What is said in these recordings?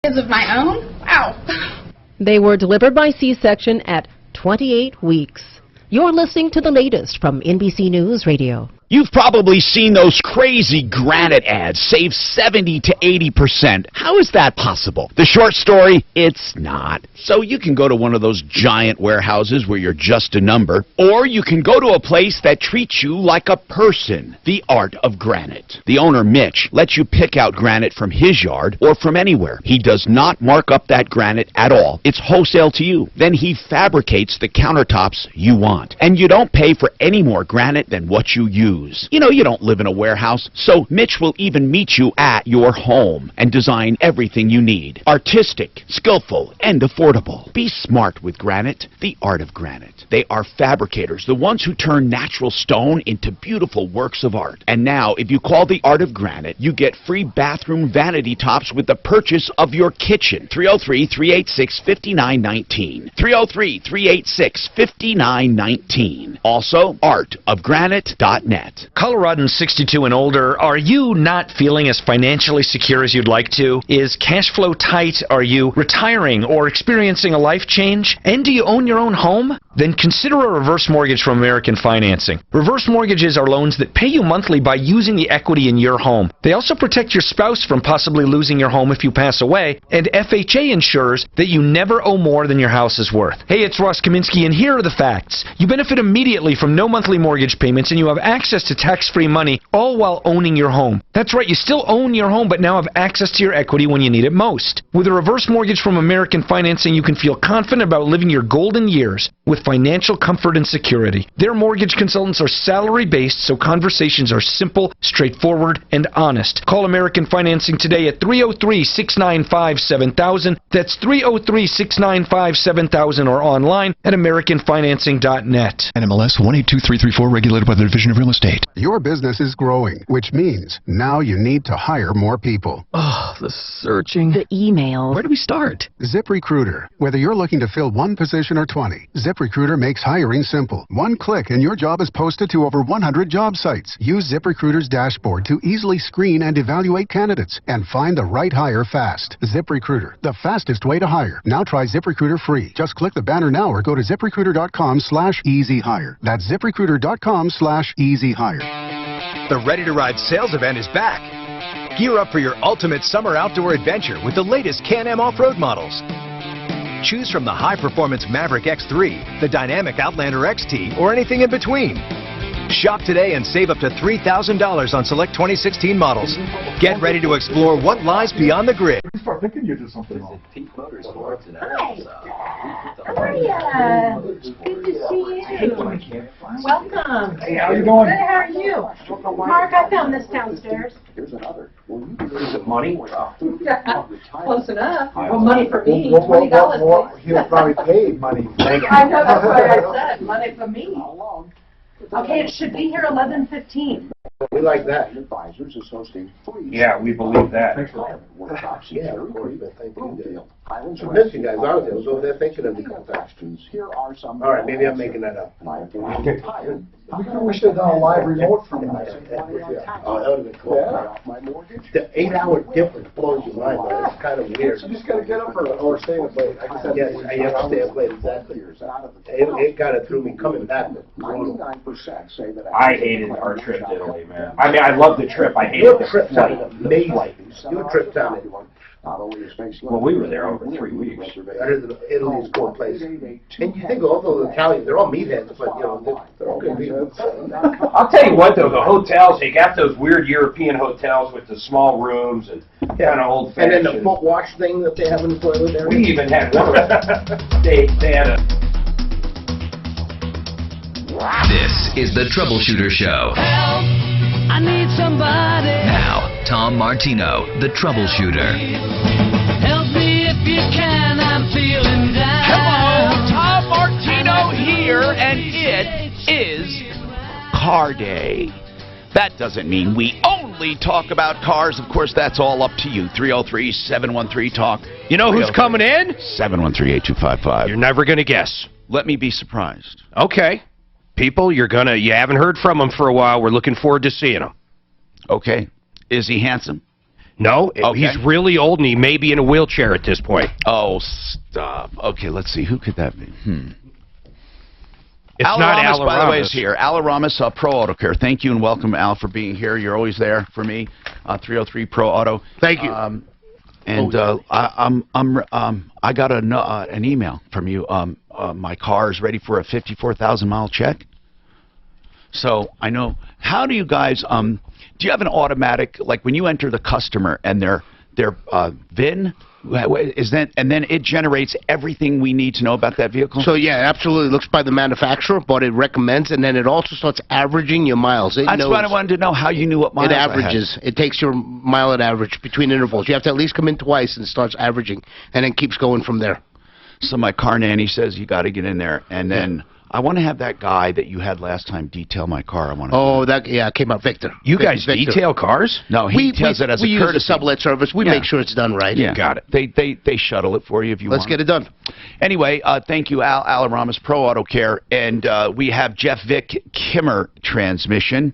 Kids of my own? Wow. They were delivered by C-section at 28 weeks. You're listening to the latest from NBC News Radio. You've probably seen those crazy granite ads, save 70 to 80%. How is that possible? The short story, it's not. So you can go to one of those giant warehouses where you're just a number, or you can go to a place that treats you like a person. The Art of Granite. The owner, Mitch, lets you pick out granite from his yard or from anywhere. He does not mark up that granite at all. It's wholesale to you. Then he fabricates the countertops you want. And you don't pay for any more granite than what you use. You know, you don't live in a warehouse, so Mitch will even meet you at your home and design everything you need. Artistic, skillful, and affordable. Be smart with granite, the Art of Granite. They are fabricators, the ones who turn natural stone into beautiful works of art. And now, if you call the Art of Granite, you get free bathroom vanity tops with the purchase of your kitchen. 303-386-5919. 303-386-5919. Also, artofgranite.net. Coloradans 62 and older, are you not feeling as financially secure as you'd like to? Is cash flow tight? Are you retiring or experiencing a life change? And do you own your own home? Then consider a reverse mortgage from American Financing. Reverse mortgages are loans that pay you monthly by using the equity in your home. They also protect your spouse from possibly losing your home if you pass away, and FHA ensures that you never owe more than your house is worth. Hey, it's Ross Kaminsky, and here are the facts. You benefit immediately from no monthly mortgage payments, and you have access to tax-free money, all while owning your home. That's right, you still own your home, but now have access to your equity when you need it most. With a reverse mortgage from American Financing, you can feel confident about living your golden years with financial comfort and security. Their mortgage consultants are salary-based, so conversations are simple, straightforward, and honest. Call American Financing today at 303-695-7000. That's 303-695-7000 or online at AmericanFinancing.net. NMLS 182334, regulated by the Division of Real Estate. Your business is growing, which means now you need to hire more people. Oh, the searching. The emails. Where do we start? ZipRecruiter. Whether you're looking to fill one position or 20, ZipRecruiter makes hiring simple. One click and your job is posted to over 100 job sites. Use ZipRecruiter's dashboard to easily screen and evaluate candidates and find the right hire fast. ZipRecruiter, the fastest way to hire. Now try ZipRecruiter free. Just click the banner now or go to ZipRecruiter.com/easyhire. That's ZipRecruiter.com/easyhire. The Ready to Ride sales event is back. Gear up for your ultimate summer outdoor adventure with the latest Can-Am off-road models. Choose from the high-performance Maverick X3, the dynamic Outlander XT, or anything in between. Shop today and save up to $3,000 on select 2016 models. Get ready to explore what lies beyond the grid. Start thinking you did something wrong. Hi. How are ya? Good to see you. Welcome. Hey, how you doing? Good, how are you? Mark, I found this downstairs. Here's another. Is it money? Close enough. Well, money for me. Well, $20. he'll probably pay money. I know, that's what I said. Money for me. Okay, it should be here 11:15. We like that. Advisors is hosting free. Yeah, we believe that. Workshops. Yeah, of course, but thank you. Highlands I missed you guys. I was over there thinking of you. questions. Here are some. All right, maybe I'm making that up. My opinion. Tired. We should have done a live remote from Yeah. that. Oh, that would have been cool. Off my mortgage. The 8-hour difference blows your mind, but it's kind of weird. So you just gotta get up or stay up late. I guess Yes, I have to stay up late, exactly. Years out of the It kind of threw me coming back. 99% say that. I hated our trip to Italy, man. I mean, I loved the trip. I hated Your the trip flight. sounded amazing. Your trip sounded. Not only is facing. Well, we were there over 3 weeks. I heard that Italy is a cool place. And you think all those Italians, they're all meatheads, but you know, they're all good people. I'll tell you what, though, the hotels, they got those weird European hotels with the small rooms and kind of old-fashioned. And then the foot wash thing that they have in the toilet there. We even had one of them. They had a... This is the Troubleshooter Show. Help! I need somebody. Now, Tom Martino, the Troubleshooter. Help me if you can, I'm feeling down. Hello, Tom Martino here, and it is Car Day. That doesn't mean we only talk about cars. Of course, that's all up to you. 303-713-TALK. You know who's coming in? 713-8255. You're never going to guess. Let me be surprised. Okay. People, you haven't heard from him for a while. We're looking forward to seeing him. Okay. Is he handsome? No, Okay. he's really old and he may be in a wheelchair at this point. Oh, stop. Okay, let's see. Who could that be? It's Al not Ramos, Al by the way, Ramos. is here. Al Ramos, Pro Auto Care. Thank you and welcome, Al, for being here. You're always there for me. 303 Pro Auto. Thank you. I got an email from you. My car is ready for a 54,000-mile check. So I know. How do you guys? Do you have an automatic, like when you enter the customer and their VIN? Is that, and then it generates everything we need to know about that vehicle? So yeah, absolutely. It looks by the manufacturer, but it recommends, and then it also starts averaging your miles. It That's knows, what I wanted to know, how you knew what miles it I had. averages. It takes your mile at average between intervals. You have to at least come in twice and starts averaging, and then keeps going from there. So my car nanny says you got to get in there, and then I want to have that guy that you had last time detail my car. I want to. Oh, that it came out Victor. You guys Victor. detail cars? No, he does it as a we courtesy. use a sublet service. We make sure it's done right. Yeah, got it. They shuttle it for you if you want. Let's get it done. Anyway, thank you, Al Ramos, Pro Auto Care, and we have Jeff Vick Kimmer transmission.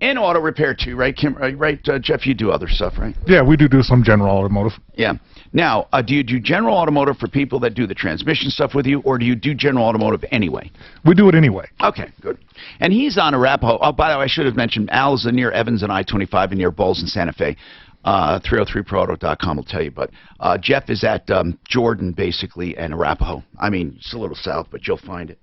And auto repair too, right, Kim? Right, Jeff? You do other stuff, right? Yeah, we do some general automotive. Yeah. Now, do you do general automotive for people that do the transmission stuff with you, or do you do general automotive anyway? We do it anyway. Okay, good. And he's on Arapahoe. Oh, by the way, I should have mentioned Al's near Evans and I-25 and near Bowles and Santa Fe. 303proauto.com will tell you. But Jeff is at Jordan, basically, and Arapahoe. I mean, it's a little south, but you'll find it.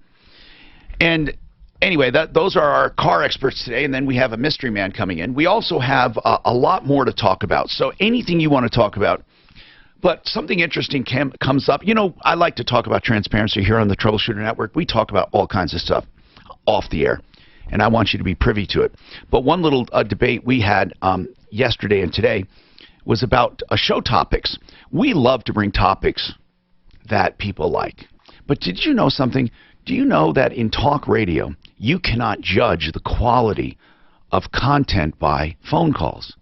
And anyway, those are our car experts today, and then we have a mystery man coming in. We also have a lot more to talk about. So anything you want to talk about. But something interesting comes up. You know, I like to talk about transparency here on the Troubleshooter Network. We talk about all kinds of stuff off the air, and I want you to be privy to it. But one little debate we had yesterday and today was about show topics. We love to bring topics that people like. But did you know something? Do you know that in talk radio, you cannot judge the quality of content by phone calls?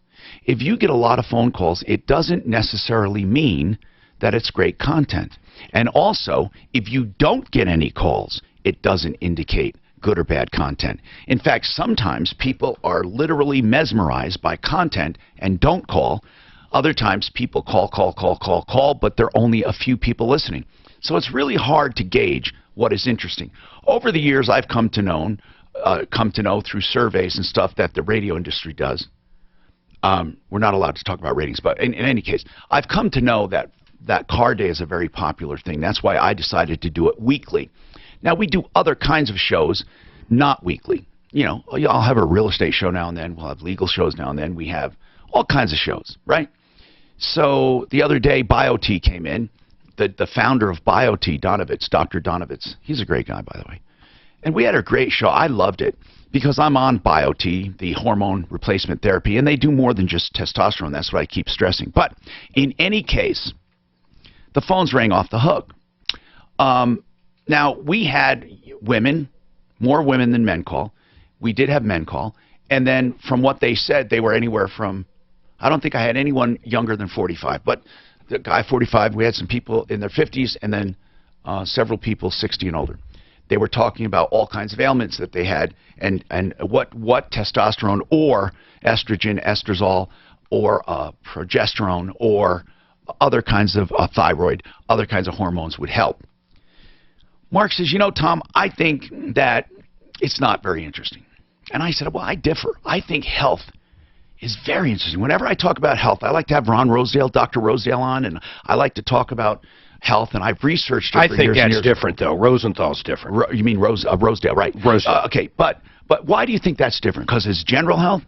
If you get a lot of phone calls, it doesn't necessarily mean that it's great content. And also, if you don't get any calls, it doesn't indicate good or bad content. In fact, sometimes people are literally mesmerized by content and don't call. Other times, people call, but there are only a few people listening. So it's really hard to gauge what is interesting. Over the years, I've come to know through surveys and stuff that the radio industry does. We're not allowed to talk about ratings, but in any case, I've come to know that Car Day is a very popular thing. That's why I decided to do it weekly. Now, we do other kinds of shows, not weekly. You know, I'll have a real estate show now and then. We'll have legal shows now and then. We have all kinds of shows, right? So the other day, BioT came in. The founder of BioT, Donovitz, Dr. Donovitz, he's a great guy, by the way. And we had a great show. I loved it because I'm on BioT, the hormone replacement therapy, and they do more than just testosterone. That's what I keep stressing. But in any case, the phones rang off the hook. Now, we had women, more women than men call. We did have men call. And then from what they said, they were anywhere from, I don't think I had anyone younger than 45. But the guy 45, we had some people in their 50s and then several people 60 and older. They were talking about all kinds of ailments that they had and what testosterone or estrogen, estradiol, or progesterone or other kinds of thyroid, other kinds of hormones would help. Mark says, you know, Tom, I think that it's not very interesting. And I said, well, I differ. I think health is very interesting. Whenever I talk about health, I like to have Ron Rosedale, Dr. Rosedale on, and I like to talk about health, and I've researched it for years and years. I think that's different, though. Rosenthal's different. You mean Rosedale, right? Rosedale. Okay, but why do you think that's different? Because it's general health?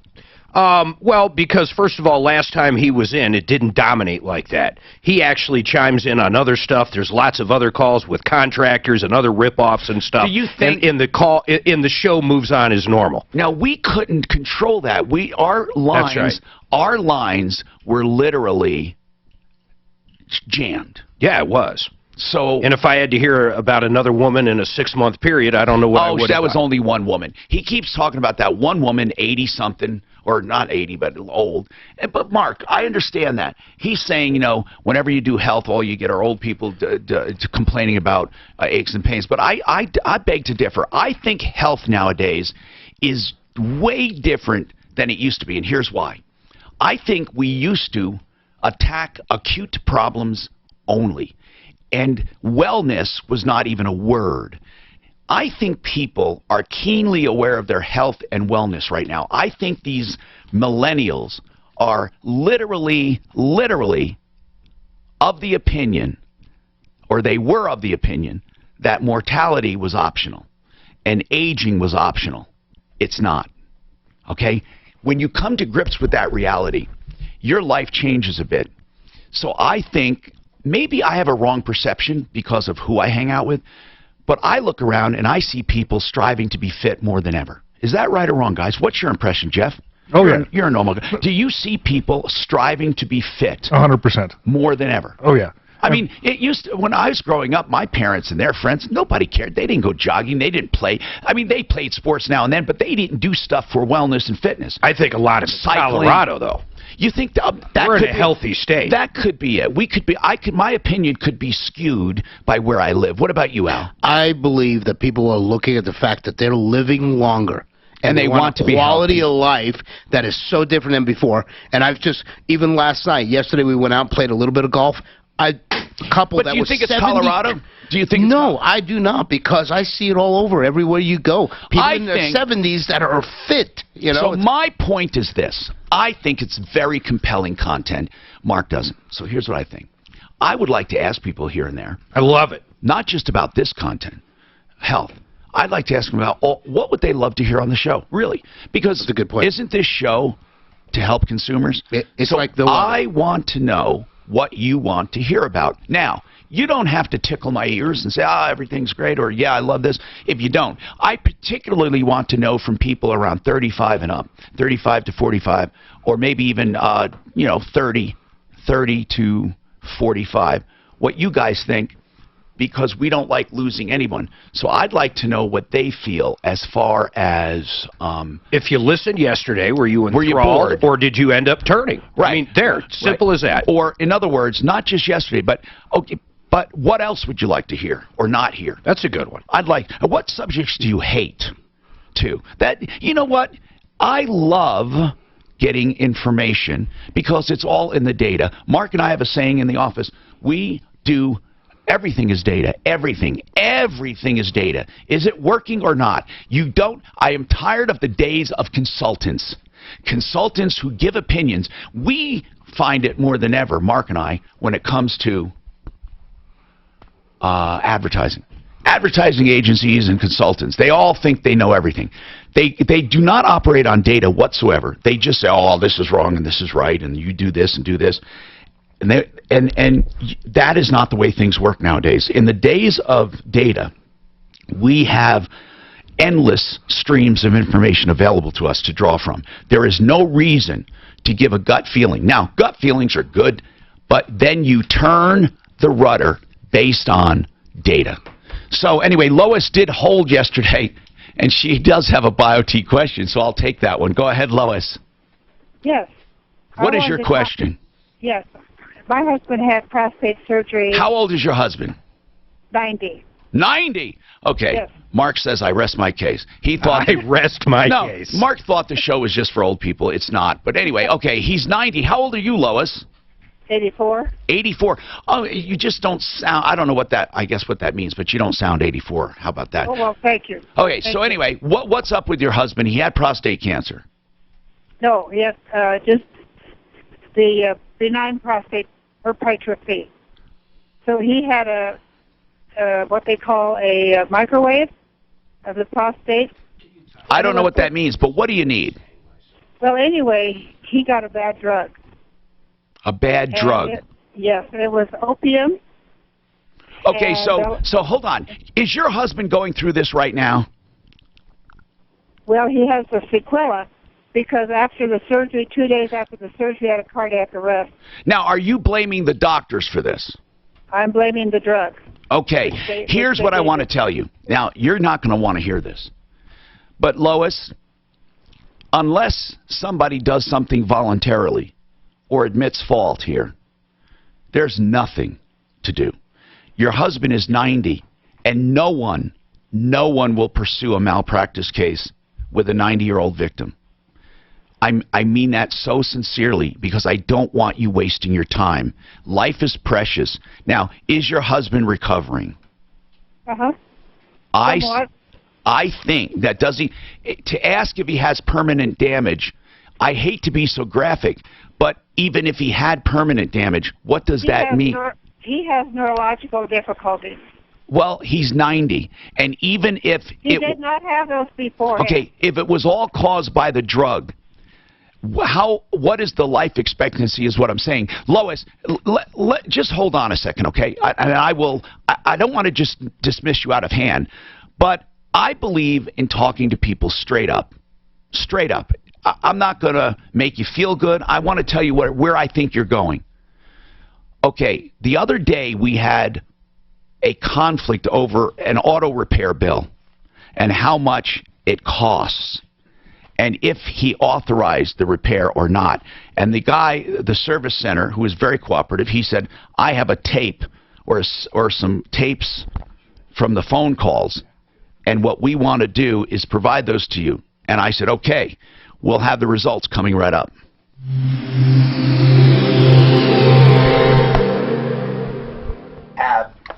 Well, because first of all, last time he was in, it didn't dominate like that. He actually chimes in on other stuff. There's lots of other calls with contractors and other rip-offs and stuff. Do you think in the show moves on as normal? Now, we couldn't control that. Our lines, That's right. Our lines were literally jammed. Yeah, it was. So, and if I had to hear about another woman in a 6-month period, I don't know what I would have. Oh, that was only one woman. He keeps talking about that one woman, 80-something, or not 80, but old. But, Mark, I understand that. He's saying, you know, whenever you do health, all you get are old people complaining about aches and pains. But I beg to differ. I think health nowadays is way different than it used to be, and here's why. I think we used to attack acute problems only, and wellness was not even a word. I think people are keenly aware of their health and wellness right now. I think these millennials are literally of the opinion, or they were of the opinion, that mortality was optional and aging was optional. It's not. Okay? When you come to grips with that reality, your life changes a bit. So I think maybe I have a wrong perception because of who I hang out with, but I look around and I see people striving to be fit more than ever. Is that right or wrong, guys? What's your impression, Jeff? Oh, yeah. You're a normal guy. Do you see people striving to be fit 100%. more than ever? Oh, yeah. I mean, it used to, when I was growing up, my parents and their friends, nobody cared. They didn't go jogging. They didn't play. I mean, they played sports now and then, but they didn't do stuff for wellness and fitness. I think a lot of it's Colorado, though. You think that we're could in a be, healthy state? That could be it. We could be. My opinion could be skewed by where I live. What about you, Al? I believe that people are looking at the fact that they're living longer. And they want to be quality healthy. of life that is so different than before. And I've just, even last night, yesterday we went out and played a little bit of golf. A couple But that do you was think it's 70 Colorado? Do you think it's No, I do not, because I see it all over, everywhere you go. People in their 70s that are fit, you know. So my point is this. I think it's very compelling content. Mark doesn't. So here's what I think. I would like to ask people here and there. I love it. Not just about this content, health. I'd like to ask them about what would they love to hear on the show, really? Because that's a good point. Isn't this show to help consumers? It's so like the I want to know what you want to hear about. Now, you don't have to tickle my ears and say, everything's great, or yeah, I love this, if you don't. I particularly want to know from people around 35 and up, 35 to 45, or maybe even, 30 to 45, what you guys think, because we don't like losing anyone. So I'd like to know what they feel as far as... if you listened yesterday, were you bored? or did you end up turning? Right. I mean, simple as that. Or, in other words, not just yesterday, but what else would you like to hear or not hear? That's a good one. What subjects do you hate, too? You know what? I love getting information because it's all in the data. Mark and I have a saying in the office. Everything is data. Everything is data. Is it working or not? I am tired of the days of consultants. Consultants who give opinions. We find it more than ever, Mark and I, when it comes to advertising. Advertising agencies and consultants, they all think they know everything. They do not operate on data whatsoever. They just say, this is wrong and this is right, and you do this and do this. And that is not the way things work nowadays. In the days of data, we have endless streams of information available to us to draw from. There is no reason to give a gut feeling. Now, gut feelings are good, but then you turn the rudder based on data. So anyway, Lois did hold yesterday, and she does have a BioT question, so I'll take that one. Go ahead, Lois. Yes. What is your question? Yes. My husband had prostate surgery. How old is your husband? 90. 90? Okay. Yes. Mark says I rest my case. He thought I rest my case. Mark thought the show was just for old people. It's not. But anyway, okay, he's 90. How old are you, Lois? 84. 84. Oh, you just don't sound, I don't know what that means, but you don't sound 84. How about that? Oh, well, thank you. Okay, so anyway, what's up with your husband? He had prostate cancer. No, yes, just the benign prostate hypertrophy. So he had what they call a microwave of the prostate. I don't know what that means, but what do you need? Well, anyway, he got a bad drug. A bad drug? Yes, it was opium. Okay, so hold on. Is your husband going through this right now? Well, he has a sequela because after the surgery, 2 days after the surgery, he had a cardiac arrest. Now, are you blaming the doctors for this? I'm blaming the drug. Okay, here's what I want to tell you. Now, you're not going to want to hear this. But, Lois, unless somebody does something voluntarily or admits fault here, there's nothing to do. Your husband is 90, and no one will pursue a malpractice case with a 90-year-old victim. I mean that so sincerely because I don't want you wasting your time. Life is precious. Now, is your husband recovering? Uh-huh. I think that to ask if he has permanent damage, I hate to be so graphic, but even if he had permanent damage, what does that mean? He has neurological difficulties. Well, he's 90, and even if he did not have those before. Okay, if it was all caused by the drug, what is the life expectancy is what I'm saying. Lois, just hold on a second, okay? I don't want to just dismiss you out of hand, but I believe in talking to people straight up. Straight up. I'm not going to make you feel good. I want to tell you where I think you're going. Okay, the other day we had a conflict over an auto repair bill and how much it costs, and if he authorized the repair or not. And the guy, the service center, who was very cooperative, he said, I have a tape or some tapes from the phone calls, and what we want to do is provide those to you. And I said, okay, we'll have the results coming right up.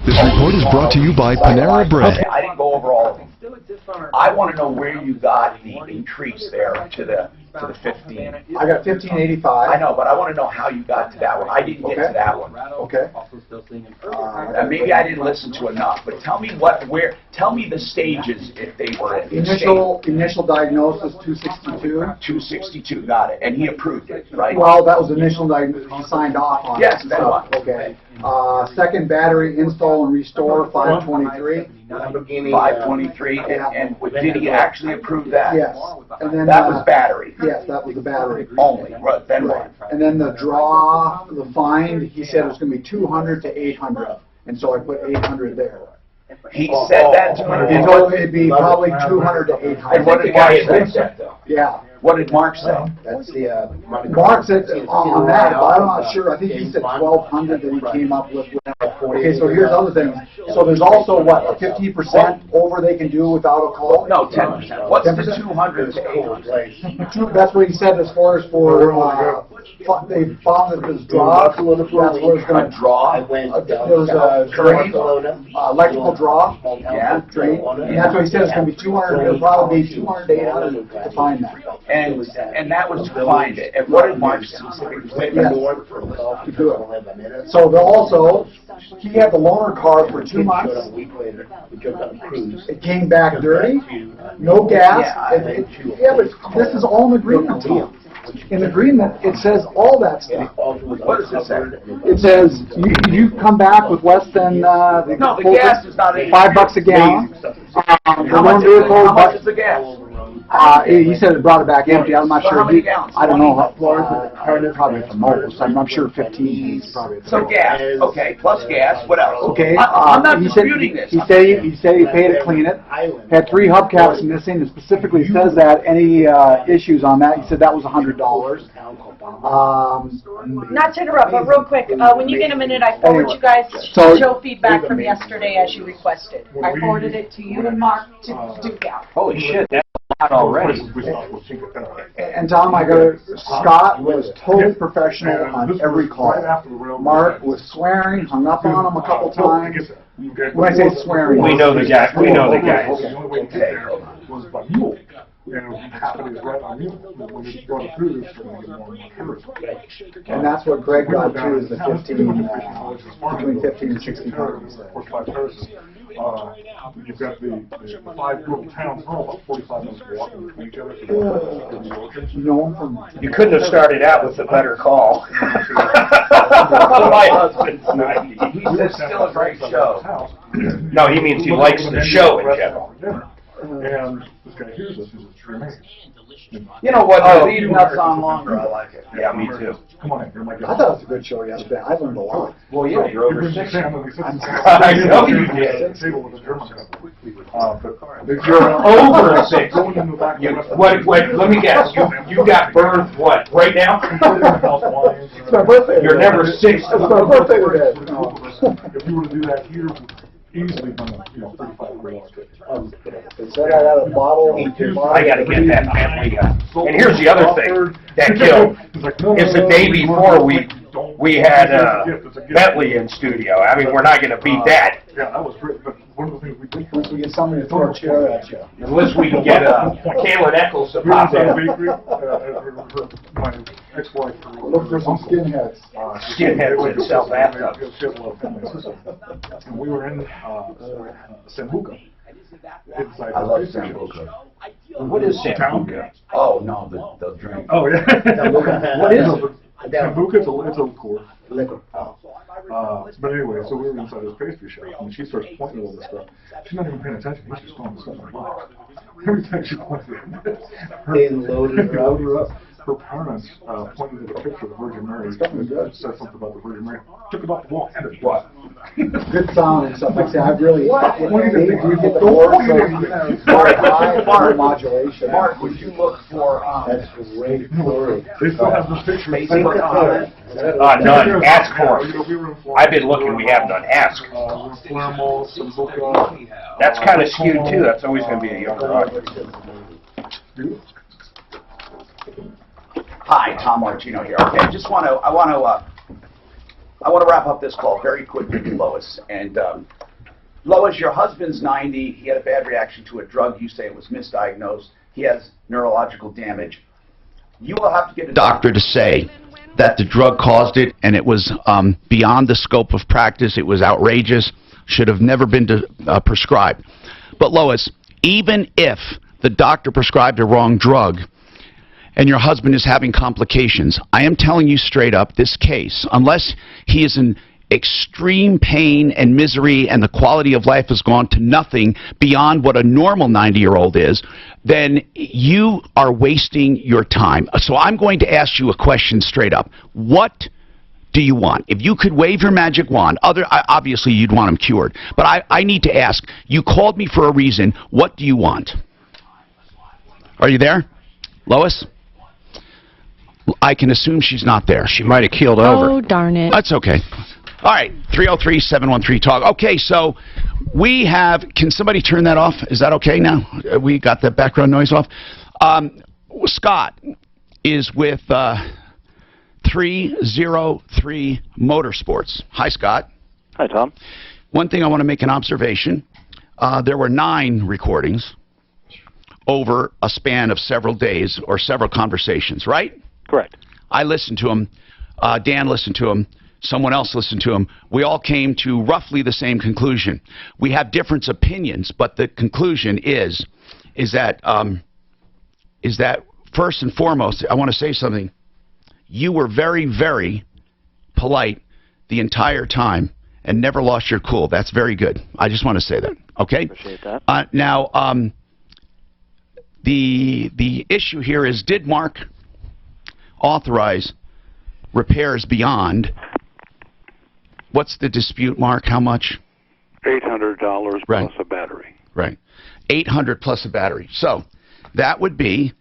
This report is brought to you by Panera Bread. Okay, I didn't go over all of them. I want to know where you got the increase there to the 15. I got 1585. I know, but I want to know how you got to that one. I didn't get to that one. Okay. Maybe I didn't listen to enough, but tell me tell me the stages if they were in. Initial diagnosis 262. 262, got it. And he approved it, right? Well, that was initial diagnosis. He signed off on yes, it. Yes, that one. Okay. Second battery install and restore 523. 523, and did he actually approve that? Yes. And then that was battery. Yes, that was the battery. Only. Right. Then what? And then the draw, the find, he said it was going to be 200 to 800, and so I put 800 there. He said that to me. He told me it'd be probably 200 to 800. And what did Mark say? Yeah. What did Mark say? That's the Mark said on that, but I'm not sure. I think he said 1,200 that he came up with. Okay, so here's other things. So there's also what, a 50% over they can do without a call? No, 10%. What's 10%? The 200 to 800? That's what he said as far as for they found that this draw. That's where it's going to draw. There was a drain, electrical draw. Yeah. Drain. And that's what he said. It's going to be 200. It'll probably be 200 to 800 to find that. And that was to find it. And what did Mark specifically say? Yes. To do it. So also, he had the loaner car for 2 months. It came back dirty, no gas. Yeah, but this is all in agreement, Tom. In agreement, it says all that stuff. What does it say? It says you come back with less than no, the gas is not $5 a gallon. How much is the gas? He said it brought it back empty. I'm not sure. How many gallons? I don't know. Probably for most. I'm sure 15. Probably. So gas, okay, plus gas. What else? Okay. I'm not disputing this. He said he paid to clean it. Had 3 hubcaps missing. It specifically says that any issues on that. He said that was $100. Not to interrupt, but real quick, when you get a minute, I forward you guys show feedback from yesterday as you requested. I forwarded it to you and Mark to Duke out. Holy shit, that's a lot already. And Tom, Scott was totally professional on every call. Mark was swearing, hung up on him a couple times. When I say swearing, we know the guy. We know the guy. And that's what Greg got too, is the 15, between 15 and 16 hours. You've got the 5 little towns, about 45 minutes walking between each other. You couldn't have started out with a better call. My husband's 90. He says still a great show. No, he means he likes the show in general. And this guy hears this, he says, it's amazing. You know what? Leave nuts on longer. I like it. Yeah, me too. Come on in, you're my guest. I thought it was a good show yesterday. I learned a lot. Well, yeah, you're over 60. I know you did. You're over 60. Let me guess. You got burned what? Right now? It's my birthday. You're never 60. It's my birthday today. If you were to do that here, easily done a, $3,500 ticket. Is that out of a bottle? I gotta get that Bentley. And here's the other thing that killed, is the day before we had Bentley in studio. I mean, we're not gonna beat that. Yeah, that was great, but one of the things we did. Unless we get somebody to throw a chair at you. Unless we can get Kayla Eccles to We were pop inside the in. bakery, my ex-wife. Look for some skinheads. Skinheads in South Africa. She has a lot of family in Sicily. And we were in Sambuca. Inside I the love bakery. Sambuca. What is Sambuca? Oh, no, the drink. Oh, yeah. What is it? Sambuca, it's a liqueur. Liquor. But anyway, so we were inside this pastry shop, and she starts pointing at all this stuff. She's not even paying attention. He's just throwing stuff in her mouth. Every time she points at it, They loaded her up. Her parents pointed at a picture of the Virgin Mary and said something about the Virgin Mary. Took it off the wall, handed it to us. Good sound and stuff. Like I said, I've really, What? you get the board, so high modulation. Mark, would you look for, That's great story. They still have this picture. None. Ask for it. I've been looking, we have none. Ask. Palermo, Sambuca. That's kind of skewed too. That's always going to be a younger audience. Hi, Tom Martino here. Okay, I want to wrap up this call very quickly to Lois. And Lois, your husband's 90. He had a bad reaction to a drug. You say it was misdiagnosed. He has neurological damage. You will have to get a doctor to say that the drug caused it, and it was beyond the scope of practice. It was outrageous. Should have never been prescribed. But Lois, even if the doctor prescribed a wrong drug, and your husband is having complications, I am telling you straight up, this case, unless he is in extreme pain and misery and the quality of life has gone to nothing beyond what a normal 90-year-old is, then you are wasting your time. So I'm going to ask you a question straight up. What do you want? If you could wave your magic wand, obviously you'd want him cured, but I need to ask, you called me for a reason. What do you want? Are you there, Lois? I can assume she's not there. She might have keeled over. Oh, darn it. That's okay. All right, 303-713-TALK. Okay, so we have, can somebody turn that off? Is that okay now? We got the background noise off. Scott is with 303 Motorsports. Hi, Scott. Hi, Tom. One thing I want to make an observation. There were 9 recordings over a span of several days or several conversations, right? Correct. I listened to them. Dan listened to them. Someone else listened to them. We all came to roughly the same conclusion. We have different opinions, but the conclusion is that first and foremost, I want to say something. You were very, very polite the entire time and never lost your cool. That's very good. I just want to say that. Okay. Appreciate that. Now, the issue here is, did Mark authorize repairs beyond, what's the dispute, Mark? How much? $800 plus a battery. Right. 800 plus a battery. So that would be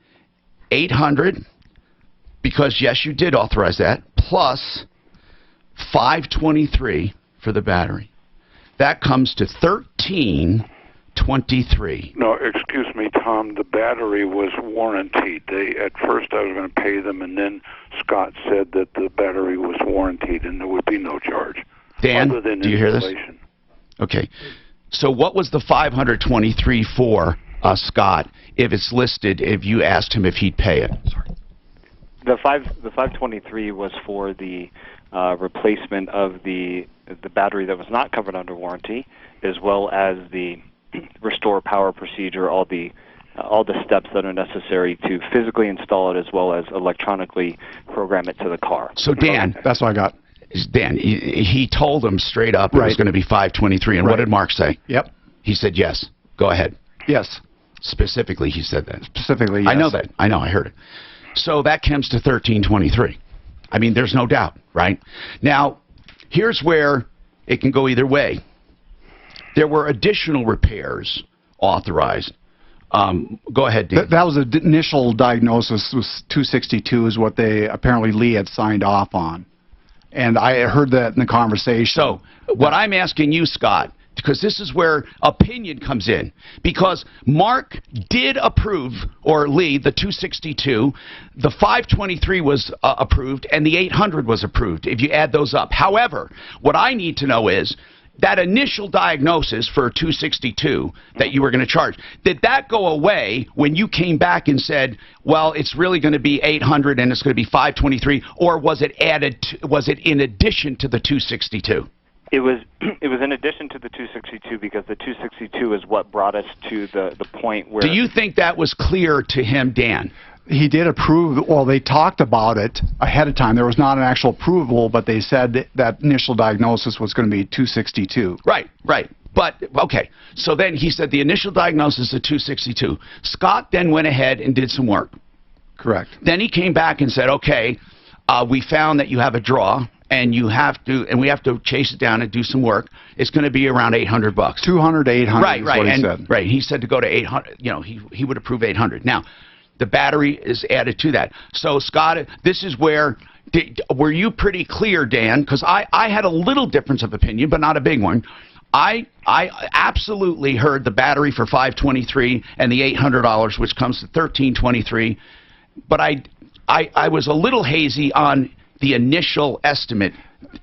800, because yes, you did authorize that, plus 523 for the battery. That comes to 1323. No, excuse me, Tom. The battery was warranted. At first I was going to pay them, and then Scott said that the battery was warranted and there would be no charge. Dan, do you hear this? Okay. So what was the 523 for, Scott, if it's listed, if you asked him if he'd pay it? Sorry. The 523 was for the replacement of the battery that was not covered under warranty, as well as the restore power procedure, all the steps that are necessary to physically install it, as well as electronically program it to the car. So Dan, that's what I got. Dan, he told him straight up it was going to be 523, and what did Mark say? Yep. He said yes. Go ahead. Yes. Specifically, he said that. Specifically, yes. I know that. I know. I heard it. So that comes to 1323. I mean, there's no doubt, right? Now, here's where it can go either way. There were additional repairs authorized. Go ahead, Dan. That was the initial diagnosis, was 262 is what they, apparently Lee had signed off on. And I heard that in the conversation. So what I'm asking you, Scott, because this is where opinion comes in. Because Mark did approve, or Lee, the 262, the 523 was approved, and the 800 was approved, if you add those up. However, what I need to know is, that initial diagnosis for 262 that you were going to charge, did that go away when you came back and said, well, it's really going to be 800 and it's going to be 523, or was it added to, was it in addition to the 262? It was in addition to the 262, because the 262 is what brought us to the point where... Do you think that was clear to him, Dan? He did approve, well, they talked about it ahead of time. There was not an actual approval, but they said that initial diagnosis was going to be 262. Right. But, okay, so then he said the initial diagnosis is 262. Scott then went ahead and did some work. Correct. Then he came back and said, okay, we found that you have a draw, and we have to chase it down and do some work. It's going to be around $800. 200 to 800 right, is what he said. Right, he said to go to 800, he would approve 800. Now, the battery is added to that. So, Scott, this is where, were you pretty clear, Dan? Because I had a little difference of opinion, but not a big one. I absolutely heard the battery for $523 and the $800, which comes to $1,323. But I was a little hazy on the initial estimate,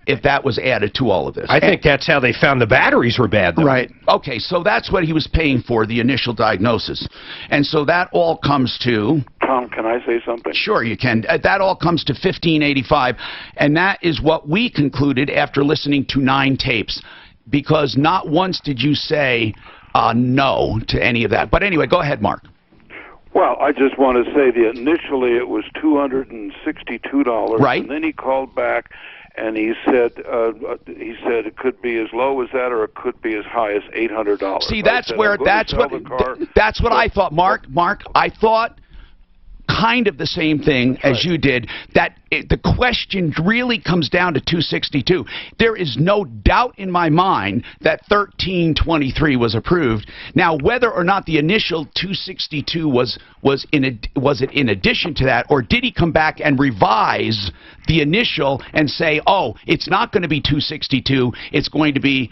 if that was added to all of this. I think that's how they found the batteries were bad, though. Right. Okay, so that's what he was paying for, the initial diagnosis. And so that all comes to... Tom, can I say something? Sure, you can. That all comes to $1,585, and that is what we concluded after listening to 9 tapes, because not once did you say no to any of that. But anyway, go ahead, Mark. Well, I just want to say that initially it was $262. Right. And then he called back and he said it could be as low as that, or it could be as high as $800. See, that's what I thought, Mark. I thought kind of the same thing as you did, that the question really comes down to 262. There is no doubt in my mind that 1323 was approved. Now, whether or not the initial 262 was it in addition to that, or did he come back and revise the initial and say, oh, it's not going to be 262, it's going to be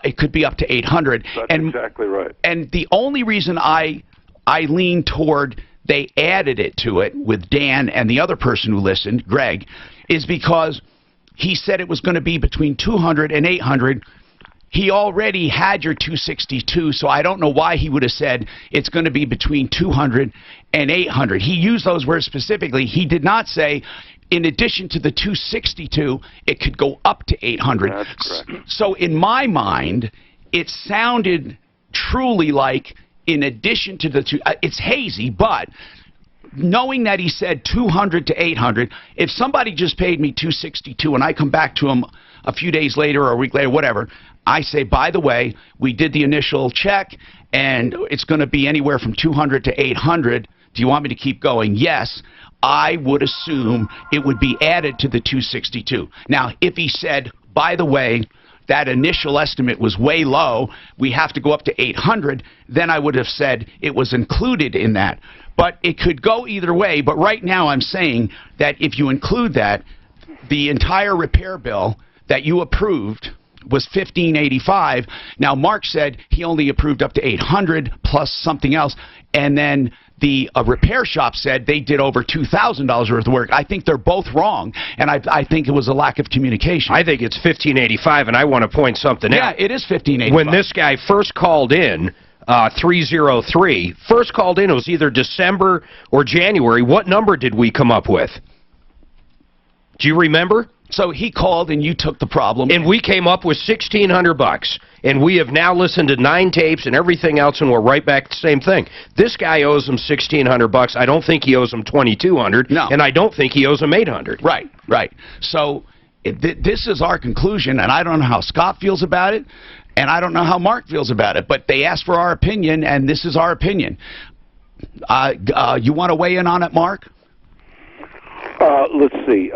it could be up to 800. That's exactly right. And the only reason I lean toward they added it to it with Dan and the other person who listened, Greg, is because he said it was going to be between 200 and 800. He already had your 262, so I don't know why he would have said it's going to be between 200 and 800. He used those words specifically. He did not say, in addition to the 262, it could go up to 800. That's correct. So in my mind, it sounded truly like, in addition to the two, it's hazy, but knowing that he said 200 to 800, if somebody just paid me 262 and I come back to him a few days later or a week later, whatever, I say, by the way, we did the initial check and it's going to be anywhere from 200 to 800. Do you want me to keep going? Yes. I would assume it would be added to the 262. Now, if he said, by the way, that initial estimate was way low, we have to go up to 800, then I would have said it was included in that. But it could go either way, but right now I'm saying that if you include that, the entire repair bill that you approved was $1,585. Now, Mark said he only approved up to 800 plus something else, and then the repair shop said they did over $2,000 worth of work. I think they're both wrong, and I think it was a lack of communication. I think it's $1,585, and I want to point something out. Yeah, it is $1,585. When this guy first called in, 303, first called in, it was either December or January. What number did we come up with? Do you remember? So he called and you took the problem. And we came up with $1,600. And we have now listened to 9 tapes and everything else, and we're right back to the same thing. This guy owes him $1,600. I don't think he owes him $2,200. No. And I don't think he owes him $800. Right. So this is our conclusion, and I don't know how Scott feels about it, and I don't know how Mark feels about it. But they asked for our opinion, and this is our opinion. You want to weigh in on it, Mark? Let's see.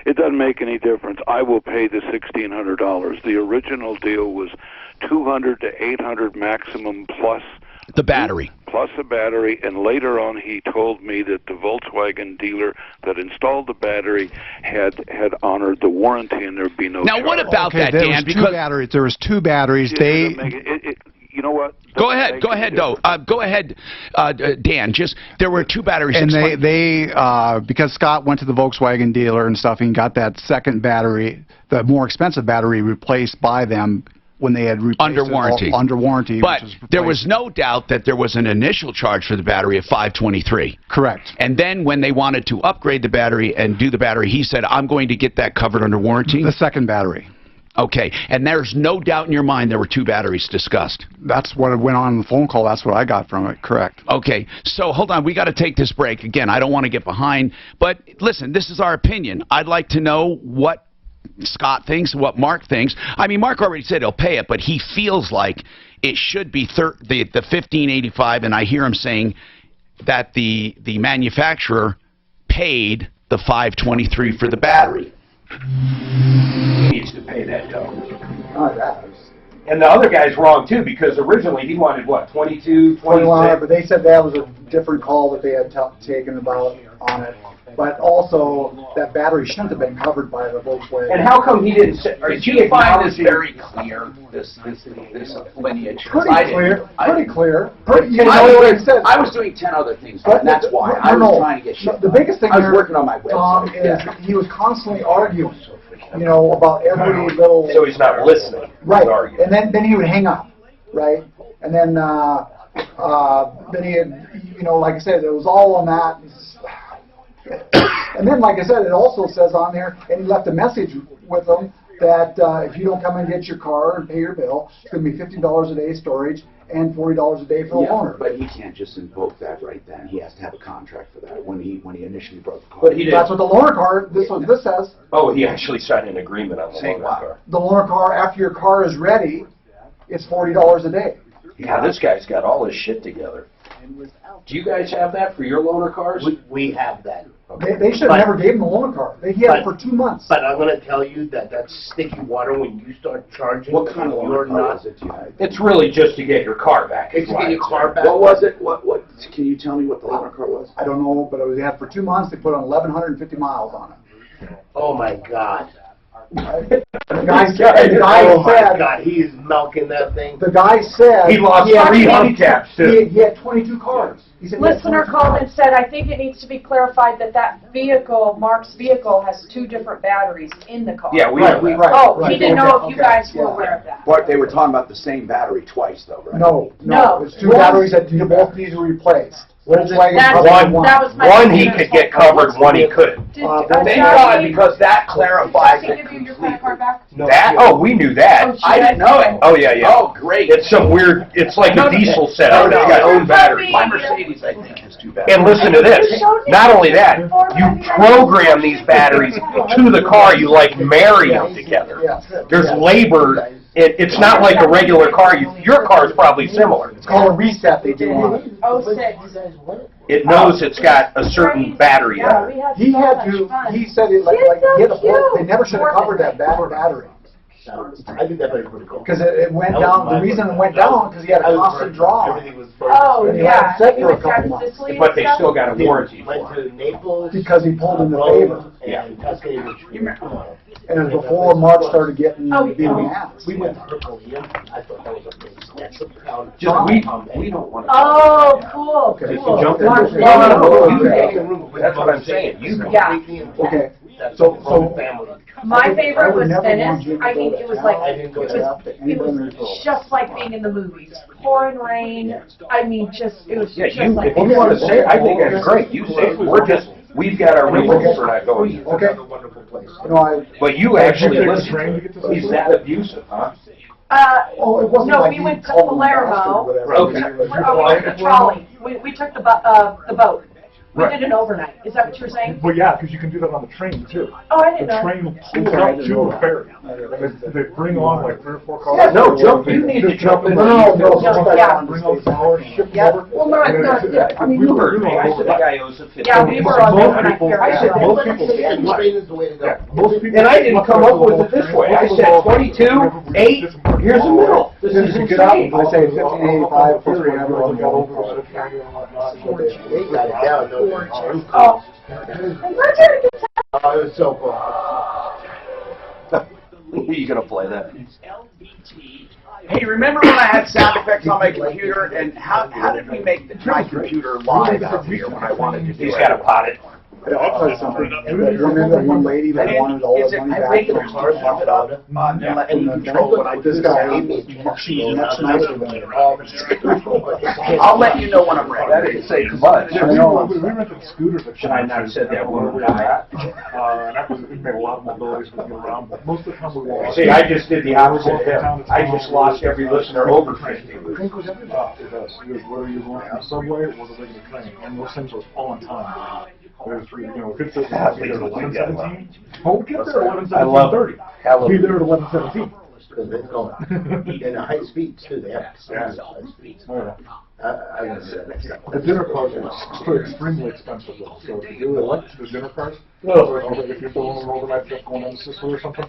It doesn't make any difference. I will pay the $1,600. The original deal was 200 to 800 maximum plus The battery. Plus the battery, and later on he told me that the Volkswagen dealer that installed the battery had honored the warranty and there'd be no Now, charge. what about that, there Dan? was Because two batteries. There was two batteries. You know what? Go ahead, though. Go ahead, Dan. There were two batteries. And they because Scott went to the Volkswagen dealer and stuff and got that second battery, the more expensive battery, replaced by them when they had replaced under it warranty. Under warranty. But there was no doubt that there was an initial charge for the battery of $523. Correct. And then when they wanted to upgrade the battery and do the battery, he said, "I'm going to get that covered under warranty." The second battery. Okay, and there's no doubt in your mind there were two batteries discussed. That's what went on in the phone call. That's what I got from it. Correct. Okay, so hold on. We got to take this break. Again, I don't want to get behind, but listen, this is our opinion. I'd like to know what Scott thinks, what Mark thinks. I mean, Mark already said he'll pay it, but he feels like it should be the $1,585, and I hear him saying that the manufacturer paid the $523 for the battery. He needs to pay that, though. That. And the other guy's wrong, too, because originally he wanted, what, 22, 26? But they said that was a different call that they had taken about on it. But also, that battery shouldn't have been covered by the Volkswagen. And how come he didn't say, Did you find this very clear, this lineage? Pretty clear. I was doing 10 other things, and that's why. I was trying to get shit. The biggest thing I was working on my website. Tom, is he was constantly arguing, about every little... So he's not listening. Right. And then he would hang up, right? And then he had, like I said, it was all on that. And then, like I said, it also says on there, and he left a message with them that if you don't come and get your car and pay your bill, it's going to be $50 a day storage and $40 a day for the loaner. But he can't just invoke that right then. He has to have a contract for that when he initially brought the car. But he did. That's what the loaner car, this says. Oh, he actually signed an agreement on the loaner car. The loaner car, after your car is ready, it's $40 a day. Yeah, this guy's got all his shit together. Do you guys have that for your loaner cars? We have that. They should have never gave him the loaner car. He had it for 2 months. But I'm going to tell you that's sticky water when you start charging. What kind of loaner car is it? It's really just to get your car back. It's to get your car back. What was it? What? Can you tell me what the loaner car was? I don't know, but they had for 2 months. They put on 1,150 miles on it. Oh my God. The guy said, he is milking that thing. The guy said he lost 3 hubcaps too. He had 22 cars. He said Listener called and said, I think it needs to be clarified that vehicle, Mark's vehicle, has 2 different batteries in the car. Yeah, we know that. Oh, he didn't know if you guys were aware of that. But they were talking about the same battery twice, though, right? No. It's 2 batteries that you both need to replace. One he could get covered, one he couldn't. Thank God, because that clarifies it. Give you your credit card back? That? Oh, we knew that. I didn't know it. Oh, yeah. Oh, great. It's some weird, it's like a diesel setup. It's got own batteries. My Mercedes, I think, has 2 batteries. And listen to this. Not only that, you program these batteries to the car. You marry them together. There's labor. It's not like a regular car. Your car is probably similar. It's called a reset they do on it. 06. It knows it's got a certain battery in it. He said it they never should have covered that battery. I think that was pretty cool. Because it went down, the reason it went down, because he had a constant draw. Oh, yeah. Set for a couple months. But they still got a warranty Went for it. to Naples. Because he pulled in the favor. And Tuscany, And it was before Mark started getting being asked. We went to Herculean. I thought that was amazing. That's the pound. We don't want to. Oh, cool. Just Cool. jump in. That's what I'm saying. Okay. So my favorite was never Venice. want you to I mean, go to it was hell. like, I didn't go it to hell. was just like being in the movies. Pouring rain. I mean, it was Yeah, just like. if you want to say it, I think that's great. You say it. We've got our reasons for not going. Okay. But you actually listen. Is that abusive, huh? It wasn't No, like we he went to called him bastard Palermo. or whatever. Okay. We took the trolley. We took the boat. We did an overnight. Is that what you're saying? Well, yeah, because you can do that on the train too. Oh, I didn't know. The train will pull up to the ferry. And they bring on like 3 or 4 cars. Yeah, no, jump, you need to jump in. No, Yeah. bring on flowers, ship them Yeah. over. Well, not, yeah. I mean, You heard me, I said the guy owes a 50. Yeah, we were on the overnight people- ferry. I said, most people Yeah, the train is the way to go. Yeah, most people. And I didn't come up with it this way. I said 22, 8, here's the middle. This Then is you get out, insane. I say 1585 plus whatever, got over the ferry and whatnot. They got it down, don't they? Oh. Oh, it was so cool. Who are you gonna play that? Hey, remember when I had sound effects on my computer, and how did we make my computer live out here when I wanted to do it? He's got to pot it. I'll tell you something. Remember that one lady that wanted all Is the it money back? making the cars pump it up and let me control what I do? This guy, she's much nicer than her. I'll let you know when I'm ready. That didn't say too much. Yeah, we rented scooters. Should I not have said that one more And that was, it made a lot of mobilities to get around, but most of the time we walked. See, I just did the opposite of him. I just lost every listener over 50. Train goes everywhere. It does. Whether you're going on the subway or the regular train, and those things are all on time. There's, you know, if it says be there at 11:17, well, get there at 11:17:30. Be there at 11:17. Because they're going in a high speed too. They have to send at high speeds. Oh, yeah. I'm gonna say that next time. The dinner cars are extremely expensive though. So if you really like the dinner cars, so if you're doing an overnight trip going down to Sicily or something,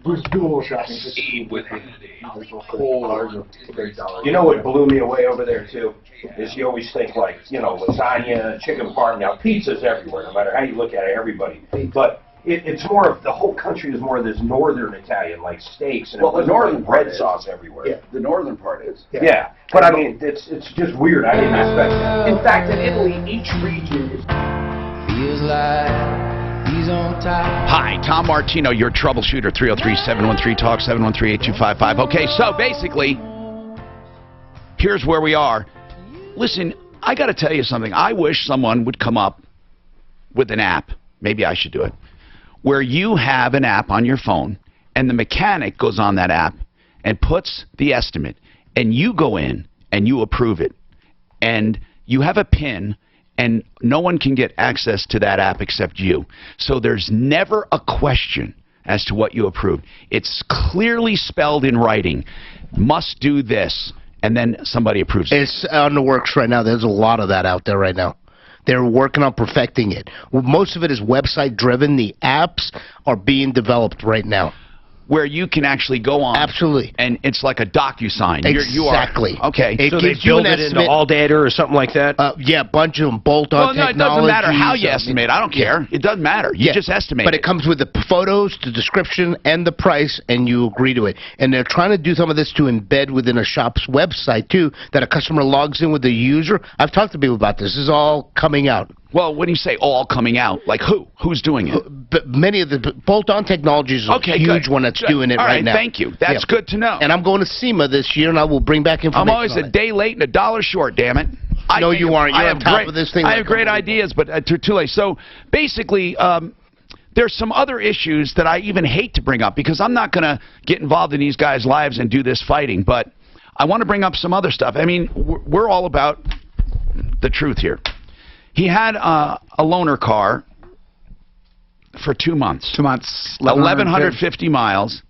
just do a little shopping. There's a whole large of $8. You know what blew me away over there too? Is you always think like, you know, lasagna, chicken parm. Now pizza's everywhere, no matter how you look at it, everybody. But it's more of, the whole country is more of this northern Italian, like steaks. And Well, the northern bread part is. sauce everywhere. Yeah, the northern part is. Yeah, but I mean, it's just weird. I didn't expect that. In fact, in Italy, each region is. Feels like he's on top. Hi, Tom Martino, your troubleshooter, 303-713-TALK, 713-8255. Okay, so basically, here's where we are. Listen, I got to tell you something. I wish someone would come up with an app. Maybe I should do it. Where you have an app on your phone, and the mechanic goes on that app and puts the estimate, and you go in and you approve it. And you have a PIN, and no one can get access to that app except you. So there's never a question as to what you approved. It's clearly spelled in writing. Must do this, and then somebody approves it. It's on the works right now. There's a lot of that out there right now. They're working on perfecting it. Well, most of it is website driven. The apps are being developed right now. Where you can actually go on. Absolutely. And it's like a DocuSign. Exactly. Okay. It So gives they you an build it into estimate. all data or something like that? Yeah, a bunch of them, bolt-on Well, no, it technologies. doesn't matter how you estimate. I don't care. It doesn't matter. You just estimate But it. it comes with the photos, the description, and the price, and you agree to it. And they're trying to do some of this to embed within a shop's website, too, that a customer logs in with the user. I've talked to people about this. This is all coming out. Well, when you say all coming out, like who? Who's doing it? But many of the bolt-on technologies is a huge good. one that's Good. doing it All right now. Thank you. That's good to know. And I'm going to SEMA this year, and I will bring back information. I'm always a day late and $1 short, damn it. No, you aren't. You're on top of this thing. I have great ideas, but too late. So basically, there's some other issues that I even hate to bring up because I'm not going to get involved in these guys' lives and do this fighting, but I want to bring up some other stuff. I mean, we're all about the truth here. He had a loaner car for 2 months. 2 months. 1,150 miles,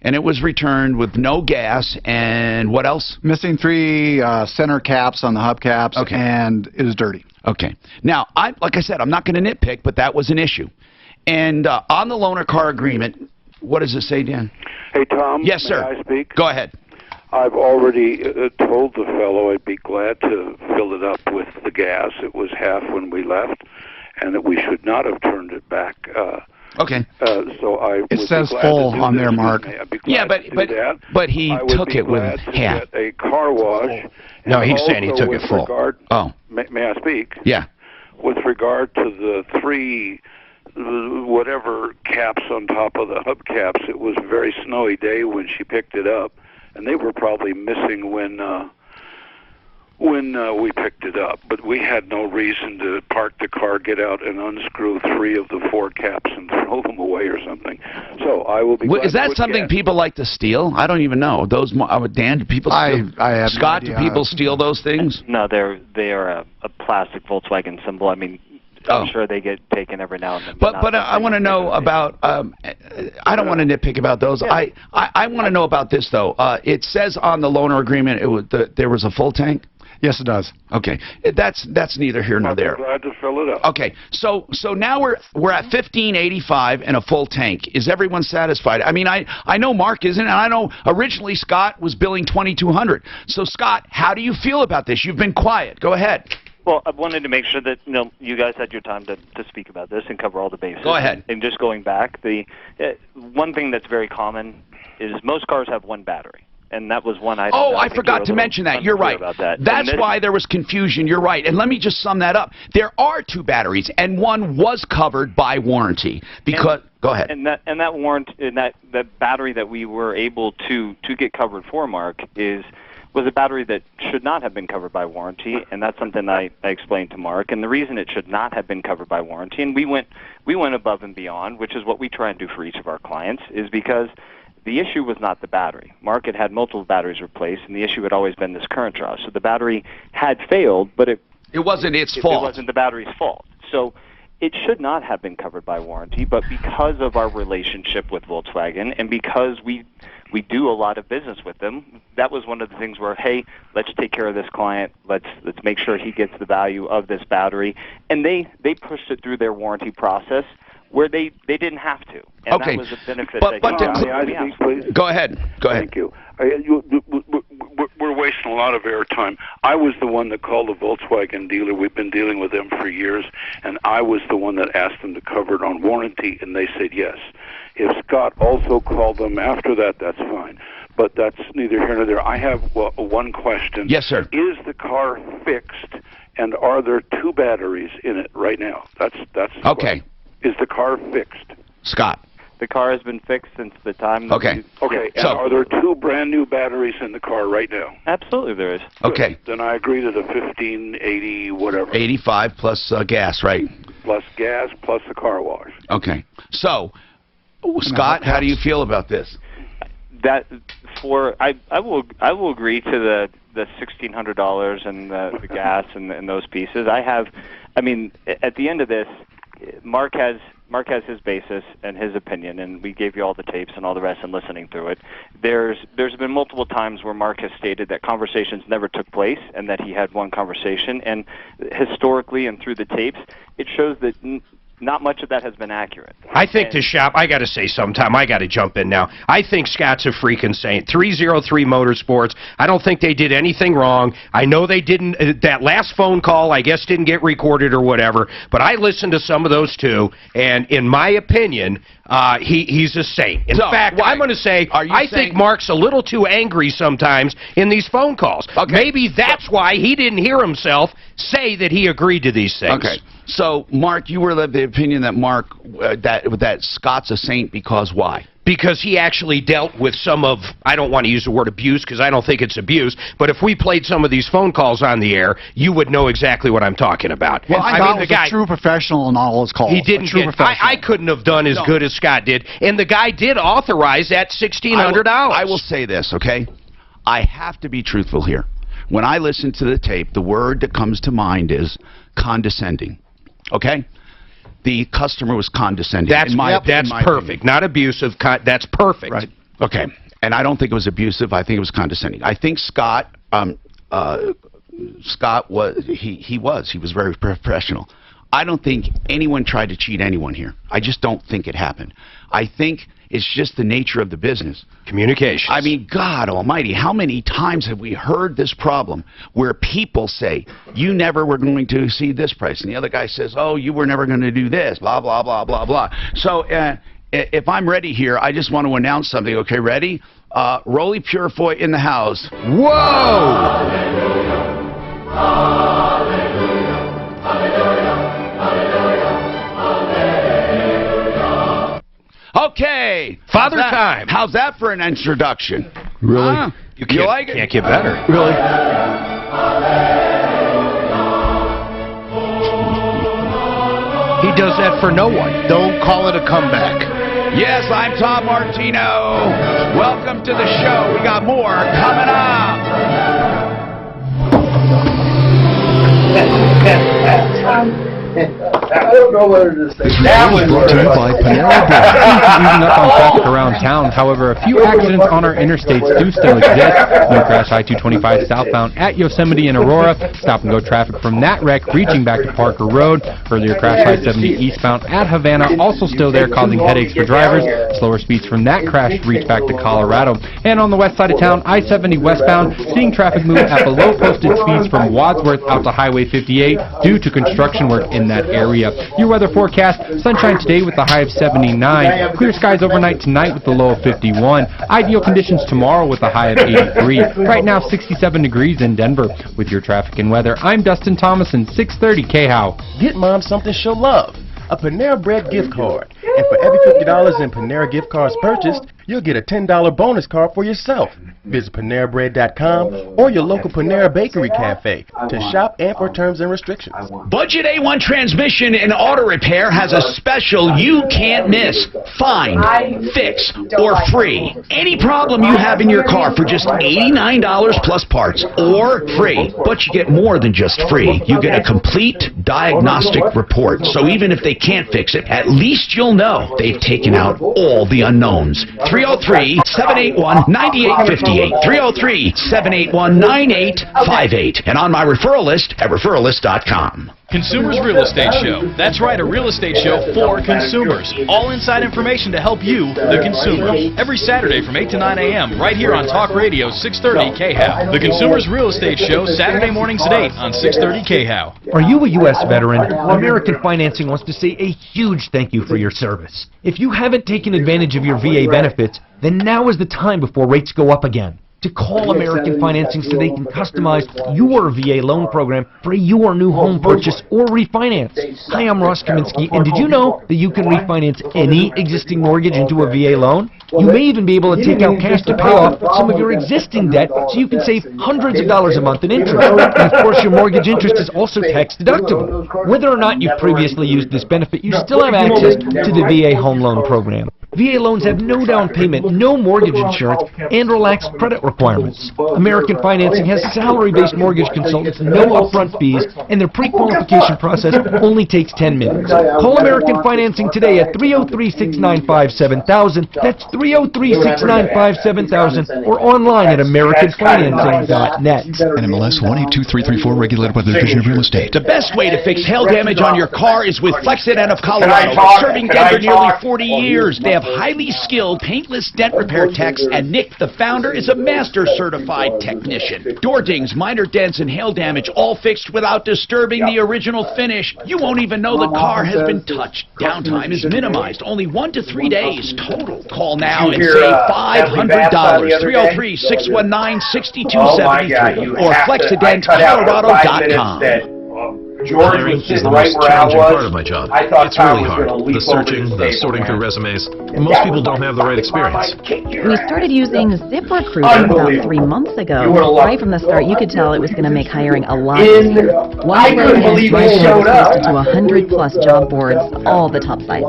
and it was returned with no gas and what else? Missing 3 center caps on the hubcaps, and it was dirty. Okay. Now, like I said, I'm not going to nitpick, but that was an issue. And on the loaner car agreement, what does it say, Dan? Hey, Tom. Yes, sir. May I speak? Go ahead. I've already told the fellow I'd be glad to fill it up with the gas. It was half when we left, and that we should not have turned it back. Okay. So I it says full on there, Mark. Yeah, but he took it with half. A car wash. No, he's saying he took it full. Oh. May I speak? Yeah. With regard to the 3 whatever caps on top of the hubcaps, it was a very snowy day when she picked it up, and they were probably missing when we picked it up. But we had no reason to park the car, get out, and unscrew 3 of the 4 caps and throw them away or something. So I will be. Is that something people like to steal? I don't even know. Those Dan, do people steal? I have Scott, no idea. do people steal those things? No, they are a plastic Volkswagen symbol. I mean, I'm sure they get taken every now and then. But I want to know about. I don't want to nitpick about those. Yeah. I want to know about this though. It says on the loaner agreement there was a full tank. Yes, it does. Okay, that's neither here nor there. Glad to fill it up. Okay, so now we're at $15.85 and a full tank. Is everyone satisfied? I mean, I know Mark isn't, and I know originally Scott was billing $2,200. So Scott, how do you feel about this? You've been quiet. Go ahead. Well, I wanted to make sure that you guys had your time to speak about this and cover all the bases. Go ahead. And just going back, the one thing that's very common is most cars have one battery. And that was one item. Oh, I forgot to mention that. You're right. About that. That's why there was confusion. You're right. And let me just sum that up. There are two batteries, and one was covered by warranty. Because go ahead. And that warrant, and that battery that we were able to get covered for, Mark, was a battery that should not have been covered by warranty, and that's something I explained to Mark. And the reason it should not have been covered by warranty, and we went above and beyond, which is what we try and do for each of our clients, is because the issue was not the battery. Mark had multiple batteries replaced, and the issue had always been this current draw. So the battery had failed, but it wasn't its fault. It wasn't the battery's fault. So it should not have been covered by warranty, but because of our relationship with Volkswagen and because we do a lot of business with them, that was one of the things where, hey, let's take care of this client. Let's make sure he gets the value of this battery. And they pushed it through their warranty process where they didn't have to. And okay. That was a benefit. Go ahead. Thank you. We're wasting a lot of airtime. I was the one that called the Volkswagen dealer. We've been dealing with them for years, and I was the one that asked them to cover it on warranty, and they said yes. If Scott also called them after that, that's fine. But that's neither here nor there. I have one question. Yes, sir. Is the car fixed, and are there two batteries in it right now? That's okay. Is the car fixed? Scott. The car has been fixed since the time. Okay. Okay. And are there two brand new batteries in the car right now? Absolutely, there is. Okay. Then I agree to the 1580 whatever. 85 plus gas, right? Plus gas plus the car wash. Okay. So, Scott, how do you feel about this? I will agree to the $1,600 and the gas and those pieces. I mean, at the end of this, Mark has his basis and his opinion, and we gave you all the tapes and all the rest and listening through it. There's been multiple times where Mark has stated that conversations never took place and that he had one conversation, and historically and through the tapes, it shows that not much of that has been accurate. I think the shop, I got to say sometime, I got to jump in now. I think Scott's a freaking saint. 303 Motorsports, I don't think they did anything wrong. I know they didn't, that last phone call, I guess, didn't get recorded or whatever, but I listened to some of those too, and in my opinion, he's a saint. In fact, I'm going to say, I think Mark's a little too angry sometimes in these phone calls. Okay. Maybe that's why he didn't hear himself say that he agreed to these things. Okay. So, Mark, you were of the opinion that that Scott's a saint because why? Because he actually dealt with some of, I don't want to use the word abuse because I don't think it's abuse, but if we played some of these phone calls on the air, you would know exactly what I'm talking about. Well, I mean, the guy was a true professional in all his calls. He didn't I couldn't have done as good as Scott did, and the guy did authorize that $1,600. I will say this, okay? I have to be truthful here. When I listen to the tape, the word that comes to mind is condescending. Okay? The customer was condescending. That's perfect. Not abusive. That's perfect. Right. Okay. And I don't think it was abusive. I think it was condescending. I think Scott was very professional. I don't think anyone tried to cheat anyone here. I just don't think it happened. I think it's just the nature of the business. Communications. I mean, God almighty, how many times have we heard this problem where people say, you never were going to see this price, and the other guy says, oh, you were never going to do this, blah, blah, blah, blah, blah. So if I'm ready here, I just want to announce something. Okay, ready? Rolly Purifoy in the house. Whoa! Okay. Father time. How's that for an introduction? Really? You like it? Can't get better. Really? He does that for no one. Don't call it a comeback. Yes, I'm Tom Martino. Welcome to the show. We got more coming up. I don't know whether to say That was brought to you by Panera Bread. Seems to easing up on traffic around town. However, a few accidents on our interstates do still exist. No crash I-225 southbound at Yosemite and Aurora. Stop-and-go traffic from that wreck reaching back to Parker Road. Earlier crash I-70 eastbound at Havana, also still there, causing headaches for drivers. Slower speeds from that crash reach back to Colorado. And on the west side of town, I-70 westbound, seeing traffic move at below posted speeds from Wadsworth out to Highway 58 due to construction work in that area. Your weather forecast: sunshine today with the high of 79. Clear skies overnight tonight with the low of 51. Ideal conditions tomorrow with a high of 83. Right now, 67 degrees in Denver. With your traffic and weather, I'm Dustin Thomason, 630 KHOW. Get Mom something she'll love. A Panera Bread gift card. And for every $50 in Panera gift cards purchased, you'll get a $10 bonus card for yourself. Visit PaneraBread.com or your local Panera Bakery Cafe to shop and for terms and restrictions. Budget A1 Transmission and Auto Repair has a special you can't miss. Find, fix, or free. Any problem you have in your car for just $89 plus parts, or free. But you get more than just free. You get a complete diagnostic report. So even if they can't fix it, at least you'll know they've taken out all the unknowns. 303-781-9858. 303-781-9858. And on my referral list at referralist.com. Consumers Real Estate Show. That's right, a real estate show for consumers. All inside information to help you, the consumer. Every Saturday from 8 to 9 a.m. right here on Talk Radio 630 KHOW. The Consumers Real Estate Show, Saturday mornings at 8 on 630 KHOW. Are you a U.S. veteran? American Financing wants to say a huge thank you for your service. If you haven't taken advantage of your VA benefits, then now is the time before rates go up again. To call American Financing so they can customize your VA loan program for your new home purchase or refinance. Hi, I'm Ross Kaminsky, and did you know that you can refinance any existing mortgage into a VA loan? You may even be able to take out cash to pay off some of your existing debt so you can save hundreds of dollars a month in interest. And of course, your mortgage interest is also tax deductible. Whether or not you've previously used this benefit, you still have access to the VA home loan program. VA loans have no down payment, no mortgage insurance, and relaxed credit requirements. American Financing has salary-based mortgage consultants, no upfront fees, and their pre-qualification process only takes 10 minutes. Call American Financing today at 303-695-7000. That's 303-695-7000, or online at AmericanFinancing.net. NMLS 182334, regulated by the Division of Real Estate. The best way to fix hail damage on your car is with Flexident of Colorado. Serving Denver nearly 40 years. They have highly skilled paintless dent repair techs, and Nick, the founder, is a master certified technician. Door dings, minor dents, and hail damage all fixed without disturbing the original finish. You won't even know the car has been touched. Downtime is minimized, only 1 to 3 days total. Call now and save $500. 303-619-6273 or FlexidentColorado.com. George was is sitting the right most where I challenging was. part of my job. I thought It's Tom really was gonna hard. leap The searching, over the this sorting table, through man. resumes. And most people don't have the right experience. We started using ZipRecruiter about 3 months ago. Right from the start, you could tell it was going to make hiring a lot easier. I couldn't believe he showed up. To 100-plus job boards, all the top sites.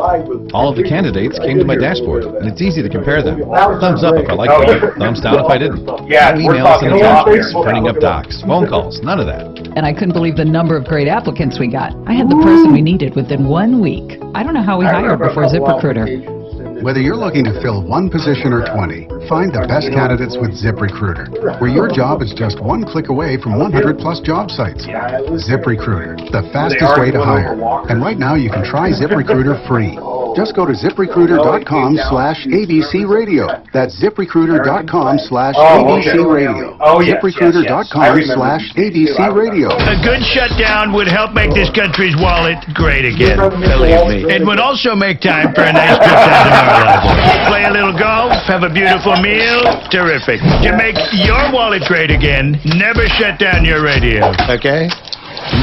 All of the candidates came to my dashboard, and it's easy to compare them. Thumbs up if I liked them, thumbs down if I didn't. Yeah, no we're emails and talking attachments, about printing up docs, phone calls, none of that. And I couldn't believe the number of great applicants we got. I had the person we needed within 1 week. I don't know how we hired before ZipRecruiter. Whether you're looking to fill one position or 20, find the best candidates with ZipRecruiter, where your job is just 1 click away from 100-plus job sites. ZipRecruiter, the fastest way to hire. And right now you can try ZipRecruiter free. Just go to ZipRecruiter.com/ABC Radio. That's ZipRecruiter.com/ABC Radio. ZipRecruiter.com/ABC Radio. A good shutdown would help make this country's wallet great again. Believe me. It would also make time for a nice trip down to Mar-a-Lago. Play a little golf, have a beautiful meal. Terrific. To make your wallet great again, never shut down your radio. Okay?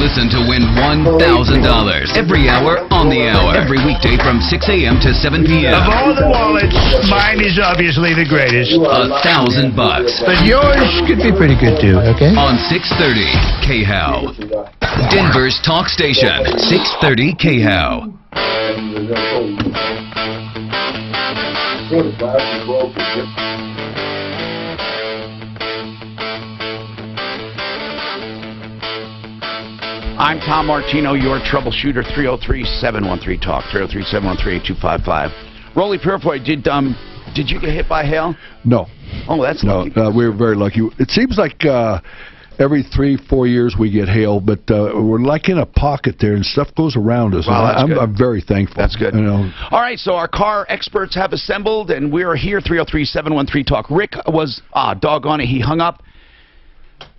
Listen to win $1,000 every hour on the hour. Every weekday from 6 a.m. to 7 p.m. Of all the wallets, mine is obviously the greatest. $1,000. But yours could be pretty good too, okay? On 630 KHOW. Denver's talk station, 630 KHOW. I'm Tom Martino, your troubleshooter. 303-713-TALK. 303-713-8255. Rolly Purifoy, did you get hit by hail? No. Oh, that's lucky. No, we were very lucky. It seems like every 3-4 years we get hail, but we're like in a pocket there, and stuff goes around us. Wow, that's good. I'm very thankful. That's good. You know. All right, so our car experts have assembled, and we're here, 303-713-TALK. Rick was, doggone it, he hung up.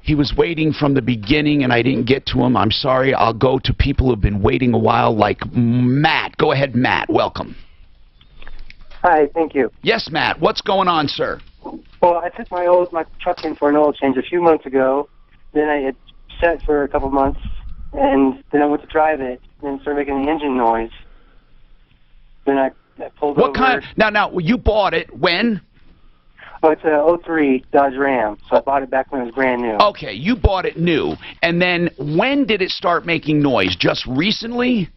He was waiting from the beginning, and I didn't get to him. I'm sorry. I'll go to people who've been waiting a while, like Matt. Go ahead, Matt. Welcome. Hi, thank you. Yes, Matt. What's going on, sir? Well, I took my truck in for an oil change a few months ago. Then I had set for a couple months, and then I went to drive it, and it started making an engine noise. Then I pulled over. What kind? Now, you bought it when? Oh, it's a 03 Dodge Ram, so I bought it back when it was brand new. Okay, you bought it new. And then when did it start making noise? Just recently?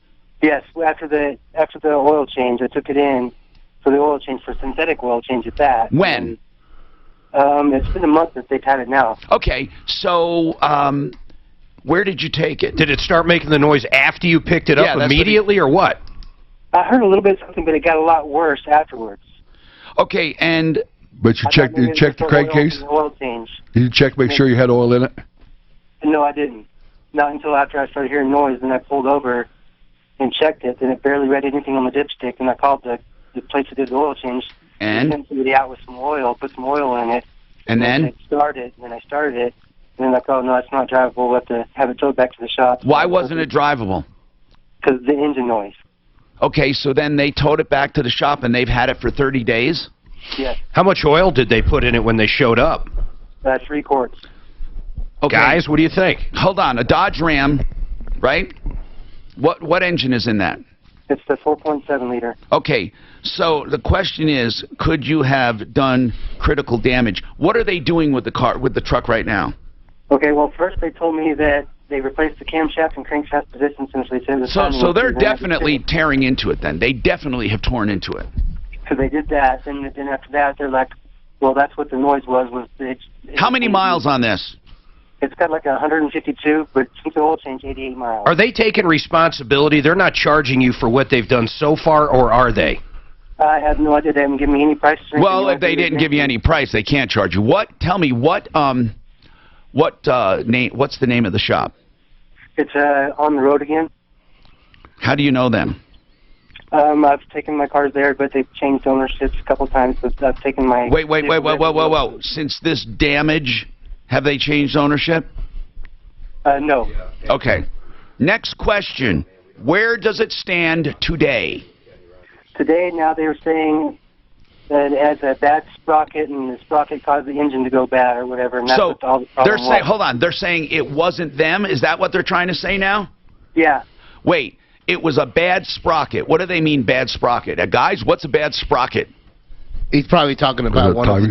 Yes, after the oil change, I took it in for the oil change, for synthetic oil change at that. When? It's been a month that they've had it now. Okay, so where did you take it? Did it start making the noise after you picked it up immediately, or what? I heard a little bit of something, but it got a lot worse afterwards. Okay, and... But you checked the crankcase? Oil change. Did you check, make sure you had oil in it? No, I didn't. Not until after I started hearing noise, then I pulled over and checked it, and it barely read anything on the dipstick, and I called the place that did the oil change. And? Sent somebody out with some oil, put some oil in it. And then? I started it, and then I started it, and then I thought, no, it's not drivable. We'll have to have it towed back to the shop. Why wasn't it drivable? Because of the engine noise. Okay, so then they towed it back to the shop, and they've had it for 30 days? Yes. How much oil did they put in it when they showed up? 3 quarts. Okay. Guys, what do you think? Hold on, a Dodge Ram, right? What engine is in that? It's the 4.7 liter. Okay, so the question is, could you have done critical damage? What are they doing with the truck right now? Okay, well, first they told me that they replaced the camshaft and crankshaft position since they said So they're definitely tearing into it then. They definitely have torn into it. So they did that, and then after that, they're like, well, that's what the noise was How many miles on this? It's got like 152, but since the oil change, 88 miles. Are they taking responsibility? They're not charging you for what they've done so far, or are they? I have no idea. They haven't given me any prices. Well, if they didn't give you any price, they can't charge you. Tell me, what's the name of the shop? It's On the Road Again. How do you know them? I've taken my cars there, but they've changed ownerships a couple times. But I've taken my... Whoa. Since this damage, have they changed ownership? No. Okay. Next question. Where does it stand today? Today, now they were saying that it has a bad sprocket, and the sprocket caused the engine to go bad or whatever, and that's what all the problem was. Hold on. They're saying it wasn't them? Is that what they're trying to say now? Yeah. Wait. It was a bad sprocket. What do they mean, bad sprocket? Guys, what's a bad sprocket? He's probably talking about one of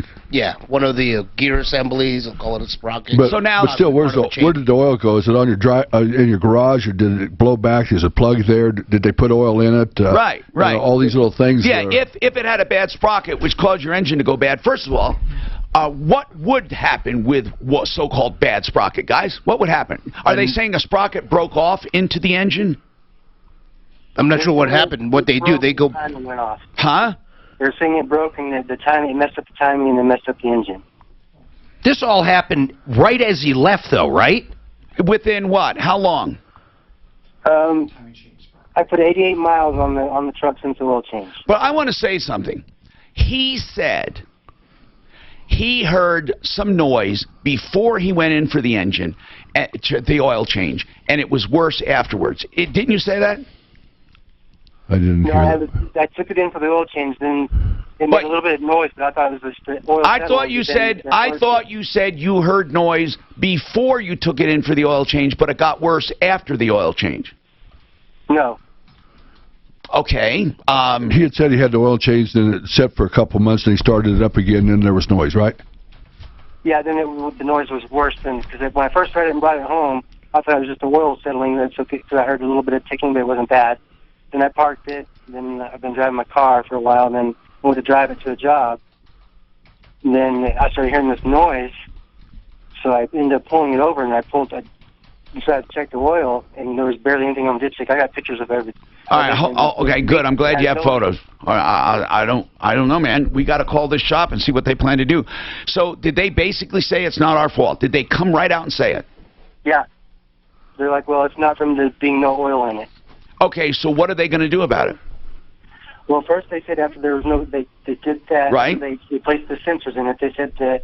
the gear assemblies. I'll call it a sprocket. But still, where did the oil go? Is it on your in your garage, or did it blow back? Is a plug there? Did they put oil in it? Right. All these little things. Yeah, if it had a bad sprocket, which caused your engine to go bad, first of all, what would happen with what so-called bad sprocket, guys? What would happen? Are they saying a sprocket broke off into the engine? I'm not sure what happened. What they do, they go... Timing went off. Huh? They're saying it broke, and the timing, it messed up the timing, and it messed up the engine. This all happened right as he left, though, right? Within what? How long? I put 88 miles on the truck since the oil change. But I want to say something. He said he heard some noise before he went in for the engine, the oil change, and it was worse afterwards. Didn't you say that? I didn't hear that. I took it in for the oil change, then it made a little bit of noise, but I thought it was just the oil. I thought you said you heard noise before you took it in for the oil change, but it got worse after the oil change. No. Okay. He had said he had the oil changed, and it set for a couple months, and he started it up again, and there was noise, right? Yeah, then the noise was worse because when I first tried it and brought it home, I thought it was just the oil settling. That's okay, because I heard a little bit of ticking, but it wasn't bad. Then I parked it. Then I've been driving my car for a while. And then went to drive it to a job. And then I started hearing this noise, so I ended up pulling it over. And I decided to check the oil, and there was barely anything on the dipstick. I got pictures of everything. All right, okay, good. I'm glad you have photos. I don't know, man. We got to call this shop and see what they plan to do. So, did they basically say it's not our fault? Did they come right out and say it? Yeah. They're like, well, it's not from there being no oil in it. Okay, so what are they going to do about it? Well, first they said after there was no, they did that. Right. They replaced the sensors in it. They said that,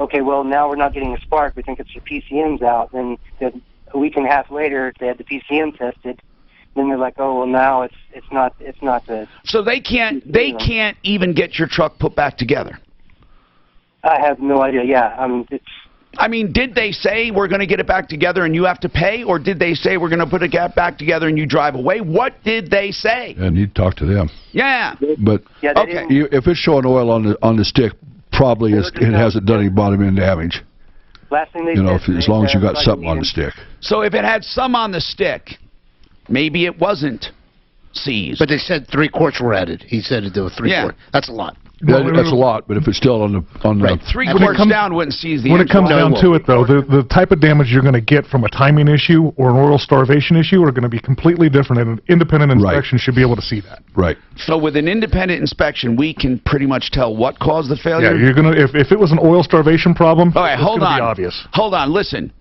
okay, well, now we're not getting a spark. We think it's your PCM's out. Then a week and a half later, they had the PCM tested. Then they're like, oh, well, now it's not the. So they can't even get your truck put back together. I have no idea. Yeah, I mean, did they say we're going to get it back together and you have to pay, or did they say we're going to put it back together and you drive away? What did they say? I need to talk to them. Yeah. But okay, if it's showing oil on the stick, probably it hasn't done any bottom end damage. Last thing they said, as long as you got something on the stick. So if it had some on the stick, maybe it wasn't seized. But they said 3 quarts were added. He said there were 3 quarts. That's a lot. That's a lot, but if it's still on the 3 quarts down wouldn't seize the When it engine. comes down to it, though, the type of damage you're going to get from a timing issue or an oil starvation issue are going to be completely different, and an independent inspection should be able to see that. Right. So with an independent inspection, we can pretty much tell what caused the failure? Yeah, you're going to, if it was an oil starvation problem, all right, it's hold going to on. be obvious. Hold on, listen.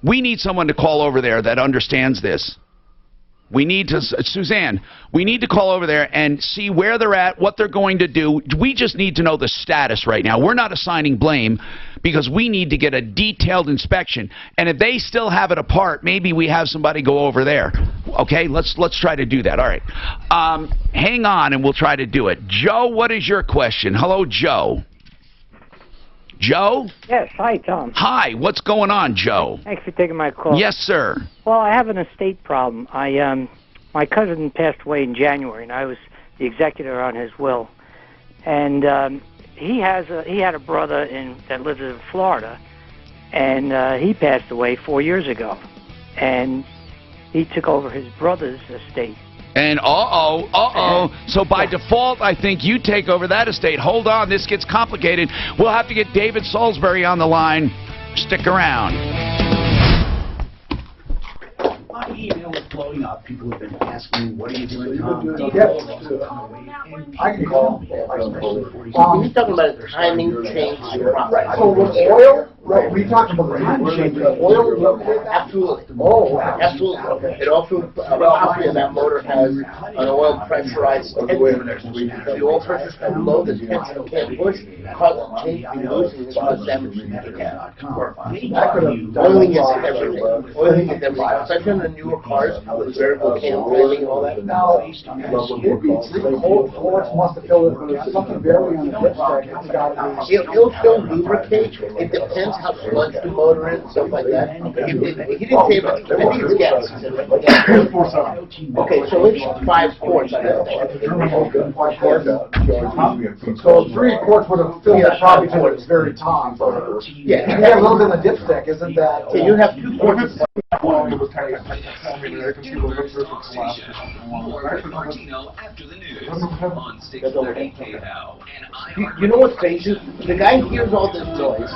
We need someone to call over there that understands this. We need to, Suzanne, we need to call over there and see where they're at, what they're going to do. We just need to know the status right now. We're not assigning blame because we need to get a detailed inspection. And if they still have it apart, maybe we have somebody go over there. Okay, let's try to do that. All right. Hang on and we'll try to do it. Joe, what is your question? Hello, Joe. Joe? Yes, hi, Tom. Hi, what's going on, Joe? Thanks for taking my call. Yes, sir. Well, I have an estate problem. My cousin passed away in January, and I was the executor on his will. And he had a brother that lives in Florida, and he passed away 4 years ago. And he took over his brother's estate. And so by default, I think you take over that estate. Hold on, this gets complicated. We'll have to get David Salisbury on the line. Stick around. My email is blowing up. People have been asking, what are you doing, Tom? I can call. He's talking about a timing change. So with oil, right, we talked about the timing change. Oil, absolutely. Oh, absolutely. It also, obviously, that motor has an oil pressurized engine. The oil pressure is too low, the tension can't push, cause change be losing, and cause damage to the cab. Oiling is everything. Oiling is everything. Especially on the newer cars with variable cam oiling and all that. Now, Force must have filled it, but there's something very on the dipstick. It's got to be. It'll still lubricate. It depends how sludge the motor is and stuff like that. He didn't say, but I think it's gas. He said, okay, so it's 5 quarts. So 3 quarts would have filled it probably to its very top. Yeah. You have a little bit in the dipstick, isn't that? Yeah, you have 2 quarts. After the news on 630 KHOW. You know what's crazy? The guy hears all this noise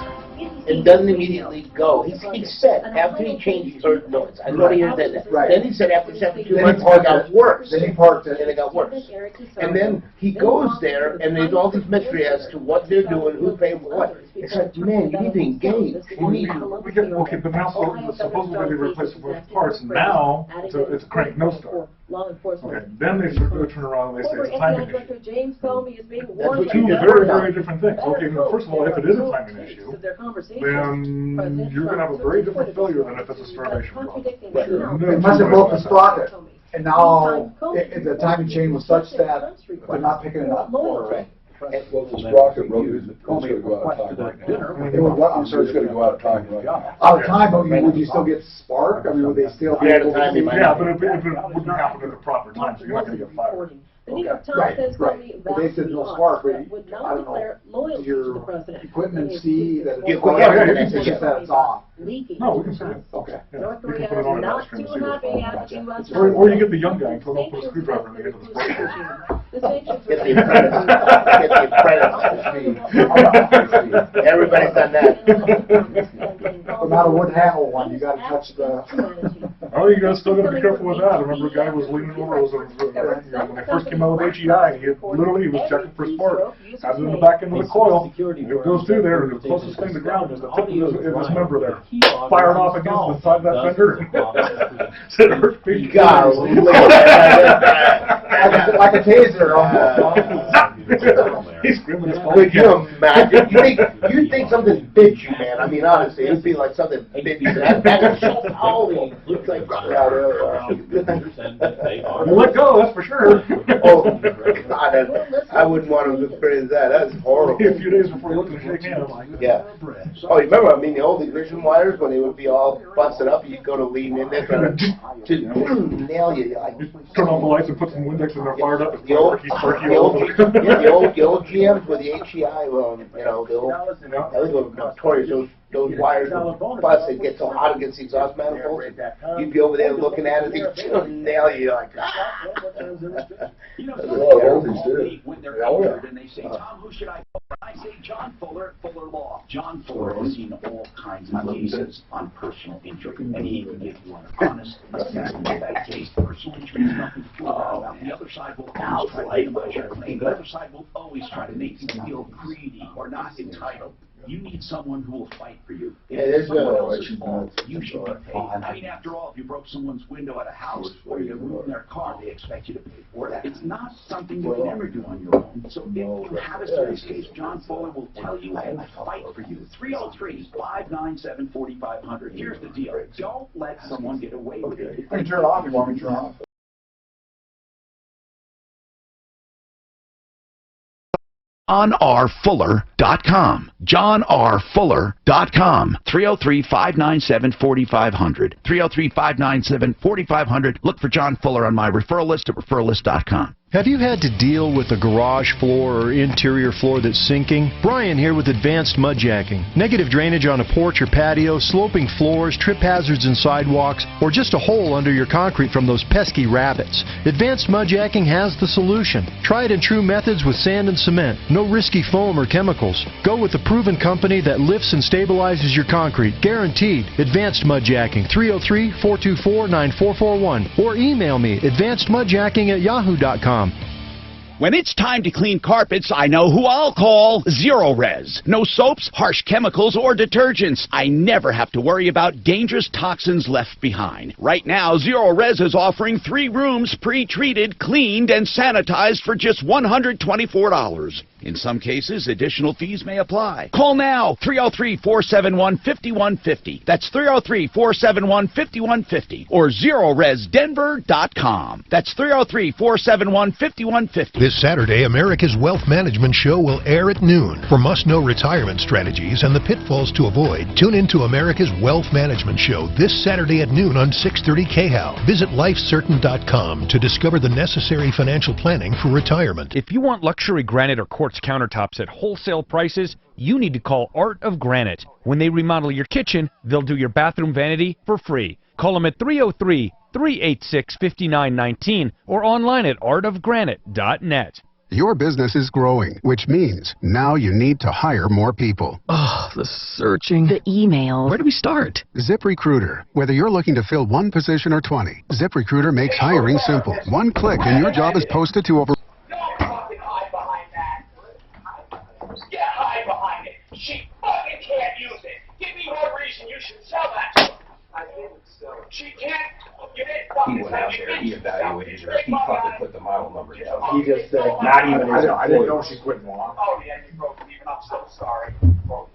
and doesn't immediately go. He said after he changed, he heard noise. I thought he heard that. Right. Then he said after 72 months, it got worse. Then he parked it. And it got worse. And then he goes there, and there's all this mystery as to what they're doing, who's paying for what. It's like, man, you need to engage. You need to... Okay, but now it's supposed to be replaced with parts. Now it's a crank no start. Okay, then they turn around and they say it's a timing issue. James Comey is being That's two very, very different things. Okay, well, first of all, if it is a timing issue, then you're going to have a very different failure than if it's a starvation problem. It must have broke the sprocket, and now the timing chain was such that they're not picking it up. Well, the sprocket broke, it's going to go out of time right now. I'm sorry, it's going to go out of time right now. Out of time, but would you still get spark? I mean, would they still be able to? Yeah, but if it wouldn't happen at the proper time, so you're not going to get fired. The New York Times says Comey But they said no spark, but would not declare loyalty to the president. Equipment see that it's on. No, we can say it. Okay. North Korea is not too happy at the U.S. Or you get the young guy and tell him to put a screwdriver in the spark. Get the apprentice. Everybody's done that. No matter what handle one, you gotta touch the... Oh, you guys still gotta be careful with that. I remember a guy was leaning over, when they first came out with HEI, he was checking for spark. Has it in the back end of the coil. It goes through there, and the closest thing to ground is the tip of this member there. Fired off against the side of that fender. It hurt me. Like a taser almost. He's screaming. Could you imagine? You'd think something bit you, man. I mean, honestly, it'd be like something bit you. That so holy. Looks like You let go, that's for sure. Oh, God, I wouldn't want to experience that. That's horrible. A few days before you look to shake hands. Yeah. Oh, you remember, I mean, the old ignition wires, when they would be all busted up, you'd go to lean in there, trying to nail you. Like, turn on the lights and put some Windex in there, fired up. The old GMs with the HEI, you know, the old, I think they were notorious. Those wires would bust and get so hot against the exhaust manifolds. You'd be over there looking at it, they'd nail you. Like, when they're injured and they say, Tom, who should I call? I say John Fuller, Fuller Law. John Fuller has seen all kinds of cases on personal injury, and he can give you an honest assessment of that case. Personal injury is nothing to fool about. The other side will always try to minimize your claim. The other side will always try to make you feel greedy or not entitled. You need someone who will fight for you. If it's someone else's fault, you should be paid. I mean, after all, if you broke someone's window at a house or you ruined their car, they expect you to pay for it. It's not something you can ever do on your own. So if you have a serious case, John Fuller will tell you and fight for you. 303-597-4500. Here's the deal. Don't let someone get away with it. You can turn it off if you want me to turn it off. JohnRFuller.com. JohnRFuller.com. 303-597-4500. 303-597-4500. Look for John Fuller on my referral list at referralist.com. Have you had to deal with a garage floor or interior floor that's sinking? Brian here with Advanced Mud Jacking. Negative drainage on a porch or patio, sloping floors, trip hazards in sidewalks, or just a hole under your concrete from those pesky rabbits. Advanced Mud Jacking has the solution. Tried and true methods with sand and cement. No risky foam or chemicals. Go with the proven company that lifts and stabilizes your concrete. Guaranteed. Advanced Mud Jacking. 303-424-9441. Or email me, advancedmudjacking@yahoo.com. When it's time to clean carpets, I know who I'll call. Zero Res. No soaps, harsh chemicals, or detergents. I never have to worry about dangerous toxins left behind. Right now, Zero Res is offering 3 rooms pre-treated, cleaned, and sanitized for just $124. In some cases, additional fees may apply. Call now, 303-471-5150. That's 303-471-5150. Or ZeroResDenver.com. That's 303-471-5150. This Saturday, America's Wealth Management Show will air at noon. For must-know retirement strategies and the pitfalls to avoid, tune into America's Wealth Management Show this Saturday at noon on 630 KHAL. Visit LifeCertain.com to discover the necessary financial planning for retirement. If you want luxury granite or quartz countertops at wholesale prices, you need to call Art of Granite. When they remodel your kitchen, they'll do your bathroom vanity for free. Call them at 303-386-5919 or online at artofgranite.net. Your business is growing, which means now you need to hire more people. Oh, the searching. The emails. Where do we start? ZipRecruiter. Whether you're looking to fill one position or 20, ZipRecruiter makes hiring simple. One click and your job is posted to over... Get high behind it. She fucking can't use it. Give me one reason you should sell that. I didn't sell it. She can't. You didn't fucking sell it. He went out there, he evaluated her, he fucking put the model number down. He just said, not even his I didn't know she quit more. Oh, yeah, you broke me. I'm so sorry. Oh,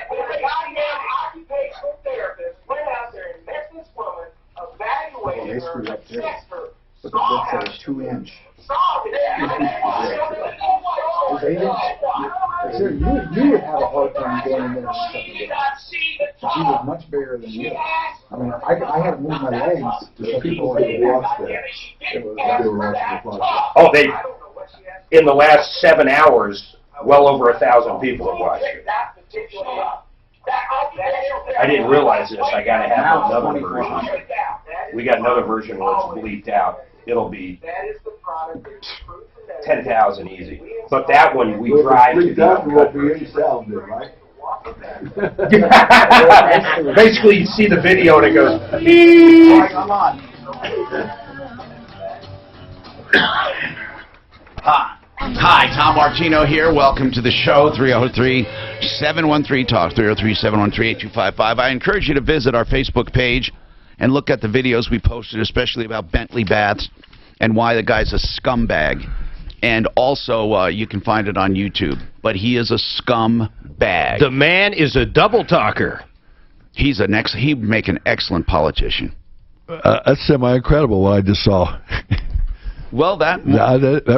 the goddamn occupational therapist went out there and met this woman, evaluated her, assessed her, saw her. 2-inch. You would have a hard time going in there and stuff again. She was much bigger than you. I mean, I had to move my legs to show people that watched it. Oh, they, in the last 7 hours, well over 1,000 people have watched it. I didn't realize this. I got to have another version. We got another version where it's bleeped out. it'll be 10,000 easy. But that one we drive to the uncut version. Basically, you see the video and it goes beep. Come on. Hi, Tom Martino here. Welcome to the show, 303-713-TALK, 303-713-8255. I encourage you to visit our Facebook page and look at the videos we posted, especially about Bentley baths and why the guy's a scumbag. And also, you can find it on YouTube. But he is a scumbag. The man is a double talker. He'd make an excellent politician. That's semi-incredible what I just saw. Well, that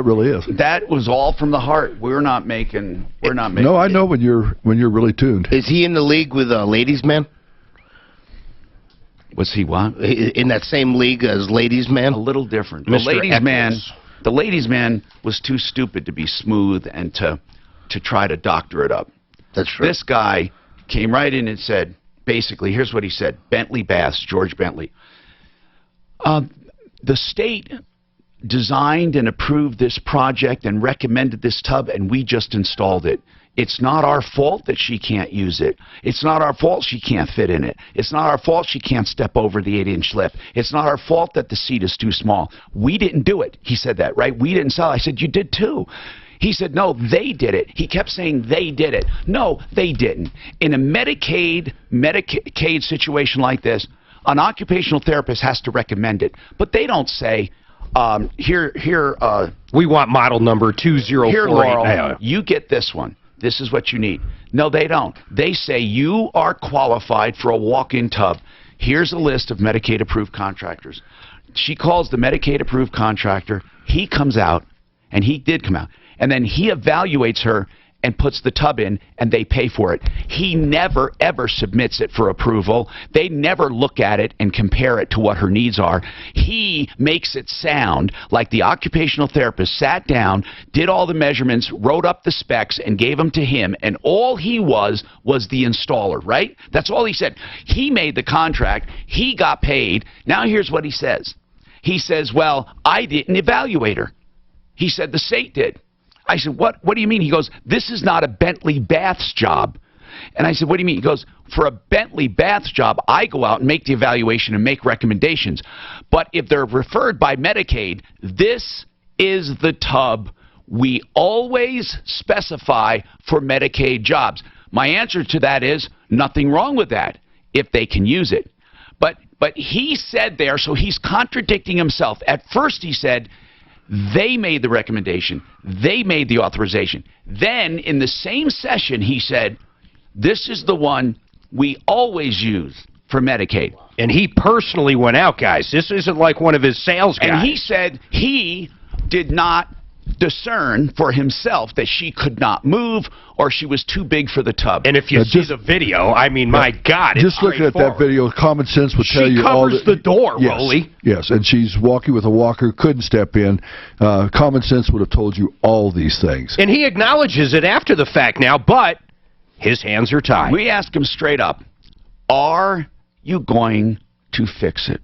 really is. That was all from the heart. We're not making. No, I know when you're really tuned. Is he in the league with Ladies Man? Was he what? In that same league as Ladies Man? A little different. Mr. The Ladies Man was too stupid to be smooth and to try to doctor it up. That's true. This guy came right in and said, basically, here's what he said. Bentley Baths, George Bentley. The state designed and approved this project and recommended this tub, and we just installed it. It's not our fault that she can't use it. It's not our fault she can't fit in it. It's not our fault she can't step over the 8-inch lift. It's not our fault that the seat is too small. We didn't do it. He said that, right? We didn't sell it. I said, you did too. He said, no, they did it. He kept saying they did it. No, they didn't. In a Medicaid situation like this, an occupational therapist has to recommend it. But they don't say, we want model number 2048. Here, Laurel, you get this one. This is what you need. No, they don't. They say you are qualified for a walk-in tub. Here's a list of Medicaid-approved contractors. She calls the Medicaid-approved contractor. He comes out, and he did come out, and then he evaluates her and puts the tub in, and they pay for it. He never, ever submits it for approval. They never look at it and compare it to what her needs are. He makes it sound like the occupational therapist sat down, did all the measurements, wrote up the specs, and gave them to him, and all he was the installer, right? That's all he said. He made the contract. He got paid. Now here's what he says. He says, well, I didn't evaluate her. He said the state did. I said, what do you mean? He goes, this is not a Bentley Baths job. And I said, what do you mean? He goes, for a Bentley Baths job, I go out and make the evaluation and make recommendations. But if they're referred by Medicaid, this is the tub we always specify for Medicaid jobs. My answer to that is nothing wrong with that if they can use it. But he said there, so he's contradicting himself. At first he said, they made the recommendation. They made the authorization. Then, in the same session, he said, this is the one we always use for Medicaid. And he personally went out, guys. This isn't like one of his sales guys. And he said he did not discern for himself that she could not move or she was too big for the tub. And if you see the video, I mean, my God, it's just looking at that video, common sense would tell you all. She covers the door, yes, Rolly. Yes, and she's walking with a walker, couldn't step in. Common sense would have told you all these things. And he acknowledges it after the fact now, but his hands are tied. We ask him straight up, are you going to fix it?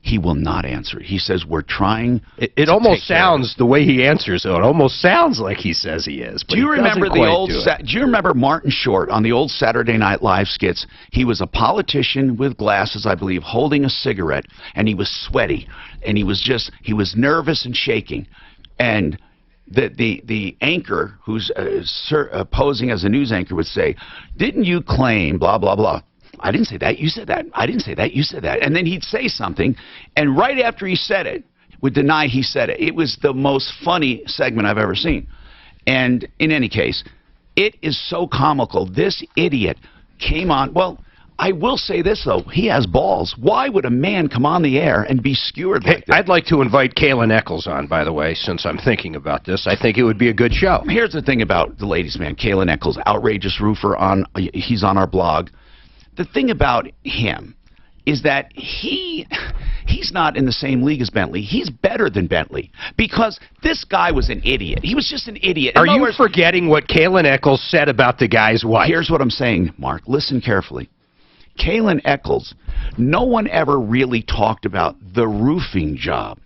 He will not answer. He says, we're trying. It almost sounds, the way he answers, though, it almost sounds like he says he is. But do you remember the old? Do you remember Martin Short on the old Saturday Night Live skits? He was a politician with glasses, I believe, holding a cigarette, and he was sweaty, and he was nervous and shaking, and the anchor who's posing as a news anchor would say, "Didn't you claim blah blah blah?" I didn't say that. You said that. I didn't say that. You said that. And then he'd say something, and right after he said it, would deny he said it. It was the most funny segment I've ever seen. And in any case, it is so comical. This idiot came on. Well, I will say this, though. He has balls. Why would a man come on the air and be skewered like that? I'd like to invite Kayla Eccles on, by the way, since I'm thinking about this. I think it would be a good show. Here's the thing about the ladies' man, Kayla Eccles, outrageous roofer. He's on our blog. The thing about him is that he's not in the same league as Bentley. He's better than Bentley because this guy was an idiot. He was just an idiot. Are you forgetting what Kayla Eccles said about the guy's wife? Here's what I'm saying, Mark. Listen carefully. Kalen Eccles, no one ever really talked about the roofing job.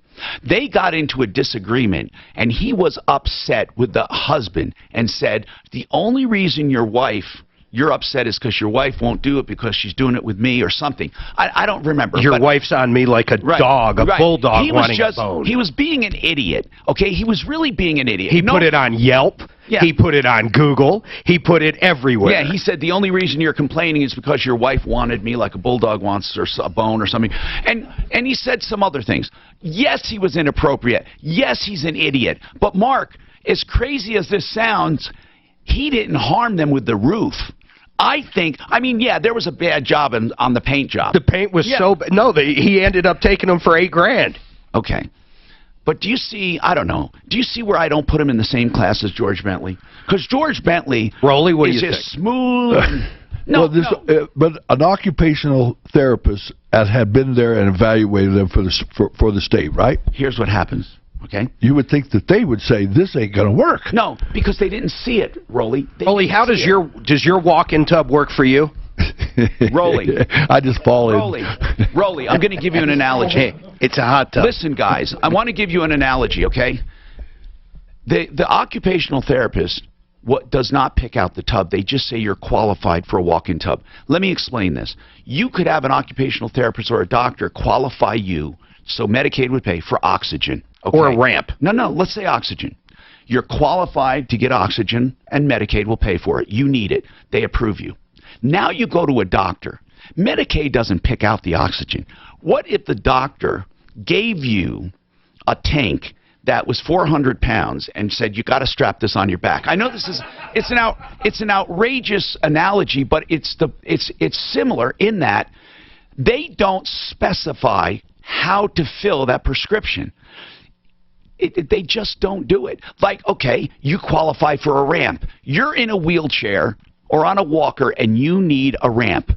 They got into a disagreement, and he was upset with the husband and said, the only reason you're upset is because your wife won't do it because she's doing it with me or something. I don't remember. Your wife's on me like a dog, a bulldog wanting a bone. He was being an idiot, okay? He was really being an idiot. He put it on Yelp. Yeah. He put it on Google. He put it everywhere. Yeah, he said the only reason you're complaining is because your wife wanted me like a bulldog wants a bone or something. And he said some other things. Yes, he was inappropriate. Yes, he's an idiot. But Mark, as crazy as this sounds, he didn't harm them with the roof. I mean, yeah, there was a bad job on the paint job. The paint was so bad. No, he ended up taking them for $8,000. Okay. But do you see, I don't know, do you see where I don't put him in the same class as George Bentley? Because George Bentley is just smooth. But an occupational therapist had been there and evaluated them for the state, right? Here's what happens. Okay. You would think that they would say this ain't going to work. No, because they didn't see it, Rolly. Rolly, how does your walk-in tub work for you? Rolly. I just fall in. Rolly, I'm going to give you an analogy. Hey, it's a hot tub. Listen, guys, I want to give you an analogy, okay? The occupational therapist does not pick out the tub. They just say you're qualified for a walk-in tub. Let me explain this. You could have an occupational therapist or a doctor qualify you so Medicaid would pay for oxygen. Okay? Or a ramp. No, let's say oxygen. You're qualified to get oxygen, and Medicaid will pay for it. You need it. They approve you. Now you go to a doctor. Medicaid doesn't pick out the oxygen. What if the doctor gave you a tank that was 400 pounds and said, you got to strap this on your back? I know it's an outrageous analogy, but it's similar in that they don't specify how to fill that prescription. They just don't do it. Like, okay, you qualify for a ramp. You're in a wheelchair or on a walker and you need a ramp.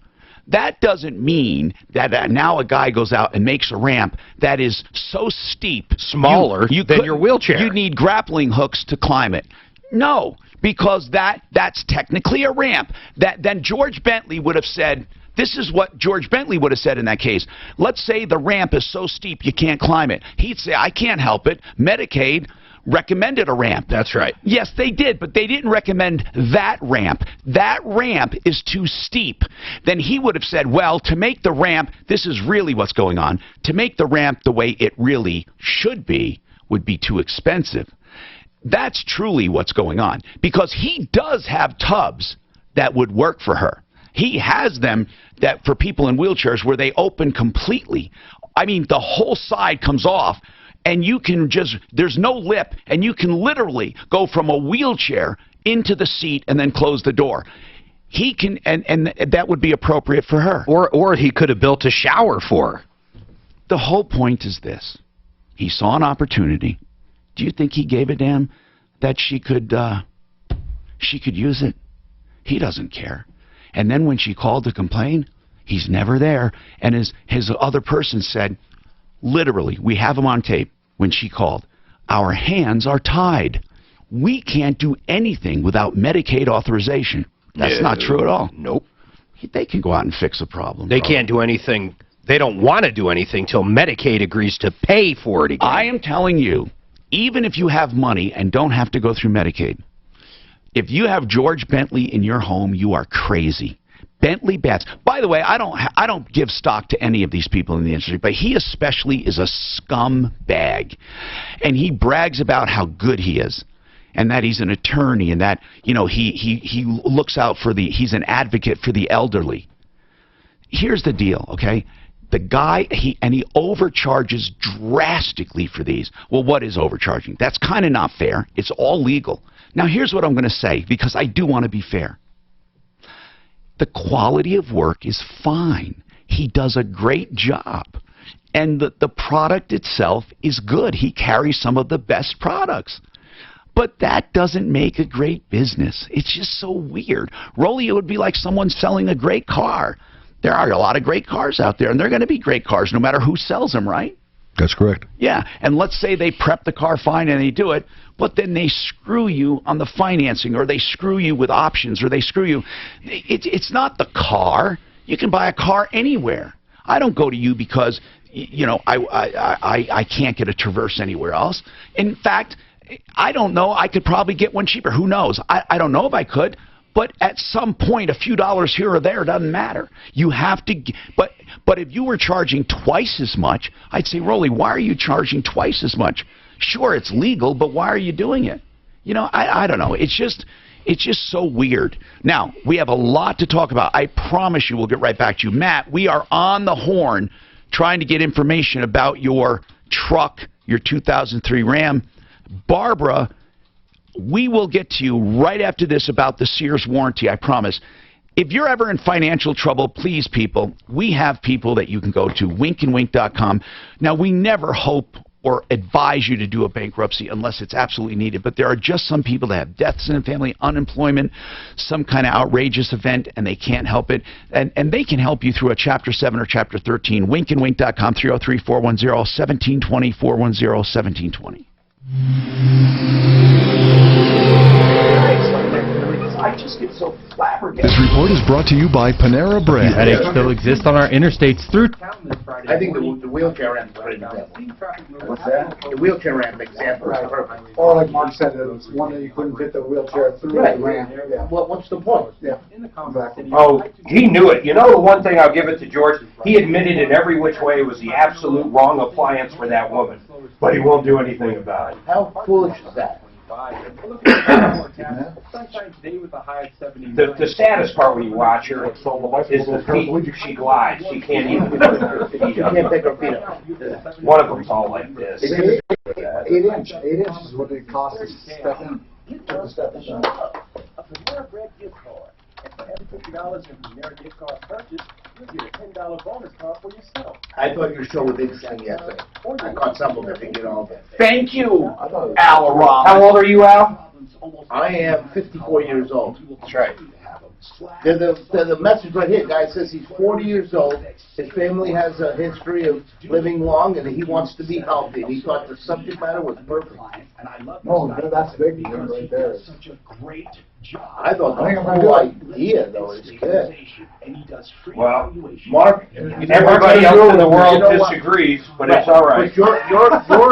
That doesn't mean that now a guy goes out and makes a ramp that is so steep, smaller than your wheelchair. You need grappling hooks to climb it. No, because that's technically a ramp. Then George Bentley would have said, this is what George Bentley would have said in that case. Let's say the ramp is so steep you can't climb it. He'd say, I can't help it. Medicaid recommended a ramp. That's right. Yes, they did, but they didn't recommend that ramp. That ramp is too steep. Then he would have said, well, to make the ramp, this is really what's going on, to make the ramp the way it really should be would be too expensive. That's truly what's going on, because he does have tubs that would work for her. He has them that for people in wheelchairs where they open completely. I mean, the whole side comes off, and you can there's no lip, and you can literally go from a wheelchair into the seat and then close the door. He can, and that would be appropriate for her. Or he could have built a shower for her. The whole point is this. He saw an opportunity. Do you think he gave a damn that she could use it? He doesn't care. And then when she called to complain, he's never there. And his other person said, literally, we have him on tape when she called, our hands are tied. We can't do anything without Medicaid authorization. That's not true at all. Nope. They can go out and fix a problem. They can't do anything. They don't want to do anything till Medicaid agrees to pay for it again. I am telling you, even if you have money and don't have to go through Medicaid, if you have George Bentley in your home, you are crazy. Bentley Bats. By the way, I don't give stock to any of these people in the industry, but he especially is a scumbag. And he brags about how good he is, and that he's an attorney, and that, you know, he looks out for he's an advocate for the elderly. Here's the deal, okay? The guy, he overcharges drastically for these. Well, what is overcharging? That's kind of not fair. It's all legal. Now, here's what I'm going to say, because I do want to be fair. The quality of work is fine. He does a great job. And the product itself is good. He carries some of the best products. But that doesn't make a great business. It's just so weird. Rolly, it would be like someone selling a great car. There are a lot of great cars out there, and they're going to be great cars no matter who sells them, right? That's correct. Yeah, and let's say they prep the car fine and they do it, but then they screw you on the financing, or they screw you with options, or they screw you. It's not the car. You can buy a car anywhere. I don't go to you because, you know, I can't get a Traverse anywhere else. In fact, I don't know. I could probably get one cheaper. Who knows? I don't know if I could. But at some point, a few dollars here or there doesn't matter. You have to. But if you were charging twice as much, I'd say, Rolly, why are you charging twice as much? Sure, it's legal, but why are you doing it? You know, I don't know. It's just so weird. Now, we have a lot to talk about. I promise you we'll get right back to you. Matt, we are on the horn trying to get information about your truck, your 2003 Ram. Barbara, we will get to you right after this about the Sears warranty, I promise. If you're ever in financial trouble, please, people, we have people that you can go to, winkandwink.com. Now, we never hope or advise you to do a bankruptcy unless it's absolutely needed, but there are just some people that have deaths in the family, unemployment, some kind of outrageous event, and they can't help it, and they can help you through a Chapter 7 or Chapter 13. Winkandwink.com, 303-410-1720, 410-1720. I just get so flabbergasted. This report is brought to you by Panera Bread. Headaches still exist on our interstates through... I think the wheelchair ramp is a great example. What's that? The wheelchair ramp example is perfect. Or like Mark said, it was one that you couldn't fit the wheelchair through the ramp. Yeah. Well, what's the point? Yeah, exactly. Oh, he knew it. You know the one thing I'll give it to George? He admitted in every which way it was the absolute wrong appliance for that woman. But he won't do anything about it. How foolish is that? The saddest part when you watch her is the feet. She glides. She can't even put her feet up. She can't pick her feet up. One of them's all like this. 8 inch is what it costs to step in. And for every $50 in Premier gift card purchase, you'll get a $10 bonus card for yourself. I thought your show was interesting yesterday. I caught some of it and get all of it. Thank you, Al Aram. How old are you, Al? I am 54 years old. That's right. There's a message right here. Guy says he's 40 years old. His family has a history of living long, and he wants to be healthy. And he thought the subject matter was perfect. No, that's big right there. I thought the whole idea, though, is good. Well, Mark, everybody else in the world disagrees, but it's all right. But you're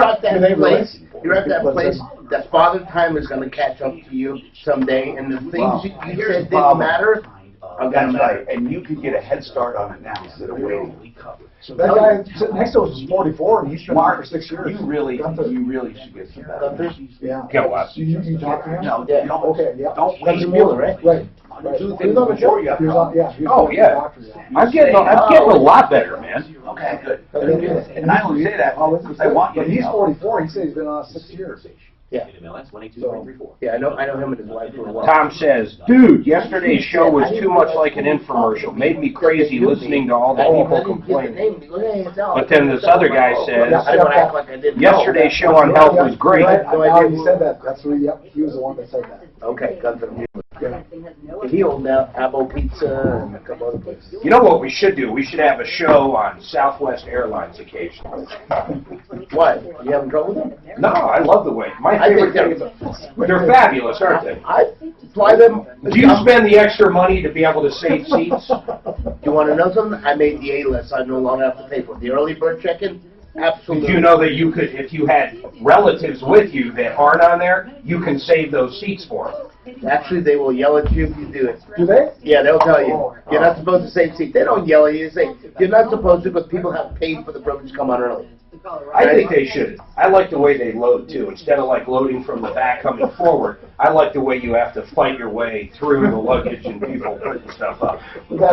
at that place. You're at that place that Father Time is going to catch up to you someday, and the things you said didn't matter are going to matter. And you could get a head start on it now instead of waiting. That guy sitting next to us is 44, and he's been there for 6 years. You really should get some better. Yeah. Get what? You talk to him? No, okay, yeah. Don't wait. Right. Do things before you have Oh, yeah. I'm getting a lot better, man. Okay, good. And I only say that because I want you to He's know. 44, he says he's been on 6 years. Yeah. Yeah, I know him and his wife for a while. Tom says, dude, yesterday's show was too much like an infomercial. Made me crazy listening to all the people complaining. But then this other guy says, yesterday's show on health was great. Now he said that. That's what he was the one that said that. Okay, got the music. He'll now Abo Pizza and a couple other places. You know what we should do? We should have a show on Southwest Airlines occasionally. What? You having trouble with them? No, I love the way. My favorite thing. They're fabulous, aren't they? I fly them. Do you spend the extra money to be able to save seats? You want to know something? I made the A-list. I no longer have to pay for it. The early bird check-in? Absolutely. Did you know that you could, if you had relatives with you that aren't on there, you can save those seats for them? Actually, they will yell at you if you do it. Do they? Yeah, they'll tell you. You're not supposed to save seat. They don't yell at you. They say, you're not supposed to because people have paid for the privilege to come on early. I think they should. I like the way they load, too. Instead of, like, loading from the back coming forward, I like the way you have to fight your way through the luggage and people putting stuff up.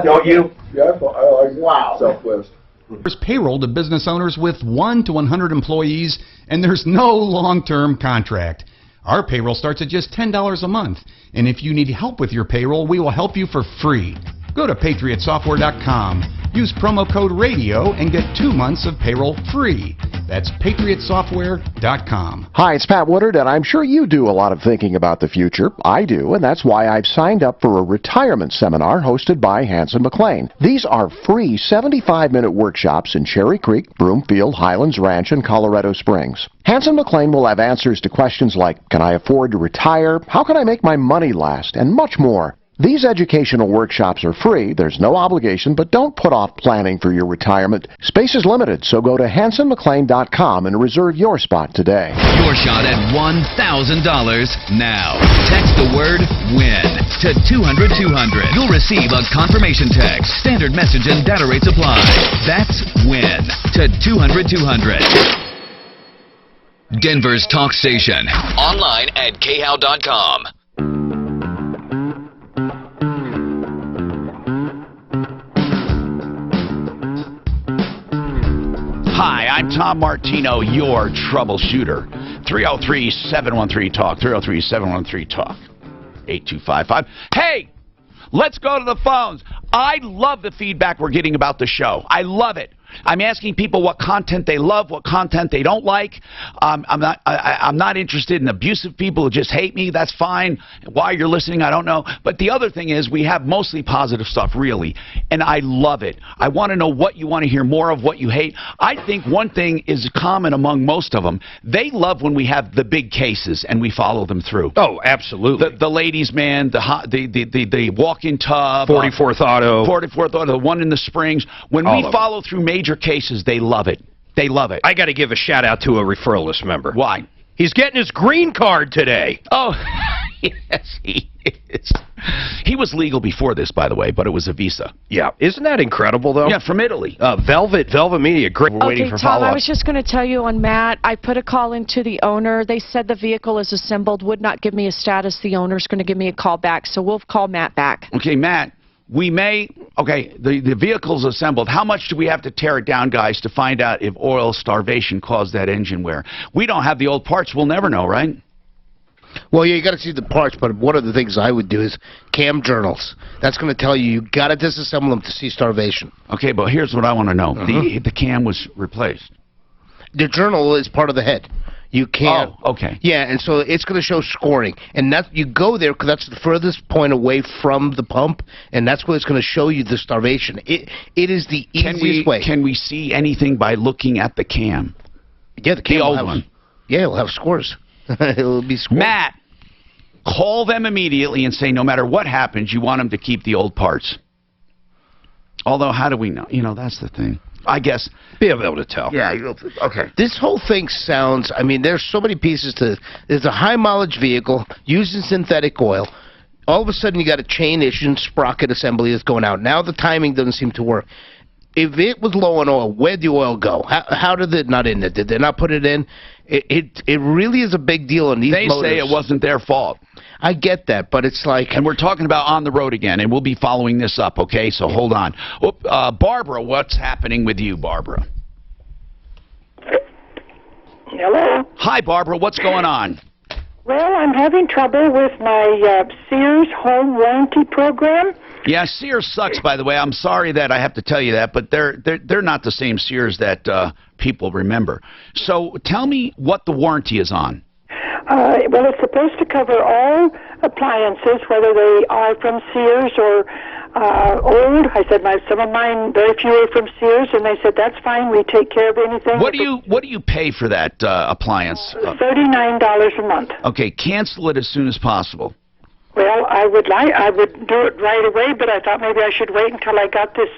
Don't you? Yeah, I like wow. Southwest. There's payroll to business owners with 1 to 100 employees, and there's no long-term contract. Our payroll starts at just $10 a month, and if you need help with your payroll, we will help you for free. Go to PatriotSoftware.com, use promo code RADIO, and get 2 months of payroll free. That's PatriotSoftware.com. Hi, it's Pat Woodard, and I'm sure you do a lot of thinking about the future. I do, and that's why I've signed up for a retirement seminar hosted by Hanson McLean. These are free 75-minute workshops in Cherry Creek, Broomfield, Highlands Ranch, and Colorado Springs. Hanson McLean will have answers to questions like, can I afford to retire? How can I make my money last? And much more. These educational workshops are free. There's no obligation, but don't put off planning for your retirement. Space is limited, so go to HansonMcLean.com and reserve your spot today. Your shot at $1,000 now. Text the word WIN to 200-200. You'll receive a confirmation text. Standard message and data rates apply. That's WIN to 200-200. Denver's talk station. Online at khow.com. Hi, I'm Tom Martino, your troubleshooter. 303-713-TALK, 303-713-TALK, 8255. Hey, let's go to the phones. I love the feedback we're getting about the show. I love it. I'm asking people what content they love, what content they don't like. I'm not interested in abusive people who just hate me. That's fine. Why you're listening, I don't know. But the other thing is we have mostly positive stuff, really, and I love it. I want to know what you want to hear more of, what you hate. I think one thing is common among most of them. They love when we have the big cases and we follow them through. Oh, absolutely. The ladies' man, the walk-in tub, 44th Auto, the one in the Springs. When we follow through major cases, they love it. They love it. I got to give a shout out to a referral list member. Why? He's getting his green card today. Oh, yes, he is. He was legal before this, by the way, but it was a visa. Yeah. Isn't that incredible, though? Yeah, from Italy. Velvet Media. Great. We're waiting for Tom, follow-up. I was just going to tell you on Matt, I put a call into the owner. They said the vehicle is assembled, would not give me a status. The owner's going to give me a call back, so we'll call Matt back. Okay, Matt. The vehicle's assembled. How much do we have to tear it down, guys, to find out if oil starvation caused that engine wear? We don't have the old parts. We'll never know, right? Well, yeah, you got to see the parts, but one of the things I would do is cam journals. That's going to tell you got to disassemble them to see starvation. Okay, but here's what I want to know. The cam was replaced. The journal is part of the head. You can't. Oh, okay. Yeah, and so it's going to show scoring, and that you go there because that's the furthest point away from the pump, and that's where it's going to show you the starvation. It is the easiest way. Can we see anything by looking at the cam? Yeah, the cam. The old one. Yeah, it'll have scores. It'll be scores. Matt, call them immediately and say no matter what happens, you want them to keep the old parts. Although, how do we know? You know, that's the thing. I guess. Be able to tell. Yeah, okay. This whole thing sounds, I mean, there's so many pieces to there's a high-mileage vehicle using synthetic oil. All of a sudden, you got a chain issue and sprocket assembly that's going out. Now the timing doesn't seem to work. If it was low on oil, where'd the oil go? How did it not in it? Did they not put it in? It really is a big deal on these motors. They say it wasn't their fault. I get that, but it's like... And we're talking about on the road again, and we'll be following this up, okay? So hold on. Barbara, what's happening with you, Barbara? Hello? Hi, Barbara. What's going on? Well, I'm having trouble with my Sears home warranty program. Yeah, Sears sucks, by the way. I'm sorry that I have to tell you that, but they're not the same Sears that people remember. So tell me what the warranty is on. Well, it's supposed to cover all appliances, whether they are from Sears or old. I said some of mine, very few are from Sears, and they said that's fine. We take care of anything. What do you pay for that appliance? $39 a month. Okay, cancel it as soon as possible. Well, I would do it right away, but I thought maybe I should wait until I got this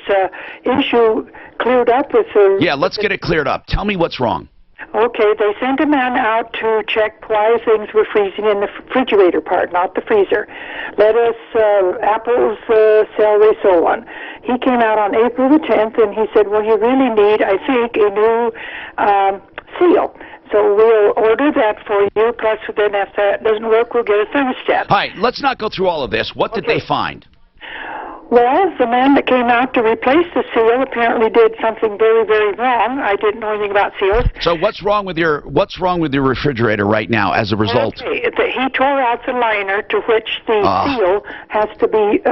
issue cleared up with the... Yeah, let's get it cleared up. Tell me what's wrong. Okay, they sent a man out to check why things were freezing in the refrigerator part, not the freezer. Lettuce, apples, celery, so on. He came out on April the 10th, and he said, well, you really need, I think, a new seal. So we'll order that for you, plus then if that doesn't work, we'll get a thermostat. All right, let's not go through all of this. What did they find? Well, the man that came out to replace the seal apparently did something very, very wrong. I didn't know anything about seals. So what's wrong with your refrigerator right now as a result? Okay, he tore out the liner to which the seal has to be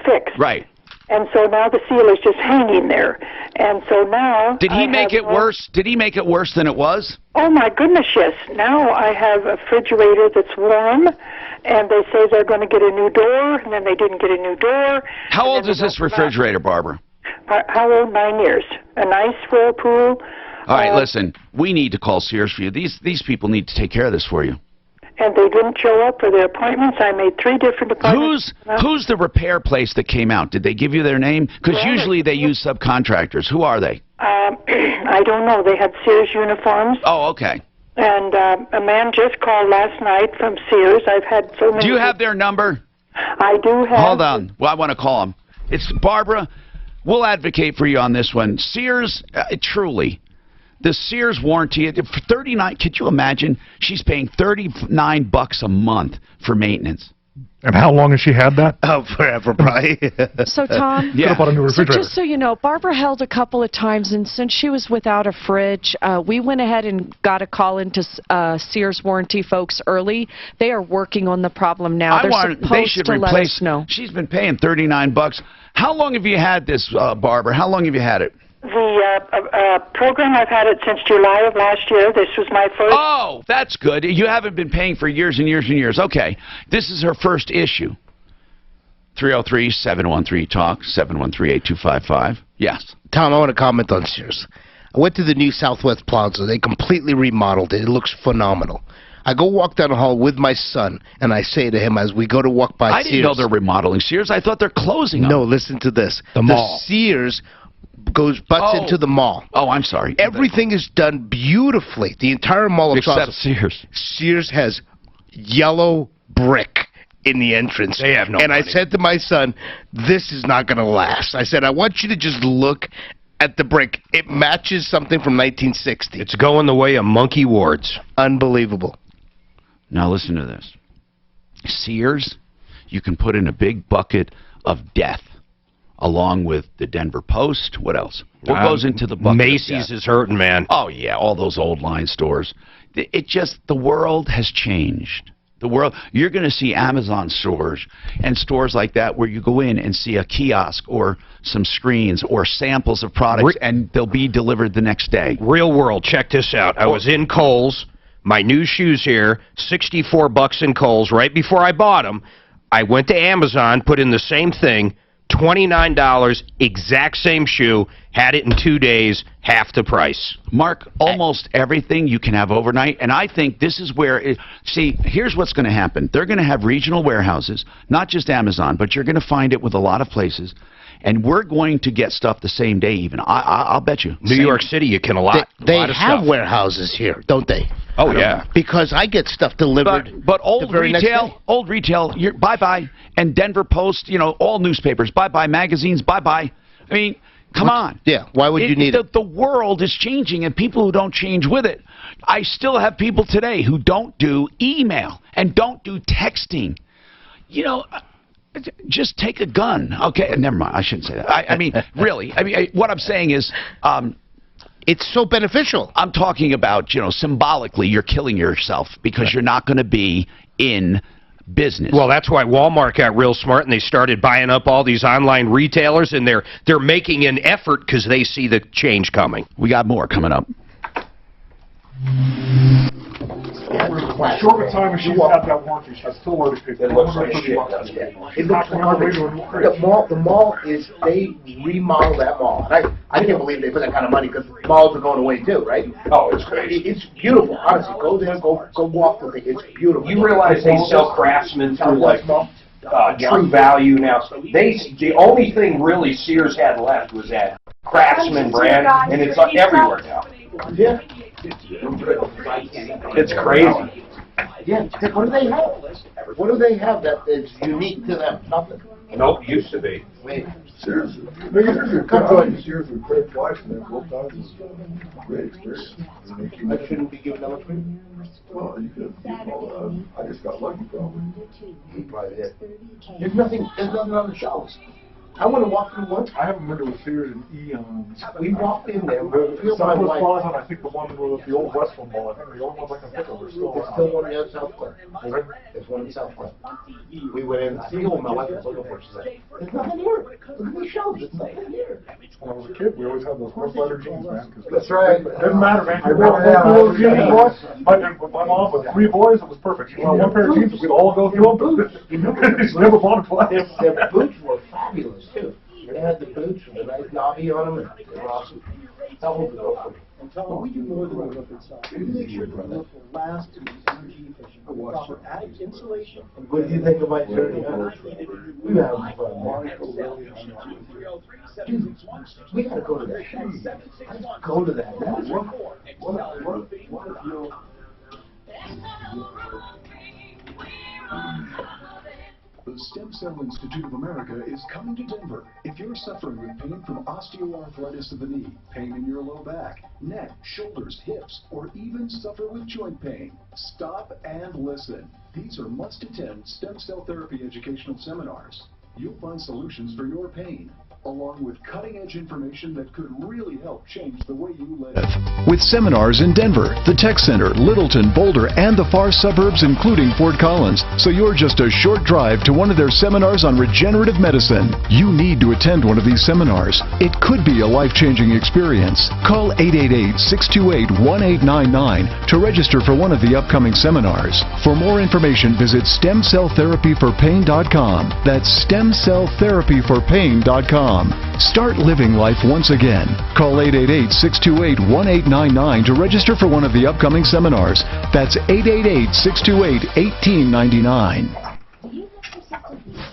fixed. Right. And so now the seal is just hanging there. And so now... Did he make it worse? Did he make it worse than it was? Oh, my goodness, yes. Now I have a refrigerator that's warm, and they say they're going to get a new door, and then they didn't get a new door. How old is this refrigerator, Barbara? How old? 9 years. A nice whirlpool. All right, listen, we need to call Sears for you. These people need to take care of this for you. and they didn't show up for their appointments. I made 3 different appointments. Who's the repair place that came out? Did they give you their name? Because usually they use subcontractors. Who are they? I don't know. They had Sears uniforms. Oh, okay. And a man just called last night from Sears. I've had so many. Do you have their number? I do have. Hold on. Well, I want to call them. It's Barbara. We'll advocate for you on this one. Sears, truly, the Sears warranty for $39. Could you imagine? She's paying $39 a month for maintenance. And how long has she had that? Oh, forever, probably. So, Tom, Yeah. so just so you know, Barbara held a couple of times, and since she was without a fridge, we went ahead and got a call into Sears warranty folks early. They are working on the problem now. They should replace. She's been paying $39. How long have you had this, Barbara? How long have you had it? The program, I've had it since July of last year. This was my first. Oh, that's good. You haven't been paying for years and years and years. Okay. This is her first issue. 303-713-TALK, 713-8255. Yes. Tom, I want to comment on Sears. I went to the new Southwest Plaza. They completely remodeled it. It looks phenomenal. I go walk down the hall with my son, and I say to him as we go to walk by Sears. I didn't know they're remodeling Sears. I thought they're closing them. No, listen to this. The mall. Sears butts into the mall. Oh, I'm sorry. Everything is done beautifully. The entire mall of Except Sears. Sears has yellow brick in the entrance. They have no And money. I said to my son, this is not going to last. I said, I want you to just look at the brick. It matches something from 1960. It's going the way of monkey wards. Unbelievable. Now listen to this. Sears, you can put in a big bucket of death, along with the Denver Post. What else? What goes into the bucket? Macy's is hurting, man. Oh, yeah, all those old line stores. The world has changed. The world, you're going to see Amazon stores and stores like that where you go in and see a kiosk or some screens or samples of products, and they'll be delivered the next day. Real world, check this out. I was in Kohl's, my new shoes here, $64 in Kohl's. Right before I bought them, I went to Amazon, put in the same thing, $29, exact same shoe, had it in 2 days, half the price. Mark, almost everything you can have overnight, and I think this is where, see, here's what's going to happen. They're going to have regional warehouses, not just Amazon, but you're going to find it with a lot of places, and we're going to get stuff the same day even. I'll bet you. New York City, you can a lot. They lot of have stuff. warehouses here, don't they? Oh, yeah. Because I get stuff delivered. But old retail, you're bye-bye. And Denver Post, all newspapers, bye-bye. Magazines, bye-bye. I mean, come on. Yeah, why would you need it? The world is changing, and people who don't change with it. I still have people today who don't do email and don't do texting. Just take a gun. Okay, never mind. I shouldn't say that. I mean, really. What I'm saying is... it's so beneficial. I'm talking about, symbolically, you're killing yourself because you're not going to be in business. Well, that's why Walmart got real smart and they started buying up all these online retailers, and they're making an effort because they see the change coming. We got more coming up. Short of time, and she's got that warranty. She's still already paid. It looks like shit. It looks garbage. The mall is, they remodel that mall. And I can't believe they put that kind of money because malls are going away too, right? Oh, it's crazy. It's beautiful. Honestly, go there, go walk the thing. It's beautiful. You realize they sell Craftsman through like True Value now. The only thing really Sears had left was that Craftsman brand, and it's everywhere now. Yeah. It's crazy. Yeah. What do they have? What do they have that is unique to them? Nothing. Nope, used to be. Wait. Sears is Sears with Craig Weiss, and both times was a great experience. I shouldn't be giving them a treat. Well, you could. I just got lucky, probably. You probably did. There's nothing on the shelves. I want to walk through one. I haven't been to a Sears in eons. We walked in there. Southwest Plaza, and I think the one with the old Westland Mall. I think the only ones I can think of are still There's around. still one in Southwest. There's one in Southwest. We went in. See, my wife was looking for it. She said, "There's nothing here. Look at the shelves. There's nothing here." When I was a kid, we always had those rough leather jeans, man. That's right. Doesn't matter, man. I You wore remember those jeans, that. boy. My mom with 3 boys, it was perfect. She wanted one pair of jeans, we'd all go through them. He's never bought twice. Their boots were fabulous too. They had the boots with a nice knobby on them, and they were awesome. How old are they? We do more than what it's We make sure the will last and be energy efficient. proper attic insulation. What do you think of my journey? We have fun. Dude, we gotta go to that. Let's go to that. The Stem Cell Institute of America is coming to Denver. If you're suffering with pain from osteoarthritis of the knee, pain in your low back, neck, shoulders, hips, or even suffer with joint pain, stop and listen. These are must-attend stem cell therapy educational seminars. You'll find solutions for your pain, along with cutting-edge information that could really help change the way you live. With seminars in Denver, the Tech Center, Littleton, Boulder, and the far suburbs including Fort Collins, so you're just a short drive to one of their seminars on regenerative medicine. You need to attend one of these seminars. It could be a life-changing experience. Call 888-628-1899 to register for one of the upcoming seminars. For more information, visit stemcelltherapyforpain.com. That's stemcelltherapyforpain.com. Start living life once again. Call 888-628-1899 to register for one of the upcoming seminars. That's 888-628-1899. Do you have persistent bleeding?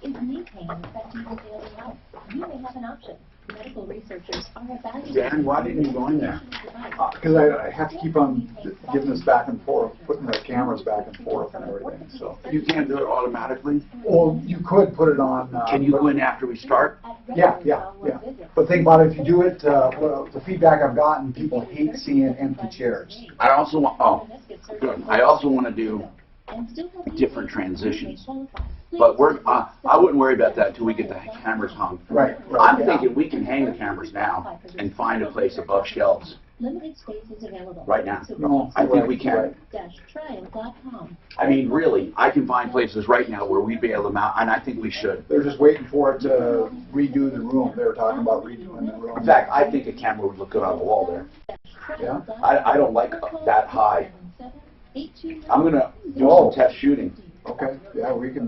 Is knee pain affecting your daily life? You may have an option. Medical researchers are evaluating... Dan, why didn't you go in there? Because I have to keep on giving this back and forth, putting the cameras back and forth and everything, so. You can't do it automatically? Well, you could put it on... Can you go in after we start? Yeah. But think about it, if you do it, the feedback I've gotten, people hate seeing empty chairs. I also want, I also want to do different transitions. But I wouldn't worry about that until we get the cameras hung. Right. I'm thinking we can hang the cameras now and find a place above shelves. Limited spaces available. Right now. I think we can. I mean, really, I can find places right now where we'd be able to mount, and I think we should. They're just waiting for it to redo the room. They were talking about redoing the room. In fact, I think a camera would look good on the wall there. Yeah? I don't like that high. I'm going to do some test shooting. Okay. Yeah, we can...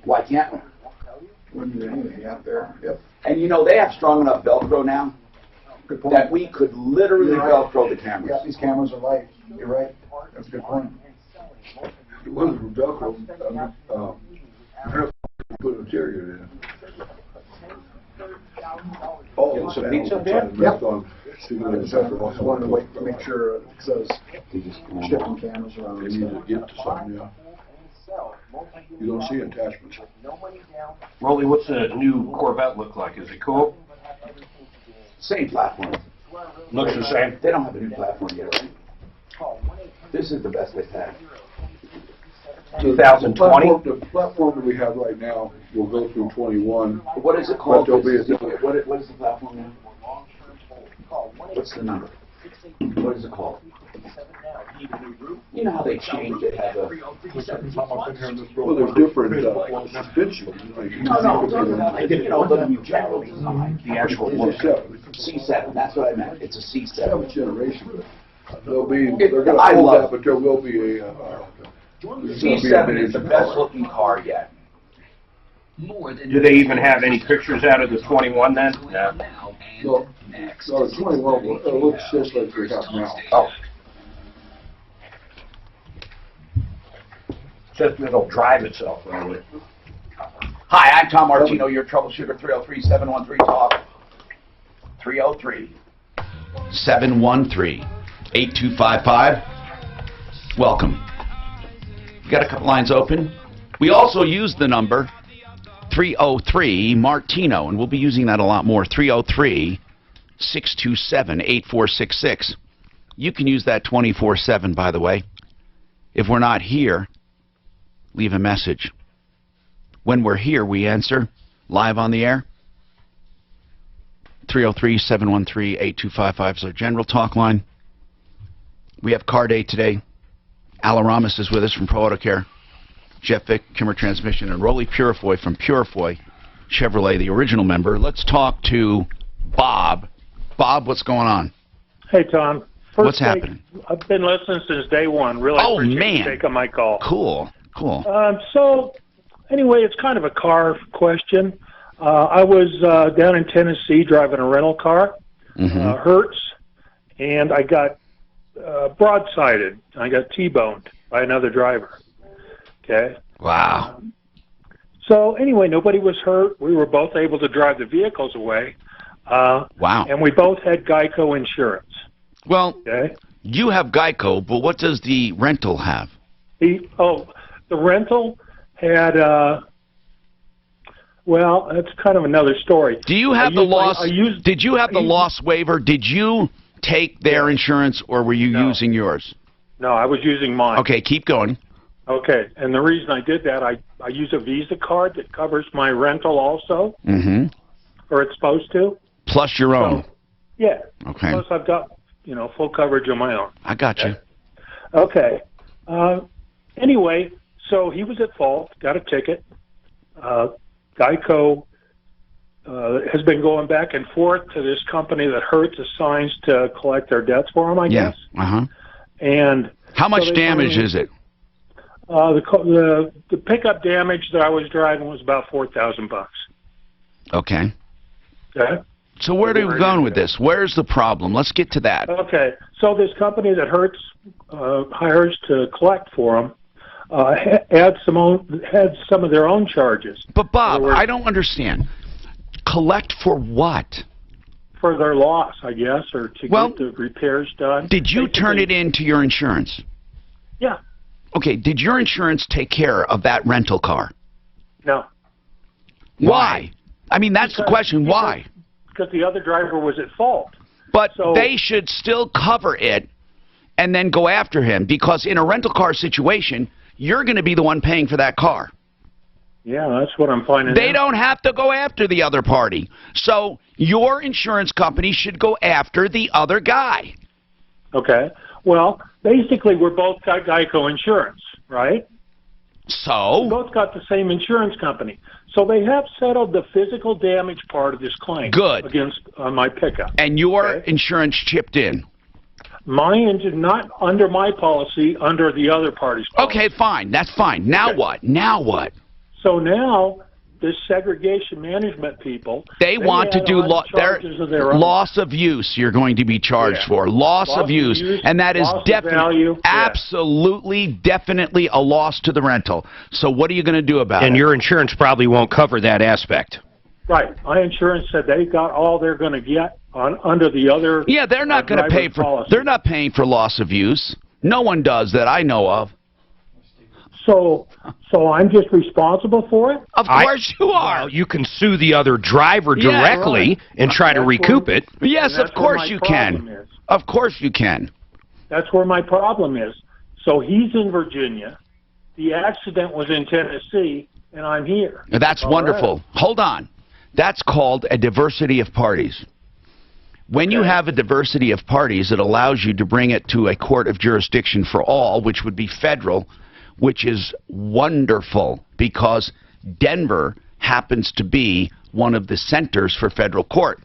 Why can't we? Wouldn't do anything out there. Yep. And you know, they have strong enough Velcro now that we could literally Velcro the cameras. Yeah, these cameras are light. You're right. That's a good point. It wasn't from Velcro. Put a interior in. Oh, some pizza there? Yep. I just wanted to wait to make sure, because I was shipping cameras around. They need to get to something, yeah. You don't see attachments. Rolly, what's the new Corvette look like? Is it cool? Same platform. Looks the same. They don't have a new platform yet, right? This is the best they've had. 2020? The platform that we have right now will go through 21. What is it called? But there'll be what is the platform now? What's the number? What is it called? You know how they changed it? Have a... Well, there's different suspension. No, you know, the new general design, the actual look. C7, that's what I meant. It's a C7. 7th generation. They'll be, they're going to hold that, but there will be a... C7 is the best looking car yet. Do they even have any pictures out of the 21 then? No. No, the 21 looks just like we have now. Oh. Just it'll drive itself, right? Hi, I'm Tom Martino, your troubleshooter, 303-713-TALK. 303-713-8255. Welcome. We got a couple lines open. We also use the number 303-MARTINO, and we'll be using that a lot more, 303-627-8466. You can use that 24/7, by the way. If we're not here, leave a message. When we're here, we answer live on the air. 303-713-8255 is our general talk line. We have car day today. Al Aramis is with us from Pro Auto Care. Jeff Vick, Kimmer Transmission, and Rolly Purifoy from Purifoy Chevrolet, the original member. Let's talk to Bob. Bob, what's going on? Hey, Tom. What's happening? I've been listening since day one. Really appreciate you taking my call. Cool. So, anyway, it's kind of a car question. I was down in Tennessee driving a rental car, Hertz, and I got broadsided. I got T-boned by another driver. Okay? Wow. So anyway, nobody was hurt. We were both able to drive the vehicles away. Wow. And we both had Geico insurance. Well, okay? You have Geico, but what does the rental have? The rental had, well, that's kind of another story. Do you have the loss? Did you have the loss waiver? Did you take their insurance, or were you using yours? No, I was using mine. Okay, keep going. Okay, and the reason I did that, I use a Visa card that covers my rental also, Mm-hmm. or it's supposed to. Plus your own. Yeah. Okay. Plus I've got, full coverage on my own. I got you. Okay. Anyway, so he was at fault, got a ticket. Geico has been going back and forth to this company that Hertz assigns to collect their debts for him, I guess. Uh-huh. And how much so damage is it? The pickup damage that I was driving was about $4,000. Okay. Okay. So where are we going with this? Where's the problem? Let's get to that. Okay. So this company that Hertz hires to collect for them had some of their own charges. But Bob, I don't understand. Collect for what? For their loss, I guess, or to get the repairs done. Did you turn it in to your insurance? Yeah. Okay, did your insurance take care of that rental car? No. Why? I mean, that's the question. Why? Because the other driver was at fault. But they should still cover it and then go after him, because in a rental car situation, you're going to be the one paying for that car. Yeah, that's what I'm finding out. They don't have to go after the other party. So your insurance company should go after the other guy. Okay. Well, basically, we're both got Geico insurance, right? So? We both got the same insurance company. So they have settled the physical damage part of this claim. Good. Against my pickup. And your insurance chipped in. My engine, not under my policy, under the other party's policy. Okay, fine. That's fine. Now what? Now what? So now, this segregation management people... They want to do loss of use you're going to be charged for. Loss of use. And that is definitely, absolutely, definitely a loss to the rental. So what are you going to do about it? And your insurance probably won't cover that aspect. Right. My insurance said they got all they're going to get under the other... Yeah, they're not going to pay for... policy. They're not paying for loss of use. No one does that I know of. So I'm just responsible for it? Of course you are. Well, you can sue the other driver directly and try to recoup it. Yes, of course you can. Of course you can. That's where my problem is. So he's in Virginia. The accident was in Tennessee, and I'm here. That's wonderful. Hold on. That's called a diversity of parties. When you have a diversity of parties, it allows you to bring it to a court of jurisdiction for all, which would be federal, which is wonderful because Denver happens to be one of the centers for federal court.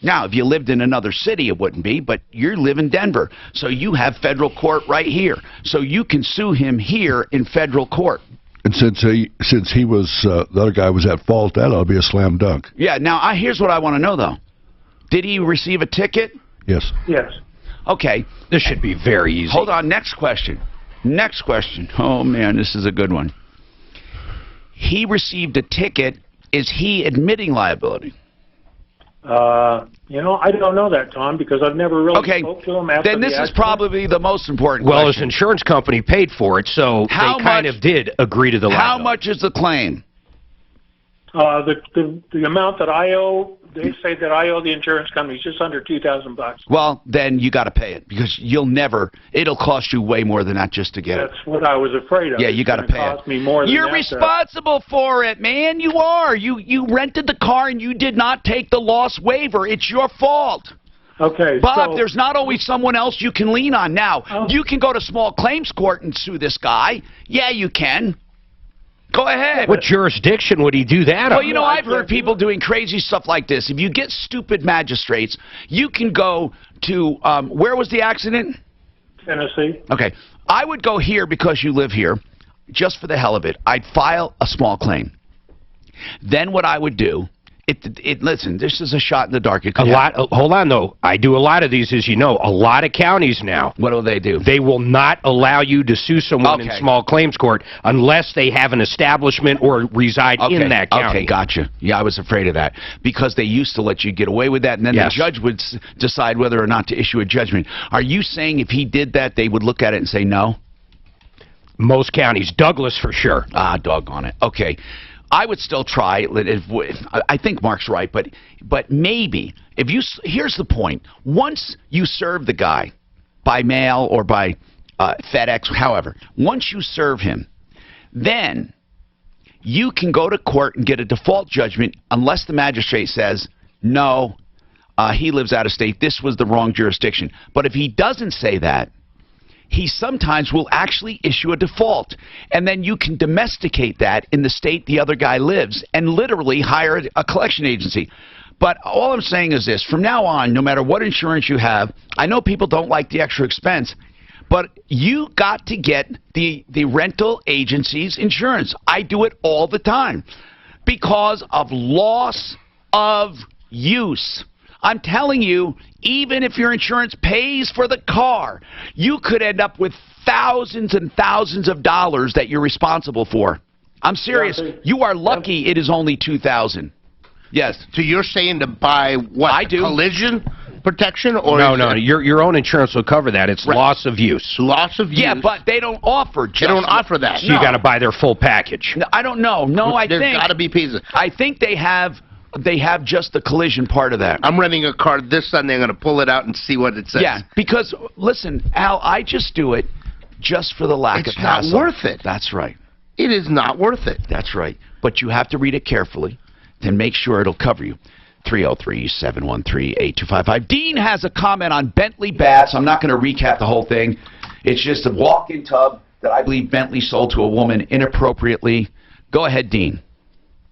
Now, if you lived in another city, it wouldn't be, but you live in Denver, so you have federal court right here. So you can sue him here in federal court. And since he was the other guy was at fault, that ought to be a slam dunk. Yeah. Now, here's what I want to know though: did he receive a ticket? Yes. Yes. Okay. This should be very easy. Hold on. Next question. Next question. Oh man, this is a good one. He received a ticket. Is he admitting liability? I don't know that, Tom, because I've never really spoke to him after then this is probably the most important question. Well, his question. insurance company paid for it, so they kind of did agree to the liability. How much is the claim? The amount that I owe, they say that I owe the insurance company just under $2,000. Well, then you got to pay it because it'll cost you way more than that just to get it. That's what I was afraid of. Yeah, you got to pay cost me more than You're that, responsible for it, man. You are. You rented the car and you did not take the loss waiver. It's your fault. Okay, Bob, there's not always someone else you can lean on. Now, you can go to small claims court and sue this guy. Yeah, you can. Go ahead. What jurisdiction would he do that on? Well, I've heard people doing crazy stuff like this. If you get stupid magistrates, you can go to, where was the accident? Tennessee. Okay. I would go here because you live here, just for the hell of it. I'd file a small claim. Then what I would do Listen, this is a shot in the dark. It could Hold on, though. I do a lot of these, as you know. A lot of counties now. What do they do? They will not allow you to sue someone in small claims court unless they have an establishment or reside in that county. Okay, gotcha. Yeah, I was afraid of that because they used to let you get away with that, and then the judge would decide whether or not to issue a judgment. Are you saying if he did that, they would look at it and say no? Most counties. Douglas, for sure. Ah, doggone it. Okay. I would still try. I think Mark's right, but maybe if you. Here's the point: once you serve the guy by mail or by FedEx, however, once you serve him, then you can go to court and get a default judgment unless the magistrate says no, he lives out of state. This was the wrong jurisdiction. But if he doesn't say that, he sometimes will actually issue a default, and then you can domesticate that in the state the other guy lives and literally hire a collection agency. But all I'm saying is this: from now on, no matter what insurance you have, I know people don't like the extra expense, but you got to get the rental agency's insurance. I do it all the time because of loss of use. I'm telling you, even if your insurance pays for the car, you could end up with thousands and thousands of dollars that you're responsible for. I'm serious. You are lucky it is only $2,000. Yes. So you're saying to buy what? I do. Collision protection, or no? Your own insurance will cover that. It's loss of use. Loss of use. Yeah, but they don't offer. They don't offer that. So you got to buy their full package. No, I don't know. No, I think there's got to be pieces. I think they have just the collision part of that. I'm renting a car this Sunday. I'm going to pull it out and see what it says. Yeah, because, listen, Al, I just do it just for the lack of hassle. It's not worth it. That's right. It is not worth it. That's right. But you have to read it carefully, then make sure it'll cover you. 303-713-8255. Dean has a comment on Bentley bats. I'm not going to recap the whole thing. It's just a walk-in tub that I believe Bentley sold to a woman inappropriately. Go ahead, Dean.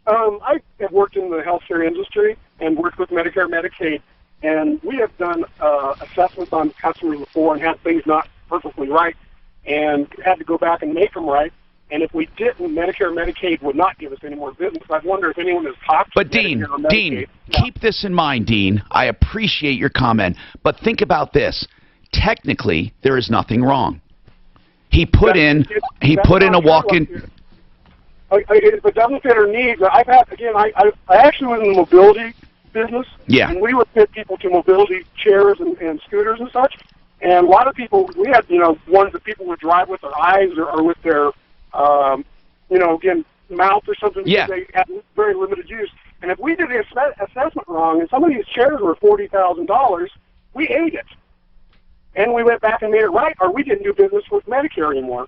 I have worked in the healthcare industry and worked with Medicare, Medicaid, and we have done assessments on customers before and had things not perfectly right and had to go back and make them right. And if we didn't, Medicare, Medicaid would not give us any more business. I wonder if anyone has talked to Medicare or Medicaid. Dean, keep this in mind, Dean. I appreciate your comment, but think about this. Technically, there is nothing wrong. He put in a walk-in. If it doesn't fit our needs, I actually was in the mobility business. Yeah. And we would fit people to mobility chairs and scooters and such. And a lot of people, we had, ones that people would drive with their eyes or with their, mouth or something because they had very limited use. And if we did the assessment wrong and some of these chairs were $40,000, we ate it. And we went back and made it right, or we didn't do business with Medicare anymore.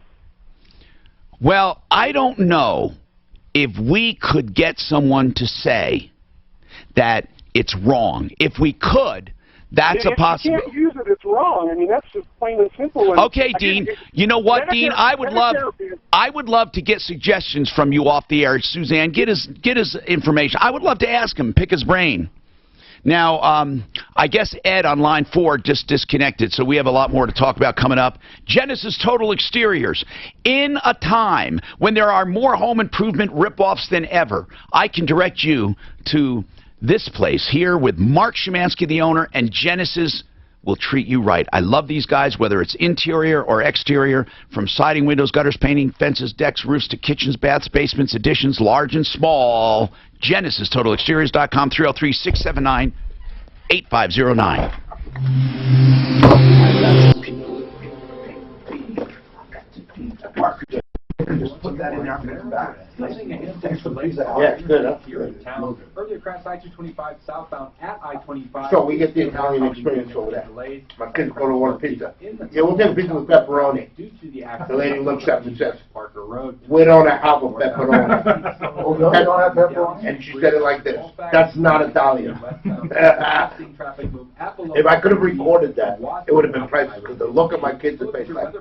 Well, I don't know if we could get someone to say that it's wrong. If we could, that's a possibility. If you can't use it, it's wrong. I mean, that's just plain and simple. And okay, Dean. You know what, Dean? I would love to get suggestions from you off the air. Suzanne, get his information. I would love to ask him, pick his brain. Now, I guess Ed on line 4 just disconnected, so we have a lot more to talk about coming up. Genesis Total Exteriors. In a time when there are more home improvement ripoffs than ever, I can direct you to this place here with Mark Szymanski, the owner, and Genesis will treat you right. I love these guys, whether it's interior or exterior, from siding, windows, gutters, painting, fences, decks, roofs, to kitchens, baths, basements, additions, large and small. GenesisTotalExteriors.com, 303-679-8509. Just put that in there. Yeah, good. Earlier crash I-225 southbound at I-25. So we get the Italian experience over there. My kids go to order pizza. Yeah, we'll take a pizza with pepperoni. The lady looks up and says, we don't have a pepperoni. And she said it like this, that's not Italian. If I could have recorded that, it would have been priceless. Because the look of my kids' face, like,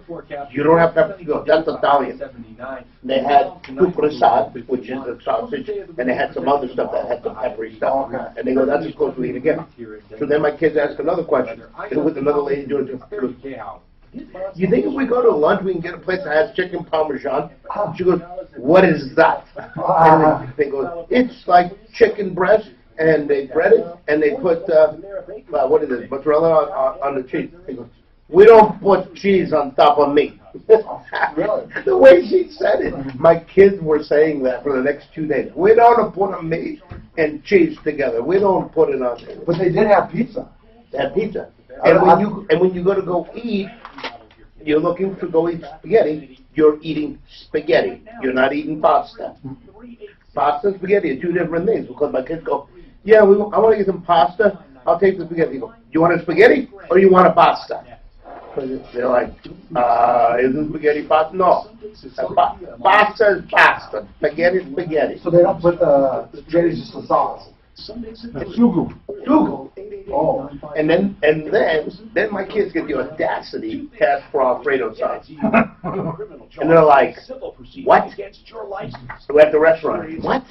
you don't have pepperoni, no, that's Italian. They had prasad, which is a sausage, and they had some other stuff that had some peppery stuff. And they go, that's as close as we can get. So then my kids ask another question. And with another lady doing it, you think if we go to lunch, we can get a place that has chicken parmesan? She goes, what is that? And they go, it's like chicken breast and they bread it, and they put, what is it, mozzarella on the cheese. He goes, we don't put cheese on top of meat. Really? The way she said it, my kids were saying that for the next 2 days. We don't put a meat and cheese together. We don't put it on there. But they did have pizza. They had pizza. And when you go to go eat, you're looking to go eat spaghetti, you're eating spaghetti. You're not eating pasta. Pasta and spaghetti are two different things, because my kids go, yeah, I want to get some pasta. I'll take the spaghetti. They go, you want a spaghetti or you want a pasta? They're like, isn't spaghetti pasta? No. Pasta is pasta. Spaghetti is spaghetti. So they don't put the spaghetti, just the sauce. Sugu. Oh, and then my kids get the audacity to ask for Alfredo sauce, and they're like, "What?" So at the restaurant, what?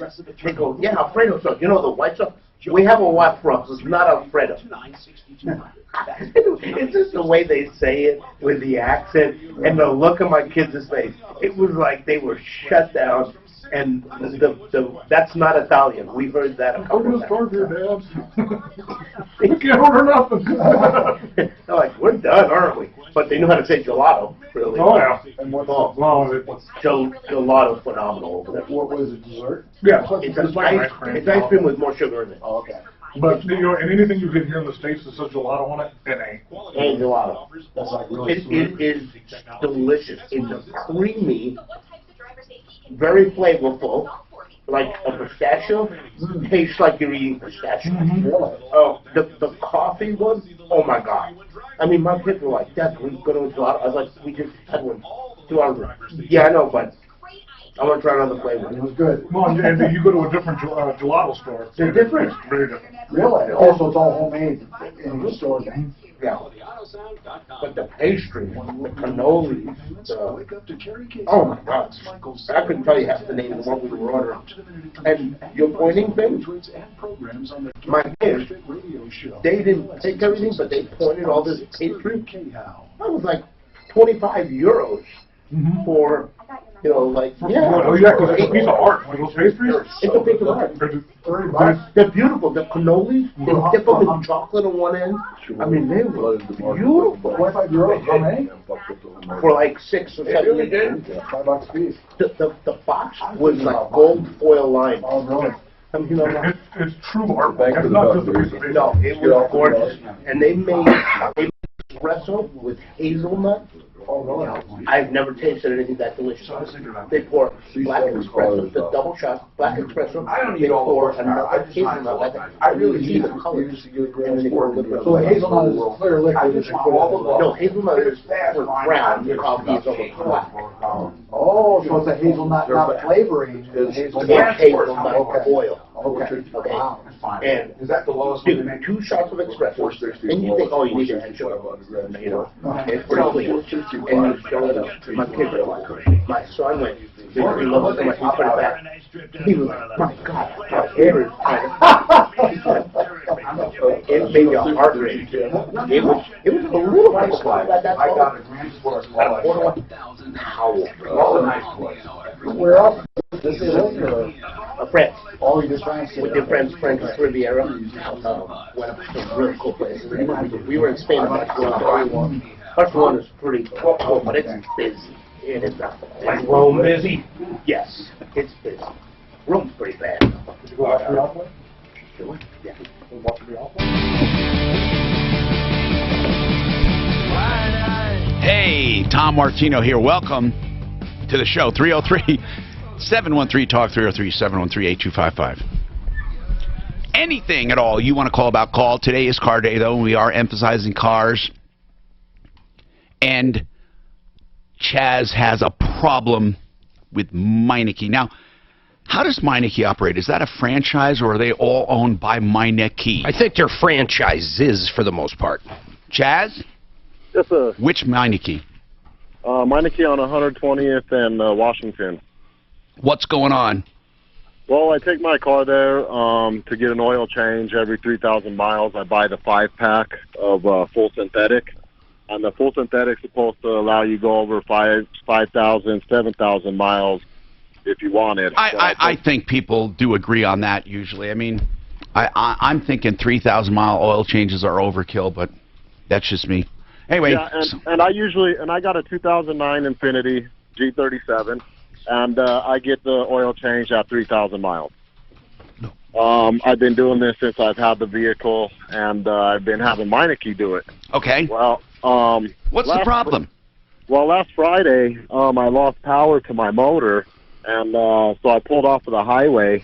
They go, "Yeah, Alfredo sauce. You know the white sauce? We have a white sauce. It's not Alfredo." It's just the way they say it with the accent and the look on my kids' face. It was like they were shut down. And that's not Italian. We've heard that a couple of times. We can't order nothing. They're like, we're done, aren't we? But they know how to say gelato, really. Oh, yeah. And Gelato's phenomenal over there. What was it, dessert? Yeah. It's ice cream with more sugar in it. Oh, okay. But, you know, and anything you get here in the States that says gelato on it, it ain't. Ain't gelato. That's like really It is delicious. It's creamy, very flavorful, like a pistachio. Tastes like you're eating pistachio. Oh, the coffee one, oh my God. I mean, my kids were like, Dad, can we go to a gelato? I was like, we just had one 2 hours ago. Yeah, I know, but I want to try another flavor. It was good. Well, and then you go to a different gelato store. They're different. Very different. Really? Also, it's all homemade in the store. Yeah. But the pastry, the cannoli, oh my God. I couldn't tell you half the names of what we were ordering. And you're pointing things? My kids, they didn't take everything, but they pointed all this pastry. That was like 25 euros for, you know, like, yeah. Oh, yeah, because it's a piece of art. Like those pastries? It's a piece of art. They're beautiful. The cannolis, they dip them in chocolate on one end. I mean, they were beautiful. 25 euros, how many? For like 6 or 7 years. $5 a piece. The box was like gold foil lined. Oh, really? I mean, you know, it's true art. It's not just a piece of pastry. No, it was gorgeous. And they made espresso with hazelnut. Oh, really? I've never tasted anything that delicious. They pour black espresso, the double shot, black espresso. They pour another hazelnut. I really see the colors. And then they pour a little bit. So the hazelnut is clear liquid. No, hazelnut is brown. Coffee is almost black. Oh, so it's a hazelnut, not flavoring. It's hazelnut oil. Okay. Wow. And is that the lowest? Dude, 2 shots of espresso, and you think, oh, you need to add sugar. You know, it's pretty clean. And you fill it up. My kids are like, my son went, he loves it, I put it back. He was like, my God, my hair is kind of. It made your heart race. It was a little bit like that. I got a grand sport. All the nice boys. Where else? This is a friend. Oh, you just trying to with your friends, Frank Riviera. Went up to some real cool places. We were in Spain about Barcelona. Barcelona is pretty cool, but it's busy. It is not. Like Rome busy? Yes, it's busy. Rome's pretty bad. Did you go watch the Alpha? Yeah. Watch the Alpha? Hey, Tom Martino here. Welcome to the show. 303-713-TALK, 303-713-8255. Anything at all you want to call about, call. Today is car day, though, and we are emphasizing cars. And Chaz has a problem with Meineke. Now, how does Meineke operate? Is that a franchise, or are they all owned by Meineke? I think they're franchises for the most part. Chaz? Yes, sir. Which Meineke? Meineke on 120th and Washington. What's going on? Well, I take my car there to get an oil change every 3,000 miles. I buy the 5-pack of full synthetic. And the full synthetic's supposed to allow you to go over 5,000, 7,000 miles if you want it. I think people do agree on that usually. I mean, I'm thinking 3,000-mile oil changes are overkill, but that's just me. Anyway, yeah, and I got a 2009 Infiniti G37, and I get the oil change at 3,000 miles. I've been doing this since I've had the vehicle, and I've been having Meineke do it. Okay. Well, what's the problem? Well, last Friday, I lost power to my motor, and so I pulled off of the highway,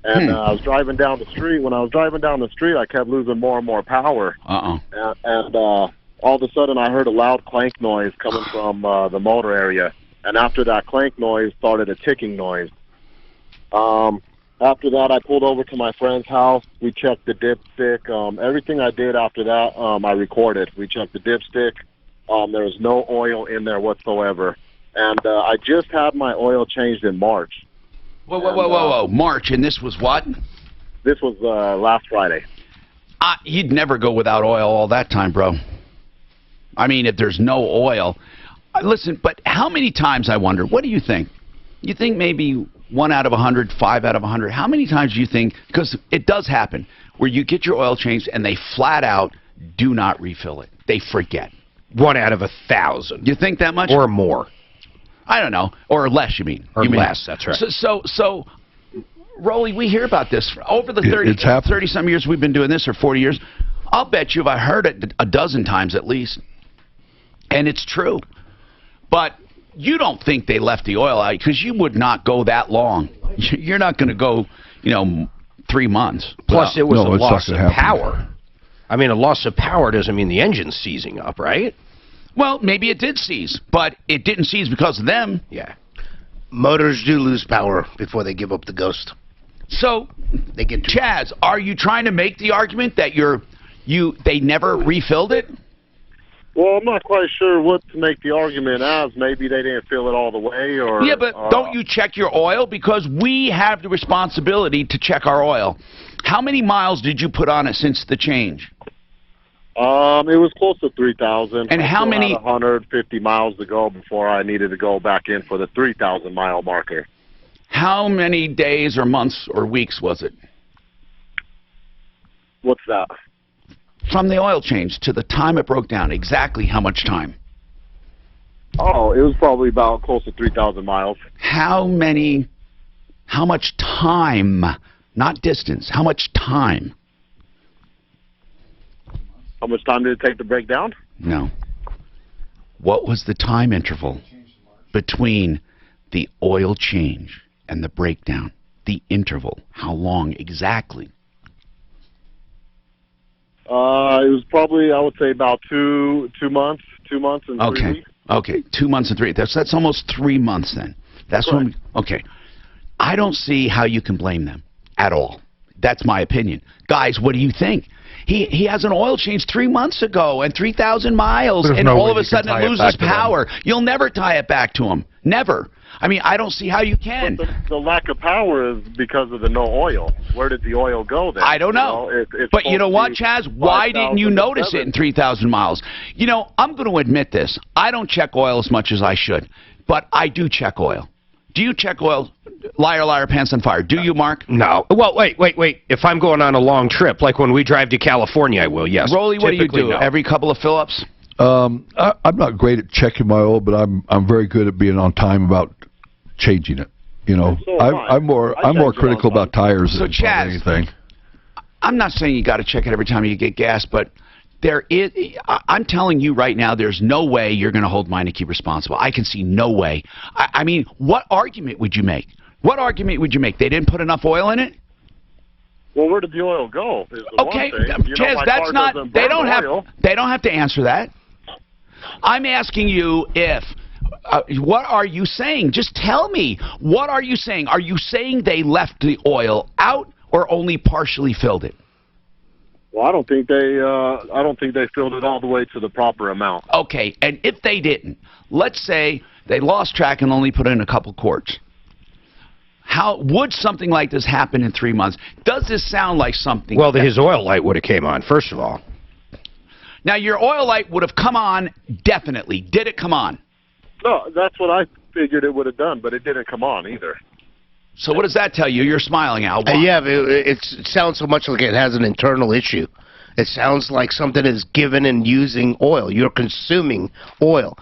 and I was driving down the street. When I was driving down the street, I kept losing more and more power. And all of a sudden, I heard a loud clank noise coming from the motor area, and after that clank noise, started a ticking noise. After that, I pulled over to my friend's house. We checked the dipstick. Everything I did after that, I recorded. We checked the dipstick. There was no oil in there whatsoever. And I just had my oil changed in March. Whoa. March, and this was what? This was last Friday. You'd never go without oil all that time, bro. I mean, if there's no oil. Listen, but how many times, I wonder, what do you think? You think maybe 1 out of 100, 5 out of 100? How many times do you think, because it does happen, where you get your oil changed and they flat out do not refill it? They forget. 1 out of 1,000. You think that much? Or more. I don't know. Or less, you mean. Or less, that's right. So, Rolly, we hear about this. Over the 30-some years we've been doing this, or 40 years, I'll bet you I've heard it a dozen times at least. And it's true. But you don't think they left the oil out, because you would not go that long. You're not going to go, 3 months. Plus, it was a loss of power. I mean, a loss of power doesn't mean the engine's seizing up, right? Well, maybe it did seize, but it didn't seize because of them. Yeah. Motors do lose power before they give up the ghost. So, Chaz, are you trying to make the argument that they never refilled it? Well, I'm not quite sure what to make the argument as. Maybe they didn't fill it all the way, or... Yeah, but don't you check your oil? Because we have the responsibility to check our oil. How many miles did you put on it since the change? It was close to 3,000. And how many... 150 miles to go before I needed to go back in for the 3,000-mile marker. How many days or months or weeks was it? What's that? From the oil change to the time it broke down, exactly how much time? Oh, it was probably about close to 3,000 miles. How much time, not distance, how much time? How much time did it take to break down? No. What was the time interval between the oil change and the breakdown? The interval, how long exactly? It was probably, I would say, about two months and 3 weeks. Okay, 2 months and 3. That's almost 3 months then. That's when. Okay, I don't see how you can blame them at all. That's my opinion, guys. What do you think? He has an oil change 3 months ago and 3,000 miles, and all of a sudden it loses power. You'll never tie it back to him. Never. I mean, I don't see how you can. The lack of power is because of the no oil. Where did the oil go then? I don't know. But you know what, Chaz? Why didn't you notice it in 3,000 miles? I'm going to admit this. I don't check oil as much as I should, but I do check oil. Do you check oil? Liar, liar, pants on fire. Do you, Mark? No. Well, wait. If I'm going on a long trip, like when we drive to California, I will, yes. Rolly, what do you do? No. Every couple of fill-ups? I'm not great at checking my oil, but I'm very good at being on time about changing it. I'm more critical about tires than anything. I'm not saying you got to check it every time you get gas, but I'm telling you right now, there's no way you're going to hold Meineke responsible. I can see no way. I mean, what argument would you make? What argument would you make? They didn't put enough oil in it? Well, where did the oil go? Okay, Chaz, that's not. They don't have to answer that. I'm asking you if. What are you saying? Just tell me. What are you saying? Are you saying they left the oil out or only partially filled it? Well, I don't think they filled it all the way to the proper amount. Okay, and if they didn't, let's say they lost track and only put in a couple quarts. How would something like this happen in 3 months? Does this sound like something? Well, his oil light would have came on, first of all. Now, your oil light would have come on, definitely. Did it come on? No, that's what I figured it would have done, but it didn't come on either. So what does that tell you? You're smiling, Al. Yeah, it sounds so much like it has an internal issue. It sounds like something is given and using oil. You're consuming oil.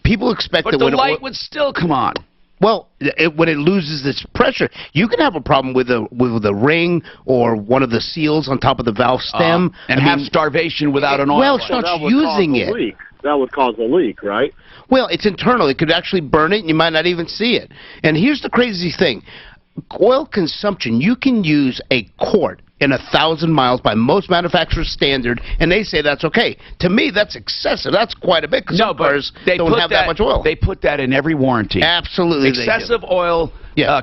People expect but that the when light would still come on. Well, when it loses its pressure, you can have a problem with a ring or one of the seals on top of the valve stem. And have starvation without an oil. Well, it starts using it. Leak. That would cause a leak, right? Well, it's internal. It could actually burn it, and you might not even see it. And here's the crazy thing. Oil consumption, you can use a quart in 1,000 miles by most manufacturers' standard, and they say that's okay. To me, that's excessive. That's quite a bit, because some cars don't have that much oil. They put that in every warranty. Absolutely. Excessive oil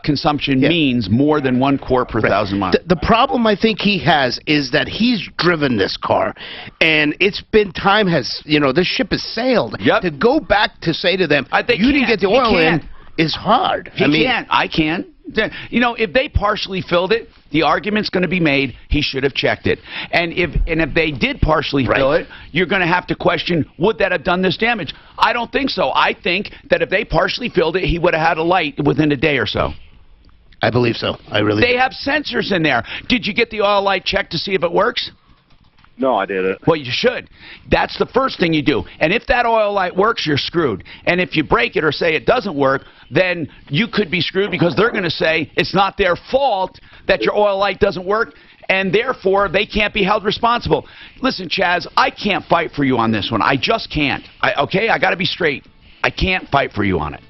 consumption means more than 1 quart per 1,000 miles. The problem I think he has is that he's driven this car, and it's been time has, this ship has sailed. To go back to say to them, you didn't get the oil in, is hard. I can. If they partially filled it, the argument's going to be made he should have checked it. And if they did partially fill it, you're going to have to question, would that have done this damage? I don't think so. I think that if they partially filled it, he would have had a light within a day or so. I believe so. I really do. They have sensors in there. Did you get the oil light checked to see if it works? No, I didn't. Well, you should. That's the first thing you do. And if that oil light works, you're screwed. And if you break it or say it doesn't work, then you could be screwed because they're going to say it's not their fault that your oil light doesn't work, and therefore they can't be held responsible. Listen, Chaz, I can't fight for you on this one. I just can't. Okay? I got to be straight. I can't fight for you on it.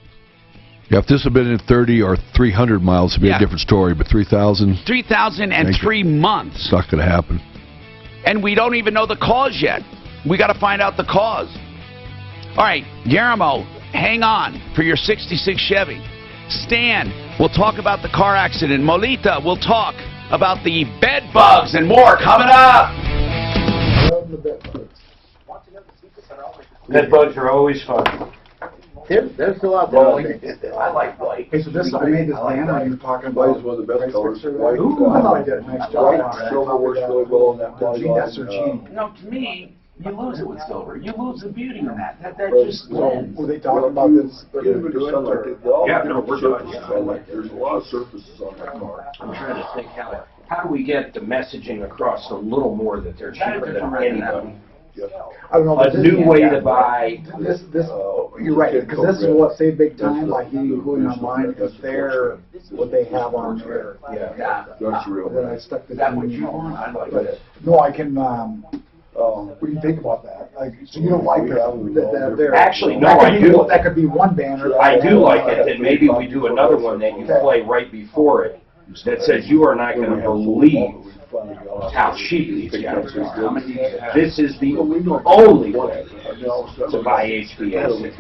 Yeah, if this had been in 30 or 300 miles, it'd be a different story. But 3,000? 3,003 months. It's not going to happen. And we don't even know the cause yet. We got to find out the cause. All right, Guillermo, hang on for your 66 Chevy. Stan, we'll talk about the car accident. Molita, we'll talk about the bed bugs and more coming up. Bed bugs are always fun. There's a lot more. I like white. Okay, so this, I made this banner you were talking about. White is one of the best colors. White. Ooh, I thought I did a nice job on it. Silver works really well on that. That's Surgini. No, to me, you lose it with silver. You lose the beauty in that. That just blends. Were they talking about this? Yeah, no, we're talking. There's a lot of surfaces on that car. I'm trying to think how do we get the messaging across a little more that they're cheaper than anybody? I don't know. A new way to buy. This, you're right, because this is what saved big time by you going online, because they're what they have on there. Yeah, that's real. Then I stuck this. Is that what you want? I like it. No, I can. What do you think about that? Like, so you don't like that there? Actually, no, I do. That could be one banner. I do like it, and maybe we do another one that you play right before it that says you are not going to believe how cheap these guys are. This is the only way to buy HVAC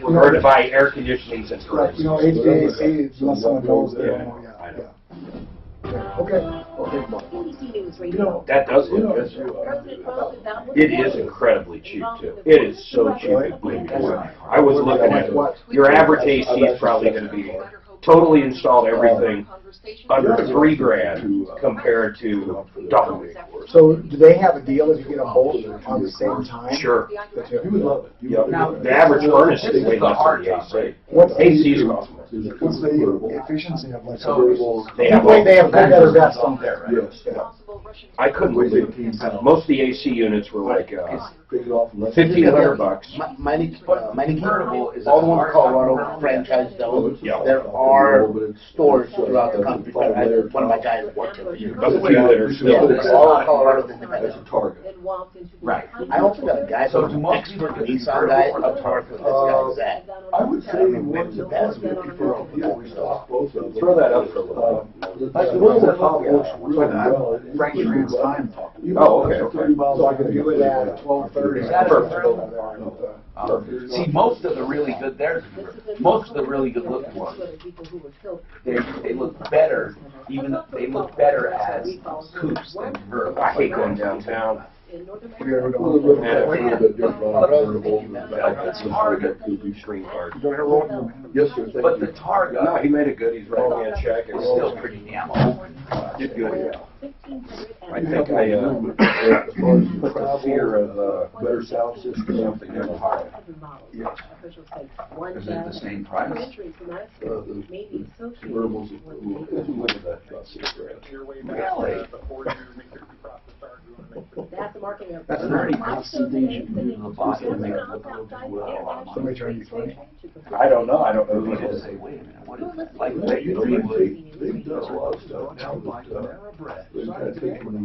or to buy air conditioning systems. You know, HVAC, unless someone knows there. Okay. That does look good. It is incredibly cheap, too. It is so cheap. I was looking at it. Your average AC is probably going to be totally installed everything under $3,000 compared to double. So do they have a deal if you get them both on the same time? Sure. You would love it. Yep. The average furnace is way less than the AC. AC's cost more. What's the efficiency of like they have good better best on there, right? Yes. I couldn't believe it. Most of the AC units were like $1,500. Many convertible is all the ones Colorado franchise owned. There are stores throughout the country. One of my guys worked in. All Colorado independent. That's a Target. Right. I also got a guy, so expert Nissan guy, a Target. This guy's at. I would say what's the best Throw that up for a little. Frank Schramm's time. Oh, okay. So I could do it at 12:30. See, most of the really good looking ones, they look better, even they look better as coupes than convertibles. I hate going downtown. But the Targa, no, he made it good. He's writing me a check. It's still pretty damn old. did good. I think I put the fear of better sound system something in Ohio. Yeah. Is it the same price? The convertibles about $6,000. Really? That's an earning consultation to the boss to make it look a little bit well. Somebody trying to be funny? I don't know. I don't know who it is. Say, wait a minute, what is that? Like, They've done a lot of stuff now, but they've kind of taken the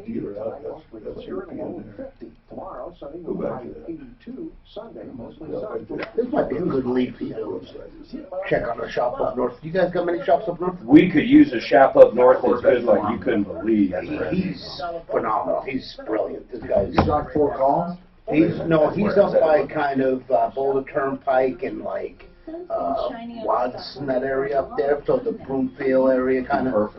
dealer out. That's European there. Tomorrow, sunny, Go back to that. 82, Sunday, mostly This might be a good lead for you to check on a shop up north. You guys got many shops up north? We could use a shop up north that's good like you couldn't believe. He's phenomenal. He's brilliant. This guy's. He's on Fort Collins? He's up by kind of Boulder Turnpike and like Watson, that area up there, so the Broomfield area kind of.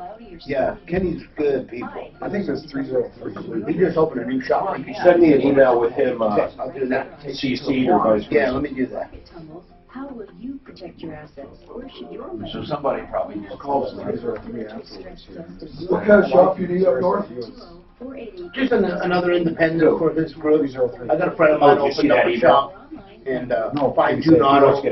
Yeah, Kenny's good people. I think that's 303. He just opened a new shop. If you send me an email with him, Okay, I'll do that. CC or vice versa. Yeah, let me do that. How will you protect your assets? Where should your money So somebody probably just calls me. What kind of shop you need up north? Just another independent for this group. I got a friend of mine opened up a shop. And Fine Tune Auto. Oh,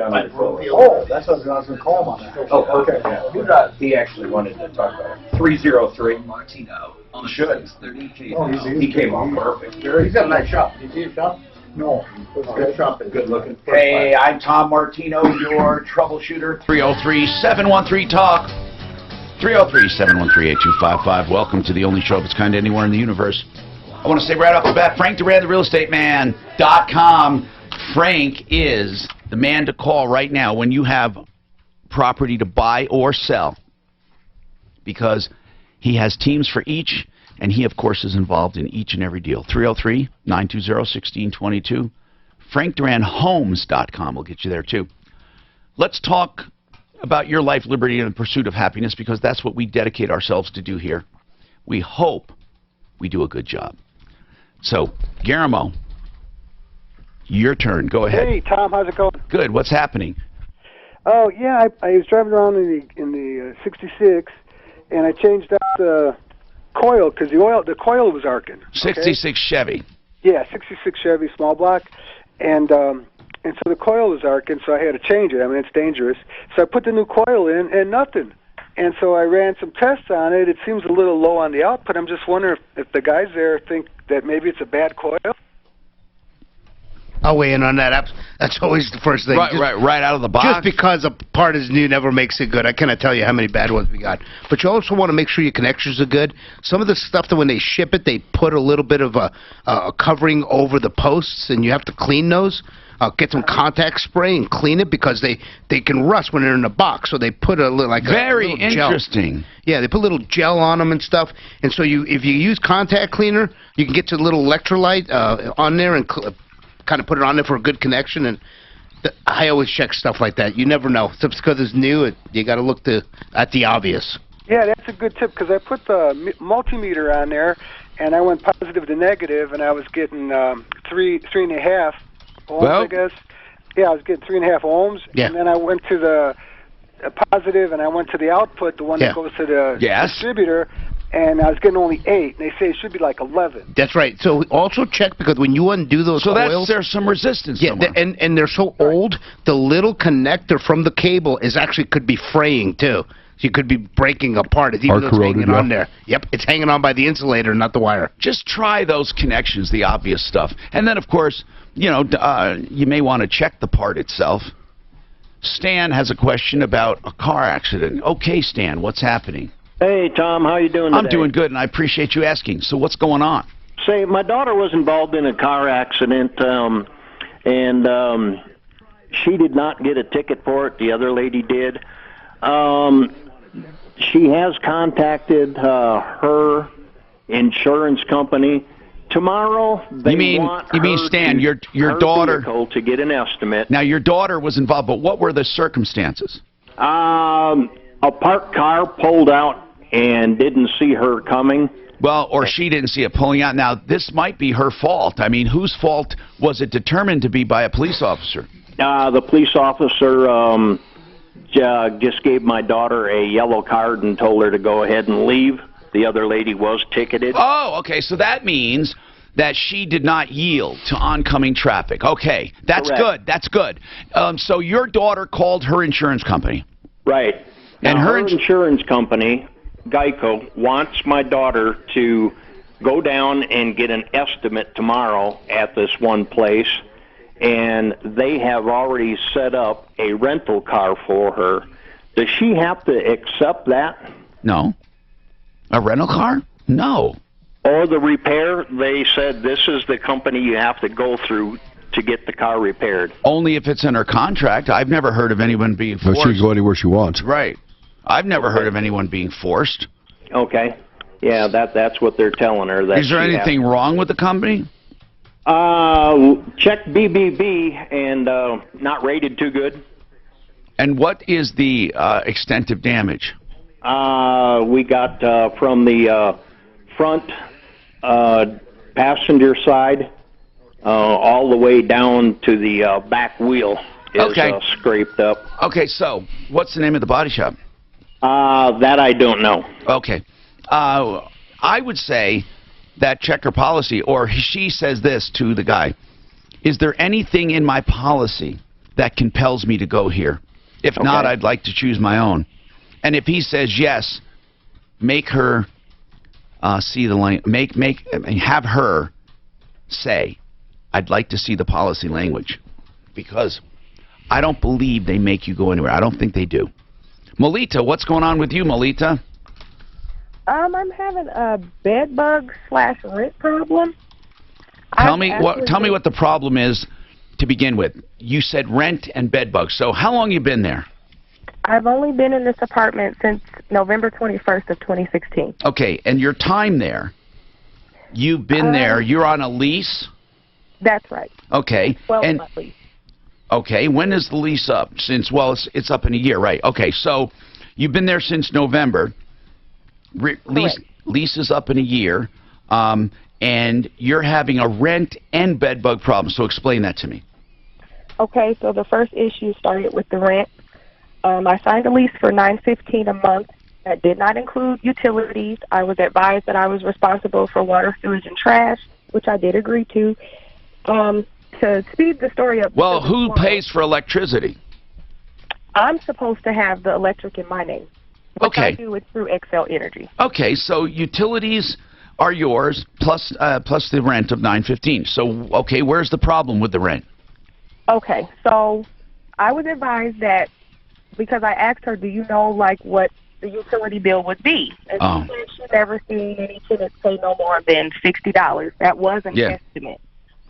that's what I was going to call him on that. Oh, perfect. Yeah. He actually wanted to talk about it. 303. Martino. Should. He came on perfect. He's got a nice shop. Did you see his shop? No. Good shop. Good looking. Hey, I'm Tom Martino, your troubleshooter. 303-713-TALK. 303-713-8255. Welcome to the only show of its kind anywhere in the universe. I want to say right off the bat, Frank Duran, therealestateman.com. Frank is the man to call right now when you have property to buy or sell, because he has teams for each, and he, of course, is involved in each and every deal. 303-920-1622. FrankDuranHomes.com will get you there, too. Let's talk about your life, liberty, and the pursuit of happiness, because that's what we dedicate ourselves to do here. We hope we do a good job. So, Guillermo, your turn. Go ahead. Hey, Tom, how's it going? Good. What's happening? Oh, yeah, I was driving around in the 66, and I changed out the coil because the coil was arcing. 66 Chevy. Yeah, 66 Chevy small block, and so the coil was arcing, so I had to change it. I mean, it's dangerous. So I put the new coil in, and nothing. And so I ran some tests on it. It seems a little low on the output. I'm just wondering if the guys there think that maybe it's a bad coil. I'll weigh in on that. That's always the first thing. Right out of the box. Just because a part is new never makes it good. I cannot tell you how many bad ones we got. But you also want to make sure your connectors are good. Some of the stuff that when they ship it, they put a little bit of a covering over the posts, and you have to clean those. Get some contact spray and clean it, because they can rust when they're in a box. So they put a little very interesting. Gel. Yeah, they put a little gel on them and stuff. And so if you use contact cleaner, you can get to a little electrolyte on there and kind of put it on there for a good connection. And I always check stuff like that. You never know. Just because it's new, you got to look at the obvious. Yeah, that's a good tip, because I put the multimeter on there, and I went positive to negative, and I was getting 3.5 ohms, I guess. Yeah, I was getting 3.5 ohms, and then I went to the positive, and I went to the output, the one that goes to the distributor, and I was getting only 8. And they say it should be like 11. That's right. So also check, because when you undo those coils, there's some resistance. Yeah, and they're so old, the little connector from the cable could be fraying too. So you could be breaking apart. It's even though it's hanging on there. Yep, it's hanging on by the insulator, not the wire. Just try those connections, the obvious stuff, and then of course, you may want to check the part itself. Stan has a question about a car accident. Okay, Stan, what's happening? Hey, Tom, how you doing today? I'm doing good, and I appreciate you asking. So what's going on? Say, my daughter was involved in a car accident, and she did not get a ticket for it. The other lady did. She has contacted her insurance company. Tomorrow, they want you mean Stan, your daughter to get an estimate. Now, your daughter was involved, but what were the circumstances? A parked car pulled out and didn't see her coming. Well, or she didn't see it pulling out. Now, this might be her fault. I mean, whose fault was it determined to be by a police officer? The police officer just gave my daughter a yellow card and told her to go ahead and leave. the other lady was ticketed. Oh, okay. So that means that she did not yield to oncoming traffic. Okay, that's Correct. good. That's good. So your daughter called her insurance company. Right. And Now, her her insurance company, Geico, wants my daughter to go down and get an estimate tomorrow at this one place, and they have already set up a rental car for her. Does she have to accept that? No. A rental car? No. Or the repair, they said this is the company you have to go through to get the car repaired. Only if it's in her contract. I've never heard of anyone being So forced. she can go anywhere she wants. Right. I've never heard of anyone being forced. Okay. Yeah, that's what they're telling her. That Is there she anything wrong with the company? Check BBB and not rated too good. And what is the extent of damage? We got from the front passenger side all the way down to the back wheel is scraped up. Okay, so what's the name of the body shop? That I don't know. Okay. I would say that check her policy, or she says this to the guy. Is there anything in my policy that compels me to go here? If not, I'd like to choose my own. And if he says yes, make her see the have her say, I'd like to see the policy language, because I don't believe they make you go anywhere. I don't think they do. Melita, what's going on with you, Melita? I'm having a bed bug / rent problem. Tell me what the problem is to begin with. You said rent and bed bugs. So how long you been there? I've only been in this apartment since November 21st of 2016. Okay, and your time there, you've been there, you're on a lease? That's right. Okay. 12-month lease. Okay, when is the lease up? It's up in a year, right? Okay, so you've been there since November. Lease is up in a year, and you're having a rent and bed bug problem. So explain that to me. Okay, so the first issue started with the rent. I signed a lease for $9.15 a month. That did not include utilities. I was advised that I was responsible for water, sewage, and trash, which I did agree to. To speed the story up. Well, who pays for electricity? I'm supposed to have the electric in my name. Which I do it through Xcel Energy. Okay, so utilities are yours plus the rent of $9.15. So okay, where's the problem with the rent? Okay, so I was advised that because I asked her, do you know like what the utility bill would be? And she said she'd never seen any tenants pay no more than $60. That was an estimate.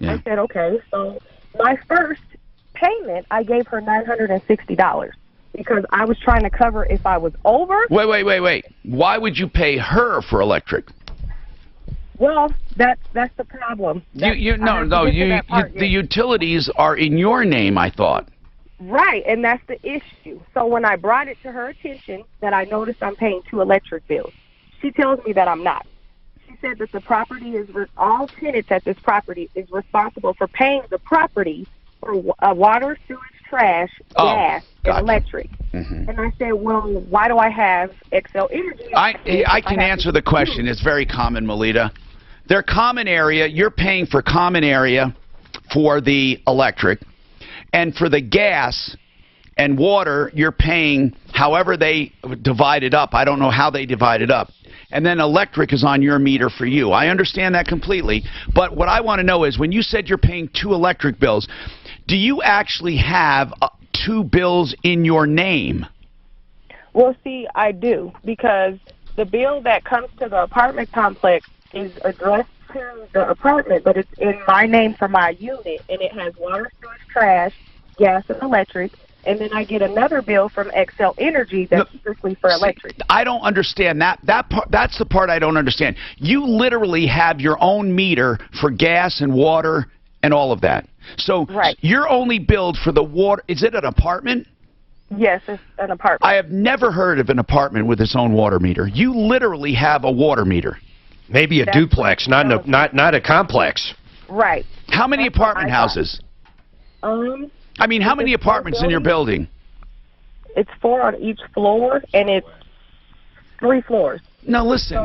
Yeah. I said, okay, so my first payment, I gave her $960 because I was trying to cover if I was over. Wait. Why would you pay her for electric? Well, that's the problem. The utilities are in your name, I thought. Right, and that's the issue. So when I brought it to her attention that I noticed I'm paying 2 electric bills, she tells me that I'm not. She said that the property is, all tenants at this property is responsible for paying the property for water, sewage, trash, gas, and electric. Mm-hmm. And I said, well, why do I have Xcel Energy? I can answer the question. It's very common, Melita. Their common area, you're paying for common area for the electric, and for the gas and water, you're paying however they divide it up. I don't know how they divide it up. And then electric is on your meter for you. I understand that completely. But what I want to know is when you said you're paying 2 electric bills, do you actually have 2 bills in your name? Well, see, I do, because the bill that comes to the apartment complex is addressed to the apartment, but it's in my name for my unit, and it has water, sewage, trash, gas, and electric. And then I get another bill from Xcel Energy that's strictly for electric. I don't understand that part. That's the part I don't understand. You literally have your own meter for gas and water and all of that. So you're only billed for the water. Is it an apartment? Yes, it's an apartment. I have never heard of an apartment with its own water meter. You literally have a water meter. Maybe a duplex, not a complex. Right. How many apartment houses? I mean, how many apartments in your building? It's 4 on each floor, and it's 3 floors. No, listen.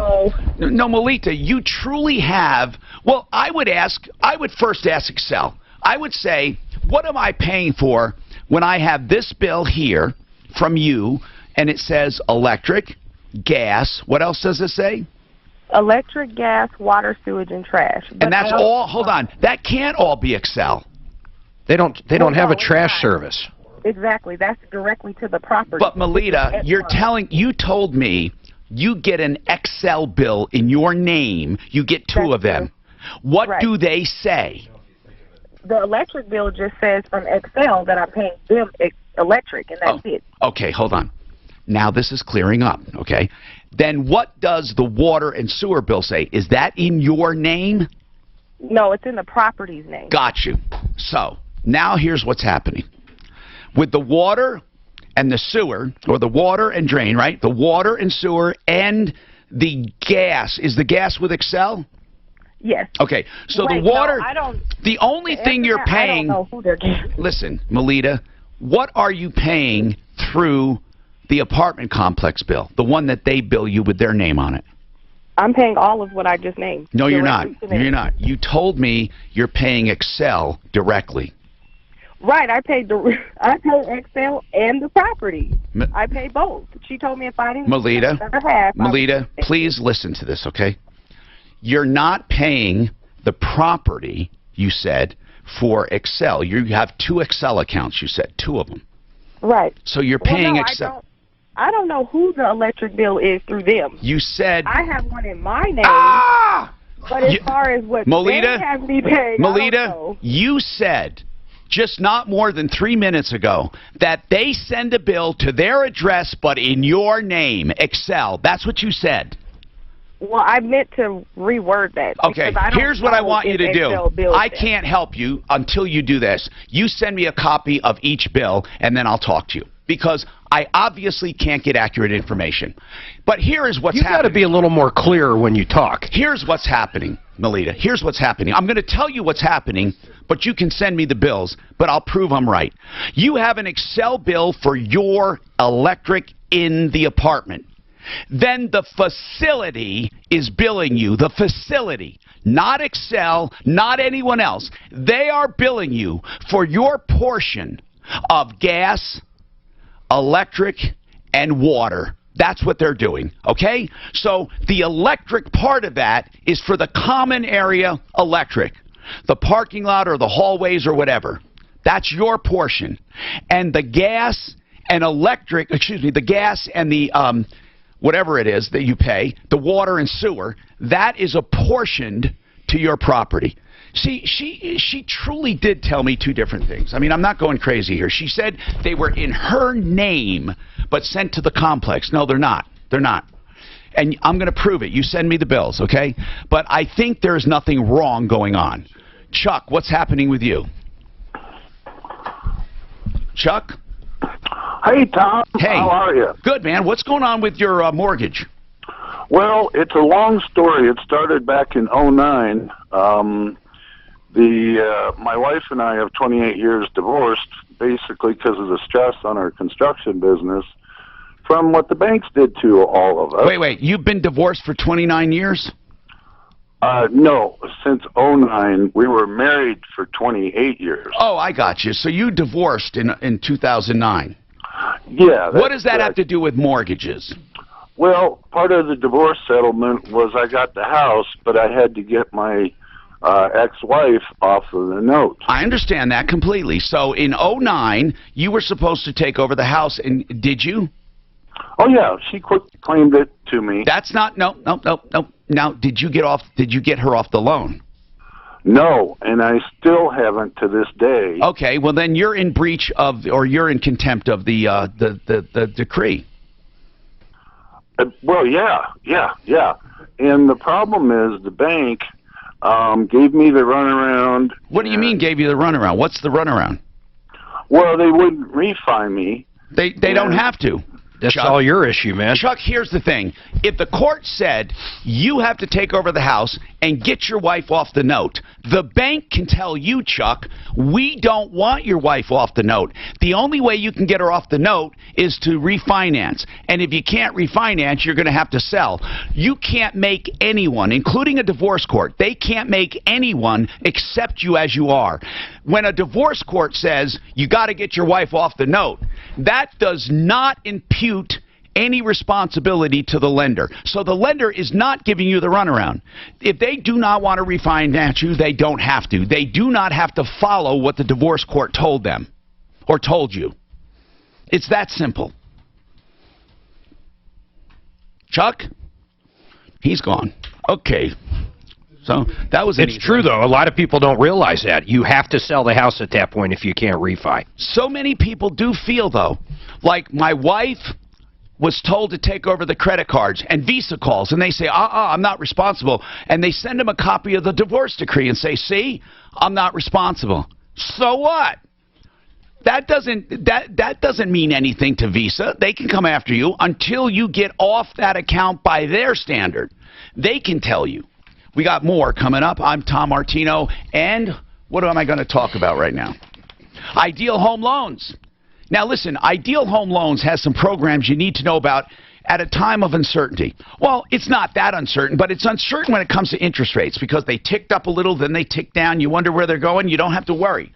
No, Melita, you truly have. Well, I would first ask Excel. I would say, what am I paying for when I have this bill here from you, and it says electric, gas. What else does it say? Electric, gas, water, sewage, and trash. And that's all. Hold on. That can't all be Excel. They don't have a trash service. Exactly. That's directly to the property. But Melita, you told me you get an Excel bill in your name. You get 2 of them. What do they say? The electric bill just says from Excel that I'm paying them electric, and that's it. Okay, hold on. Now this is clearing up, okay? Then what does the water and sewer bill say? Is that in your name? No, it's in the property's name. Got you. So, now here's what's happening. With the water and the sewer, or the water and drain, right? The water and sewer and the gas. Is the gas with Excel? Yes. Okay, so the water, the only thing you're paying, I don't know who they're getting. Listen, Melita, what are you paying through the apartment complex bill, the one that they bill you with their name on it? I'm paying all of what I just named. No, you're not. You're not. You told me you're paying Excel directly. Right, I paid Excel and the property. I paid both. She told me if I didn't Melita, please listen to this, okay? You're not paying the property, you said, for Excel. You have 2 Excel accounts, you said, 2 of them. Right. So you're paying Excel. I don't know who the electric bill is through them. You said... I have one in my name. But as far as what they have me paying, Melita, I don't know. You said just not more than 3 minutes ago that they send a bill to their address but in your name, Excel. That's what you said. Well, I meant to reword that. Okay, here's what I want you to do. I can't help you until you do this. You send me a copy of each bill, and then I'll talk to you. Because I obviously can't get accurate information. But here is what's happening. You've got to be a little more clear when you talk. Here's what's happening, Melita. Here's what's happening. I'm going to tell you what's happening, but you can send me the bills, but I'll prove I'm right. You have an Excel bill for your electric in the apartment. Then the facility is billing you. The facility, not Excel, not anyone else. They are billing you for your portion of gas, electric, and water. That's what they're doing, okay? So the electric part of that is for the common area electric, the parking lot or the hallways or whatever. That's your portion. And the gas and electric, the gas and the whatever it is that you pay, the water and sewer, that is apportioned to your property. See, she truly did tell me 2 different things. I mean, I'm not going crazy here. She said they were in her name, but sent to the complex. No, they're not. They're not. And I'm going to prove it. You send me the bills, okay? But I think there's nothing wrong going on. Chuck, what's happening with you? Chuck? Hey, Tom. Hey. How are you? Good, man. What's going on with your mortgage? Well, it's a long story. It started back in '09. My wife and I have 28 years divorced, basically because of the stress on our construction business from what the banks did to all of us. Wait. You've been divorced for 29 years? No, since '09. We were married for 28 years. Oh, I got you. So you divorced in 2009. Yeah. What does that have to do with mortgages? Well, part of the divorce settlement was I got the house, but I had to get my ex-wife off of the note. I understand that completely. So in '09, you were supposed to take over the house, and did you? Oh yeah, she claimed it to me. That's not no. Now, did you get her off the loan? No, and I still haven't to this day. Okay, well then you're in breach of, or you're in contempt of the decree. Well, yeah. And the problem is the bank gave me the runaround. What do you mean gave you the runaround? What's the runaround? Well, they wouldn't refi me. They don't have to. That's Chuck, all your issue, man. Chuck, here's the thing. If the court said you have to take over the house and get your wife off the note, the bank can tell you, Chuck, we don't want your wife off the note. The only way you can get her off the note is to refinance. And if you can't refinance, you're going to have to sell. You can't make anyone, including a divorce court, they can't make anyone accept you as you are. When a divorce court says you got to get your wife off the note, that does not impute any responsibility to the lender. So the lender is not giving you the runaround. If they do not want to refinance you, they don't have to. They do not have to follow what the divorce court told them or told you. It's that simple. Chuck? He's gone. Okay. So that was It's true, though. A lot of people don't realize that. You have to sell the house at that point if you can't refi. So many people do feel, though, like my wife was told to take over the credit cards, and Visa calls, and they say, I'm not responsible. And they send them a copy of the divorce decree and say, see, I'm not responsible. So what? That doesn't mean anything to Visa. They can come after you until you get off that account by their standard. They can tell you. We got more coming up. I'm Tom Martino, and what am I going to talk about right now? Ideal Home Loans. Now listen, Ideal Home Loans has some programs you need to know about at a time of uncertainty. Well, it's not that uncertain, but it's uncertain when it comes to interest rates because they ticked up a little, then they ticked down. You wonder where they're going. You don't have to worry.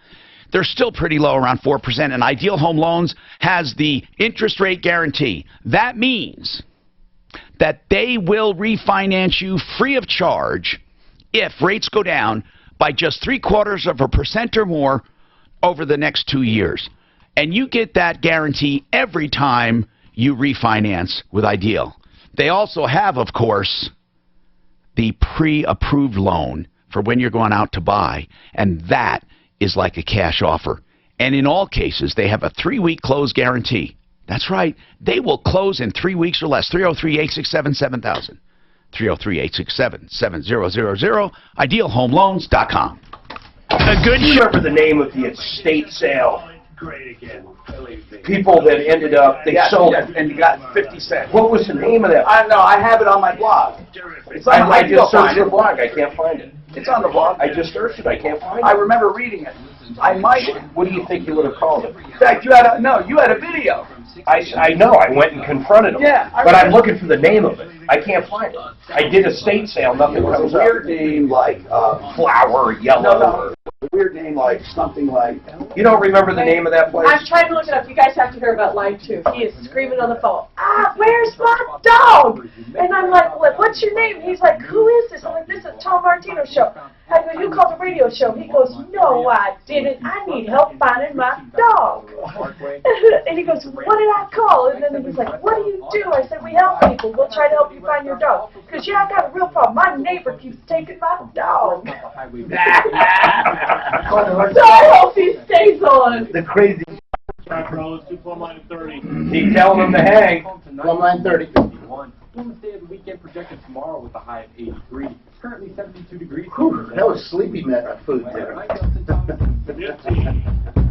They're still pretty low, around 4%, and Ideal Home Loans has the interest rate guarantee. That means that they will refinance you free of charge if rates go down by just 0.75% or more over the next 2 years. And you get that guarantee every time you refinance with Ideal. They also have, of course, the pre-approved loan for when you're going out to buy, and that is like a cash offer. And in all cases, they have a 3-week close guarantee. That's right. They will close in 3 weeks or less. 303-867-7000. 303-867-7000. IdealHomeLoans.com. A good remember the name of the estate sale. Great again. People that ended up, they sold it. And you got 50 cents. What was the name of that? I don't know. I have it on my blog. It's on I just searched your blog. I can't find it. It's on the blog. I just searched it. I can't find it. I remember reading it. I might. What do you think you would have called it? In fact, you had a video. I know. I went and confronted them. Yeah, but I'm looking for the name of it. I can't find it. I did estate sale. Nothing comes up. Weird name like Flower, yellow. No. Weird name like something like. You don't remember the name of that place? I'm trying to look it up. You guys have to hear about life too. He is screaming on the phone. Where's my dog? And I'm like, what's your name? He's like, who is this? I'm like, this is Tom Martino show. I go, you called the radio show. He goes, no, I didn't. I need help finding my dog. And he goes, what did I call? And then he was like, what do you do? I said, we help people. We'll try to help you find your dog. Because I got a real problem. My neighbor keeps taking my dog. So I hope he stays on. The crazy. Keep telling them to hang. Plumb line 30. Warmest day of the weekend projected tomorrow with a high of 83. Currently 72 degrees. Whew, that was sleepy man food there.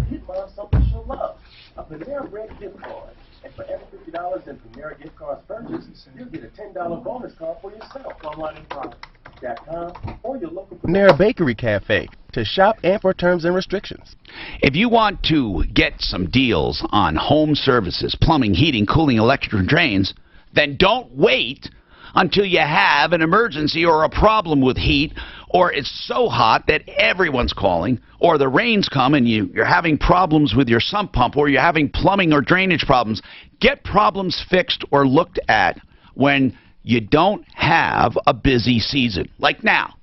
Hit Mom something she'll love. A Panera Bread gift card. And for every $50 in Panera gift cards purchased, you'll get a $10 bonus card for yourself online and private.com or your local Panera Bakery Cafe to shop and for terms and restrictions. If you want to get some deals on home services, plumbing, heating, cooling, electric, and drains, then don't wait until you have an emergency or a problem with heat, or it's so hot that everyone's calling, or the rains come and you're having problems with your sump pump, or you're having plumbing or drainage problems. Get problems fixed or looked at when you don't have a busy season, like now.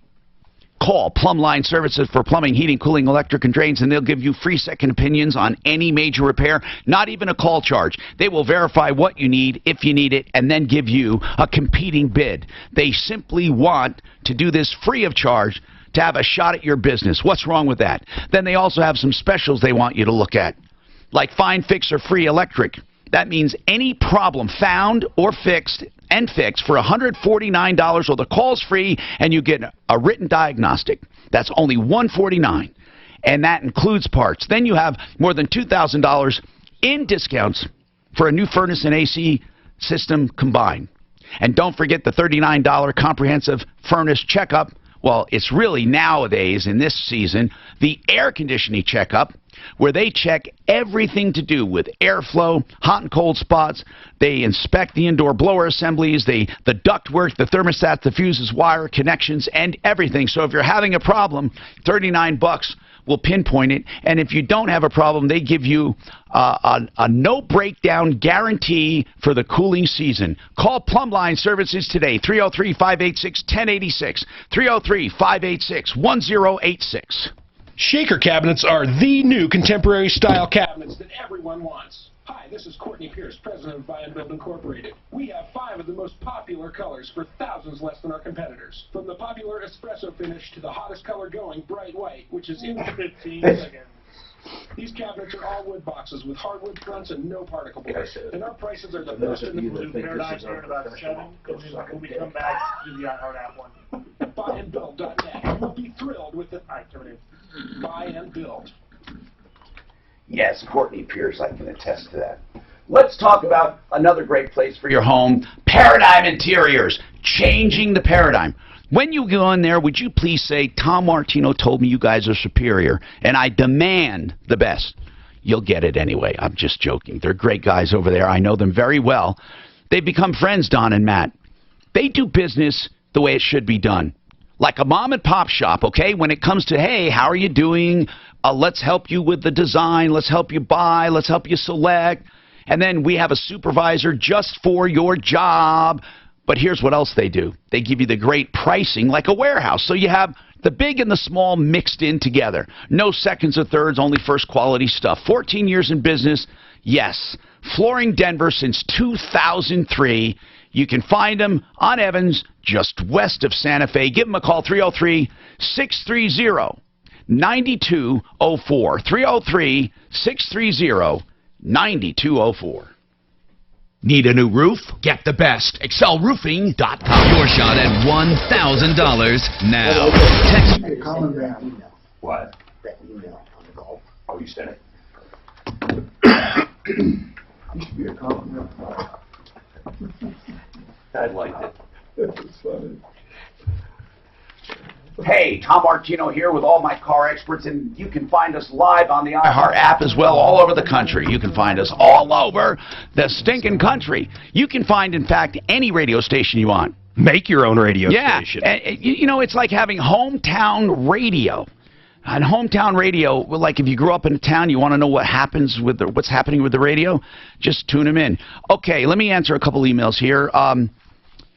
Call Plumbline Services for plumbing, heating, cooling, electric, and drains, and they'll give you free second opinions on any major repair, not even a call charge. They will verify what you need, if you need it, and then give you a competing bid. They simply want to do this free of charge to have a shot at your business. What's wrong with that? Then they also have some specials they want you to look at, like Find, Fix, or Free Electric. That means any problem found or fixed for $149, or the call's free, and you get a written diagnostic. That's only $149, and that includes parts. Then you have more than $2,000 in discounts for a new furnace and AC system combined. And don't forget the $39 comprehensive furnace checkup. Well, it's really nowadays, in this season, the air conditioning checkup, where they check everything to do with airflow, hot and cold spots. They inspect the indoor blower assemblies, the ductwork, the thermostats, the fuses, wire connections, and everything. So if you're having a problem, $39 will pinpoint it. And if you don't have a problem, they give you a no breakdown guarantee for the cooling season. Call Plumbline Services today, 303-586-1086, 303-586-1086. Shaker cabinets are the new contemporary style cabinets that everyone wants. Hi, this is Courtney Pierce, president of Buy and Build Incorporated. We have 5 of the most popular colors for thousands less than our competitors. From the popular espresso finish to the hottest color going, bright white, which is in 15 seconds. These cabinets are all wood boxes with hardwood fronts and no particle boards. And our prices are the best in the blue. Paradigm here in about 7, and then when we come back, do the iHeart app one. Buyandbuild.net. You'll be thrilled with it. All right, turn it in. Buy and Build. Yes, Courtney Pierce, I can attest to that. Let's talk about another great place for your home, Paradigm Interiors, changing the paradigm. When you go in there, would you please say, Tom Martino told me you guys are superior, and I demand the best. You'll get it anyway. I'm just joking. They're great guys over there. I know them very well. They've become friends, Don and Matt. They do business the way it should be done. Like a mom and pop shop, okay? When it comes to, hey, how are you doing? Let's help you with the design. Let's help you buy. Let's help you select. And then we have a supervisor just for your job. But here's what else they do. They give you the great pricing like a warehouse. So you have the big and the small mixed in together. No seconds or thirds, only first quality stuff. 14 years in business. Yes. Flooring Denver since 2003. You can find them on Evans, just west of Santa Fe. Give them a call, 303-630-9204. 303-630-9204. Need a new roof? Get the best. ExcelRoofing.com. Your shot at $1,000 now. Text. What? That email on the golf. Oh, you sent it? Used to be a compliment. I liked it. That's funny. Hey, Tom Martino here with all my car experts, and you can find us live on the iHeart app as well all over the country. You can find us all over the stinking country. You can find, in fact, any radio station you want. Make your own radio station. Yeah, you know, it's like having hometown radio. On hometown radio, like if you grew up in a town, you want to know what happens with what's happening with the radio, just tune them in. Okay, let me answer a couple emails here.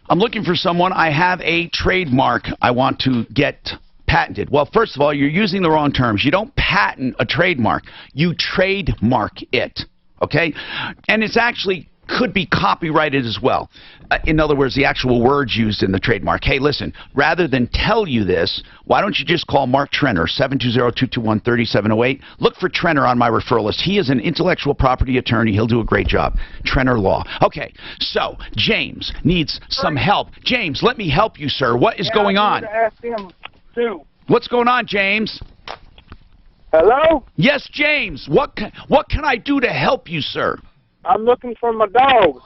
I'm looking for someone. I have a trademark I want to get patented. Well, first of all, you're using the wrong terms. You don't patent a trademark. You trademark it, okay? And it's actually could be copyrighted as well. In other words, the actual words used in the trademark. Hey, listen, rather than tell you this, why don't you just call Mark Trenner, 720-221-3708. Look for Trenner on my referral list. He is an intellectual property attorney. He'll do a great job. Trenner Law. Okay, so James needs some help. James, let me help you, sir. What is going on? I ask him too. What's going on, James? Hello? Yes, James. What can I do to help you, sir? I'm looking for my dog.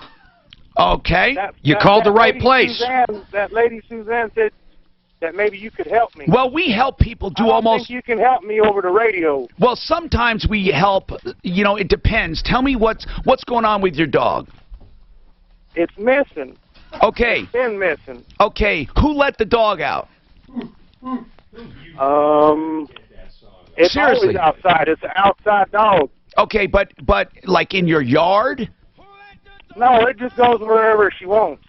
Okay. You called the right place. That lady Suzanne said that maybe you could help me. Well, we help people do almost... I think you can help me over the radio. Well, sometimes we help. You know, it depends. Tell me what's going on with your dog. It's missing. Okay. It's been missing. Okay. Who let the dog out? It's Seriously. always outside. It's an outside dog. Okay, but like in your yard? No, it just goes wherever she wants.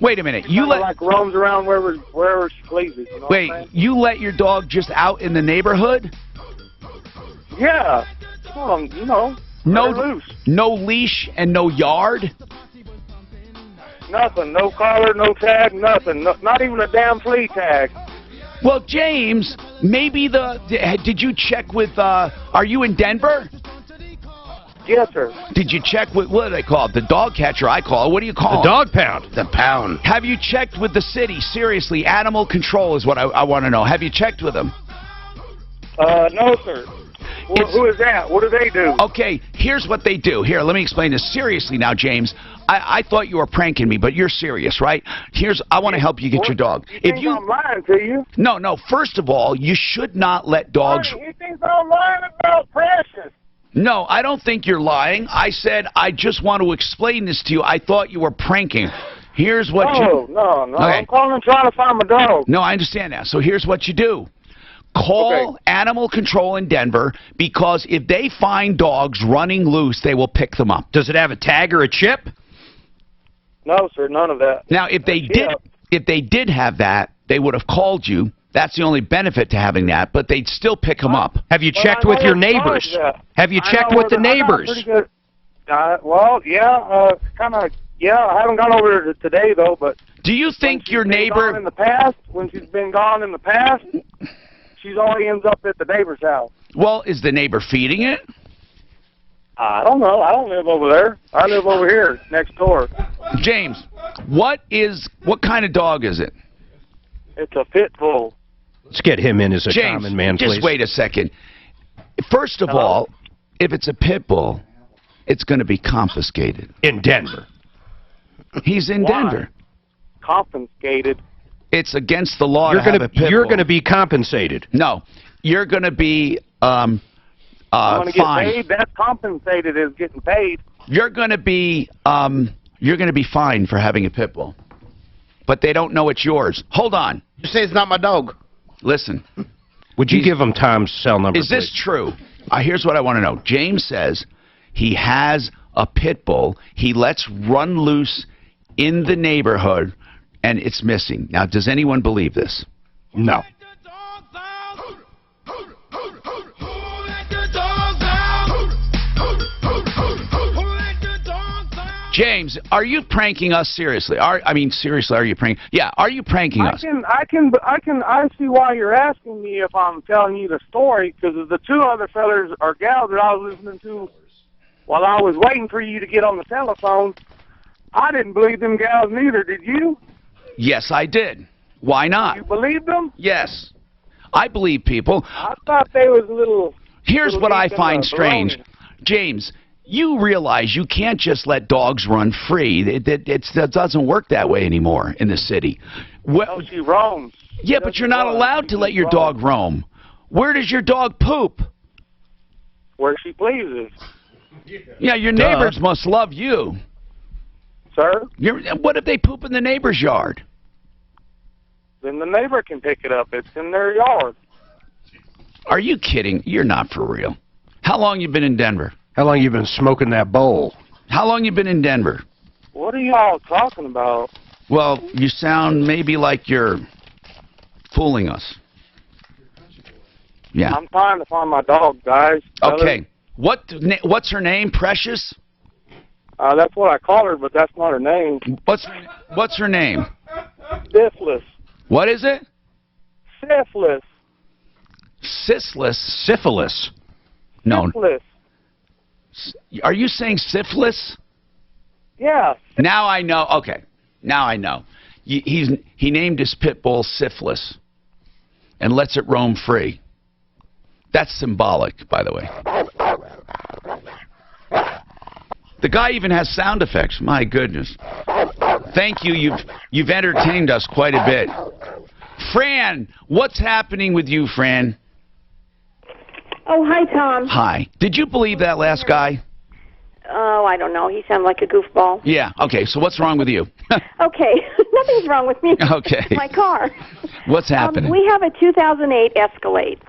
Wait a minute. You like roams around wherever she pleases. You know Wait, what I'm saying? you let your dog just out in the neighborhood? Yeah. You know. No leash and no yard? Nothing. No collar, no tag, nothing. Not even a damn flea tag. Well, James, maybe did you check with, are you in Denver? Yes, sir. Did you check with, what do they call it? The dog catcher, I call it. What do you call it? The dog pound. The pound. Have you checked with the city? Seriously, animal control is what I want to know. Have you checked with them? No, sir. Who is that? What do they do? Okay, here's what they do. Here, let me explain this seriously now, James. I thought you were pranking me, but you're serious, right? I want to help you get your dog. I'm lying to you? No. First of all, you should not let dogs. He thinks I'm lying about Precious. No, I don't think you're lying. I said I just want to explain this to you. I thought you were pranking. Here's what you... No. Okay. I'm calling trying to find my dog. No, I understand that. So here's what you do. Call Animal Control in Denver, because if they find dogs running loose, they will pick them up. Does it have a tag or a chip? No, sir, none of that. Now, if they did have that, they would have called you. That's the only benefit to having that, but they'd still pick them up. Have you checked with your neighbors? Have you checked with the neighbors? Well, yeah, kind of. Yeah, I haven't gone over there today though. But do you think your neighbor in the past, when she's been gone in the past, she's always ends up at the neighbor's house? Well, is the neighbor feeding it? I don't know. I don't live over there. I live over here next door. James, what kind of dog is it? It's a pit bull. Let's get him in as a James, common man, please. just wait a second. First of all, if it's a pit bull, it's going to be confiscated. In Denver. He's in Denver. Confiscated? It's against the law to have a pit bull. You're going to be compensated. No, you're going to be I'm going to get fined. paid. That's compensated as getting paid. You're going to be fined for having a pit bull, but they don't know it's yours. Hold on. You say it's not my dog. Listen. Would you give him Tom's cell number? Is this true? Here's what I want to know. James says he has a pit bull. He lets run loose in the neighborhood, and it's missing. Now, does anyone believe this? No. James, are you pranking us seriously? Seriously, are you pranking? Yeah, are you pranking us? I see why you're asking me if I'm telling you the story, because of the two other fellas or gals that I was listening to while I was waiting for you to get on the telephone. I didn't believe them gals neither, did you? Yes, I did. Why not? You believed them? Yes. I believe people. I thought they was a little... Here's what I find strange. James, you realize you can't just let dogs run free. It doesn't work that way anymore in the city. No, she roams. Yeah, but you're not allowed to let your dog roam. Where does your dog poop? Where she pleases. Yeah, your neighbors must love you. Sir? What if they poop in the neighbor's yard? Then the neighbor can pick it up. It's in their yard. Are you kidding? You're not for real. How long you been in Denver? How long you been smoking that bowl? How long you been in Denver? What are y'all talking about? Well, you sound maybe like you're fooling us. Yeah. I'm trying to find my dog, guys. Okay. What's her name? Precious? That's what I call her, but that's not her name. What's her name? Syphilis. What is it? Syphilis. Syphilis. No. Syphilis. Are you saying syphilis? Yeah. Now I know. Okay. Now I know. He named his pit bull Syphilis and lets it roam free. That's symbolic, by the way. The guy even has sound effects. My goodness. Thank you. You've entertained us quite a bit. Fran, what's happening with you, Fran? Oh, hi, Tom. Hi. Did you believe that last guy? Oh, I don't know. He sounded like a goofball. Yeah. Okay. So what's wrong with you? Okay. Nothing's wrong with me. Okay. My car. What's happening? We have a 2008 Escalade.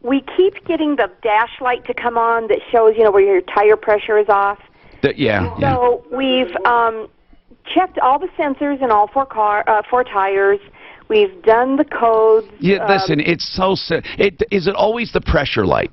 We keep getting the dash light to come on that shows, where your tire pressure is off. Yeah. So we've checked all the sensors in all four tires. We've done the codes. Yeah, listen, it's so... Is it always the pressure light?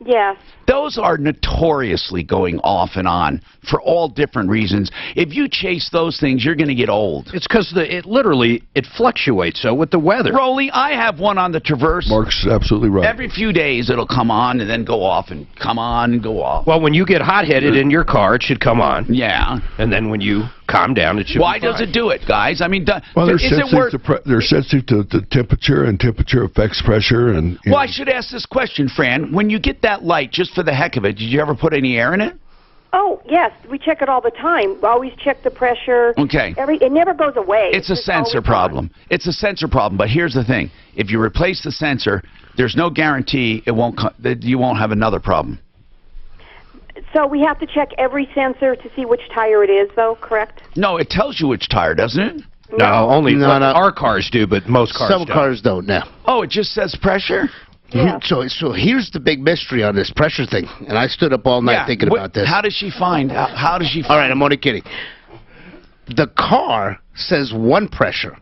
Yes. Those are notoriously going off and on for all different reasons. If you chase those things, you're going to get old. It's because it fluctuates with the weather. Rolly, I have one on the Traverse. Mark's absolutely right. Every few days it'll come on and then go off and come on and go off. Well, when you get hot-headed in your car, it should come on. Yeah. And then when you calm down. It should Why be fine. does it do it, guys? I mean, Well, they're is it sensitive, worth... they're sensitive to temperature, and temperature affects pressure. And Well, I should ask this question, Fran. When you get that light, just for the heck of it, did you ever put any air in it? Oh, yes, we check it all the time. We always check the pressure. Okay. It never goes away. It's a sensor problem. It's a sensor problem. But here's the thing: if you replace the sensor, there's no guarantee that you won't have another problem. So we have to check every sensor to see which tire it is, though, correct? No, it tells you which tire, doesn't it? No, only our cars do, but most cars Some don't. cars don't now. Oh, it just says pressure? Yeah. So here's the big mystery on this pressure thing, and I stood up all night thinking about this. How does she find? How does she? All right, I'm only kidding. The car says one pressure,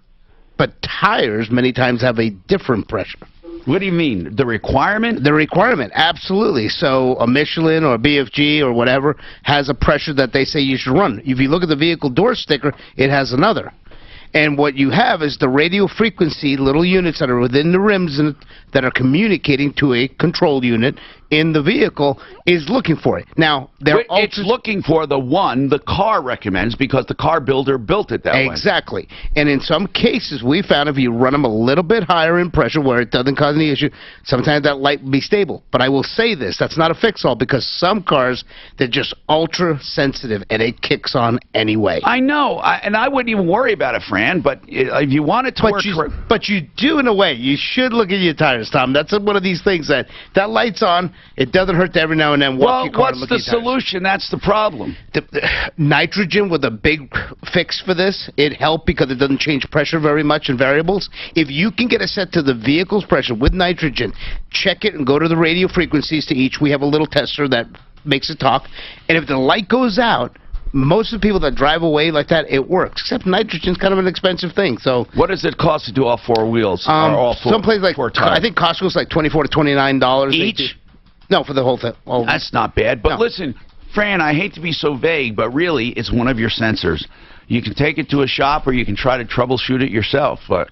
but tires many times have a different pressure. What do you mean? The requirement? The requirement, absolutely. So a Michelin or a BFG or whatever has a pressure that they say you should run. If you look at the vehicle door sticker, it has another. And what you have is the radio frequency, little units that are within the rims and that are communicating to a control unit in the vehicle is looking for it. Now, it's looking for the one the car recommends because the car builder built it that way. Exactly. And in some cases, we found if you run them a little bit higher in pressure where it doesn't cause any issue, sometimes that light will be stable. But I will say this, that's not a fix-all because some cars, they're just ultra-sensitive and it kicks on anyway. I know, and I wouldn't even worry about it, Fran, but if you want it to work... But you do in a way. You should look at your tires, Tom. That's one of these things that light's on, it doesn't hurt to every now and then walk your car and look at your tires. What's the solution? That's the problem. Nitrogen was a big fix for this. It helped because it doesn't change pressure very much in variables. If you can get it set to the vehicle's pressure with nitrogen, check it and go to the radio frequencies to each. We have a little tester that makes it talk. And if the light goes out, most of the people that drive away like that, it works. Except nitrogen's kind of an expensive thing. So what does it cost to do all four wheels? Or all four, someplace like four tires? I think Costco's like $24 to $29 each. No, for the whole thing. Oh, that's not bad. But listen, Fran, I hate to be so vague, but really, it's one of your sensors. You can take it to a shop, or you can try to troubleshoot it yourself. But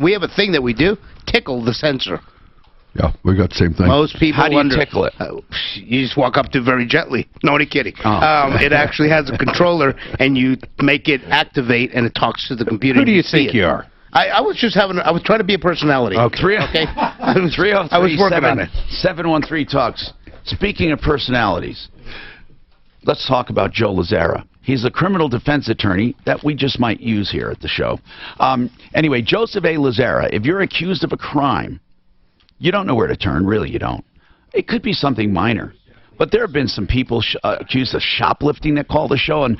we have a thing that we do: tickle the sensor. Yeah, we got the same thing. Most people How do you tickle it? You just walk up to it very gently. No, only kidding. It actually has a controller, and you make it activate, and it talks to the computer. Who do you think you are? I was just having. I was trying to be a personality. Okay. I was working on it. 713 talks. Speaking of personalities, let's talk about Joe Lazzara. He's a criminal defense attorney that we just might use here at the show. Anyway, Joseph A. Lazzara, if you're accused of a crime, you don't know where to turn. Really, you don't. It could be something minor. But there have been some people accused of shoplifting that call the show, and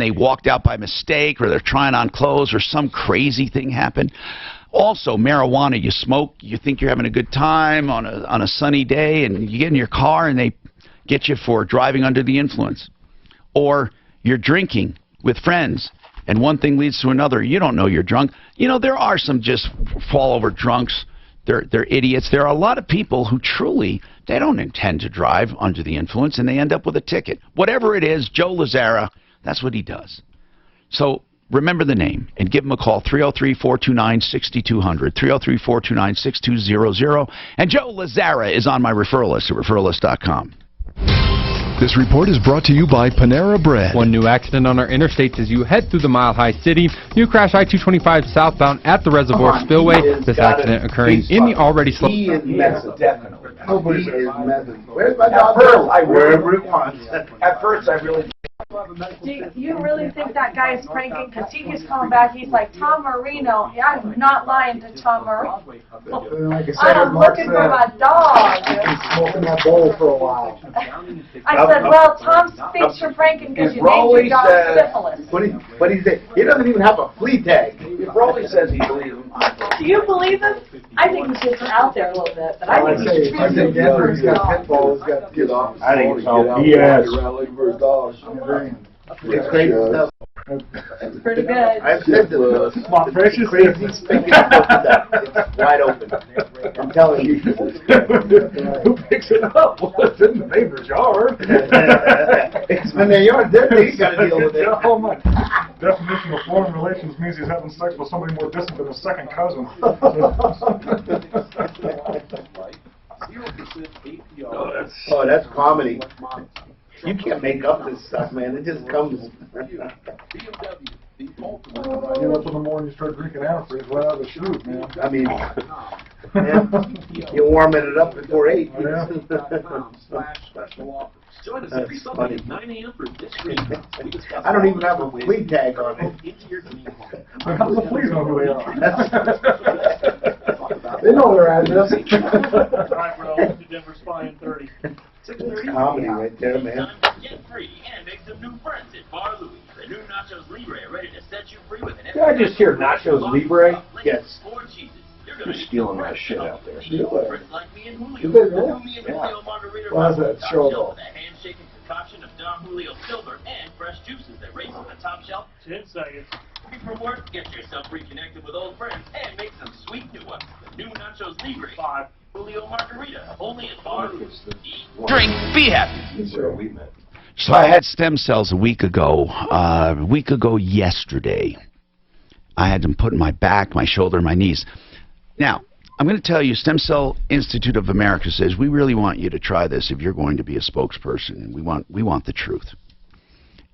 they walked out by mistake, or they're trying on clothes, or some crazy thing happened. Also, marijuana. You smoke, you think you're having a good time on a sunny day, and you get in your car, and they get you for driving under the influence. Or you're drinking with friends, and one thing leads to another. You don't know you're drunk. You know, there are some just fall-over drunks. They're idiots. There are a lot of people who truly, they don't intend to drive under the influence, and they end up with a ticket. Whatever it is, Joe Lazzara, that's what he does. So remember the name and give him a call, 303-429-6200, 303-429-6200. And Joe Lazzara is on my referral list at referrallist.com. This report is brought to you by Panera Bread. One new accident on our interstates as you head through the Mile High City. New crash I-225 southbound at the Reservoir Spillway. This accident occurring in the already slow... He is messing, definitely. Nobody is messing. Where's my dog? Wherever it wants. At first, I really... Do you really think that guy is pranking? Because he keeps coming back. He's like, Tom Marino. Yeah, I'm not lying to Tom Marino. I'm looking for my dog. I've been smoking that bowl for a while. I said, well, Tom thinks you're pranking because you named your dog Syphilis. What he say? He doesn't even have a flea tag. If Rolly says he believes him, Do you believe him? I think he's just out there a little bit, but I think he's treating him for his dog. I think so. Yes. It's great stuff. It's pretty good. I've said this. My precious Crazy speaking it's wide open. I'm telling you. Who picks it up? Well, it's in the neighbor's yard. It's in their yard. They got to deal with it. Oh my. Definition of foreign relations means he's having sex with somebody more distant than a second cousin. Oh, that's comedy. You can't make up this stuff, man. It just comes. BMW, the ultimate. Get up in the morning, you start drinking antifreeze right out of the chute, man. I mean, you're warming it up before 8. Join us That's every Sunday funny. at 9 a.m. for this week. We discuss I don't even have a flea tag on it. into your dream home. How does the fleas know who they are? They know their address. Alright, bro, let's do Denver Spy in 30. Comedy right there, man. Get free and make some new friends at Bar Louie. The new Nachos Libre ready to set you free with an Did I just hear Nachos Libre? Yes. Four cheeses. You're You're gonna stealing my shit out there. friends like me and Julio. You did, The really? new me and Julio margarita Why is that top show, shelf though? with a handshaking concoction of Don Julio silver and fresh juices that race on the top shelf. 10 seconds. Free from work, get yourself reconnected with old friends and make some sweet new ones. The new Nachos Libre. 5. Julio margarita, only at Bar Louie. Drink, be happy. These are we met. So I had stem cells a week ago yesterday. I had them put in my back, my shoulder, my knees. Now, I'm going to tell you, Stem Cell Institute of America says we really want you to try this if you're going to be a spokesperson, and we want the truth.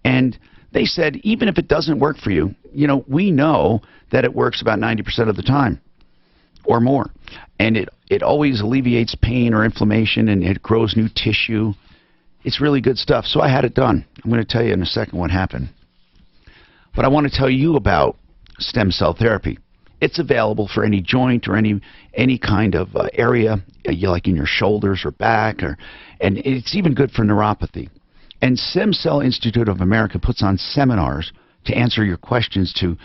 And they said, even if it doesn't work for you, you know, we know that it works about 90% of the time or more. And it always alleviates pain or inflammation, and it grows new tissue. It's really good stuff. So I had it done. I'm going to tell you in a second what happened. But I want to tell you about stem cell therapy. It's available for any joint or any kind of area, like in your shoulders or back, and it's even good for neuropathy. And Stem Cell Institute of America puts on seminars to answer your questions, to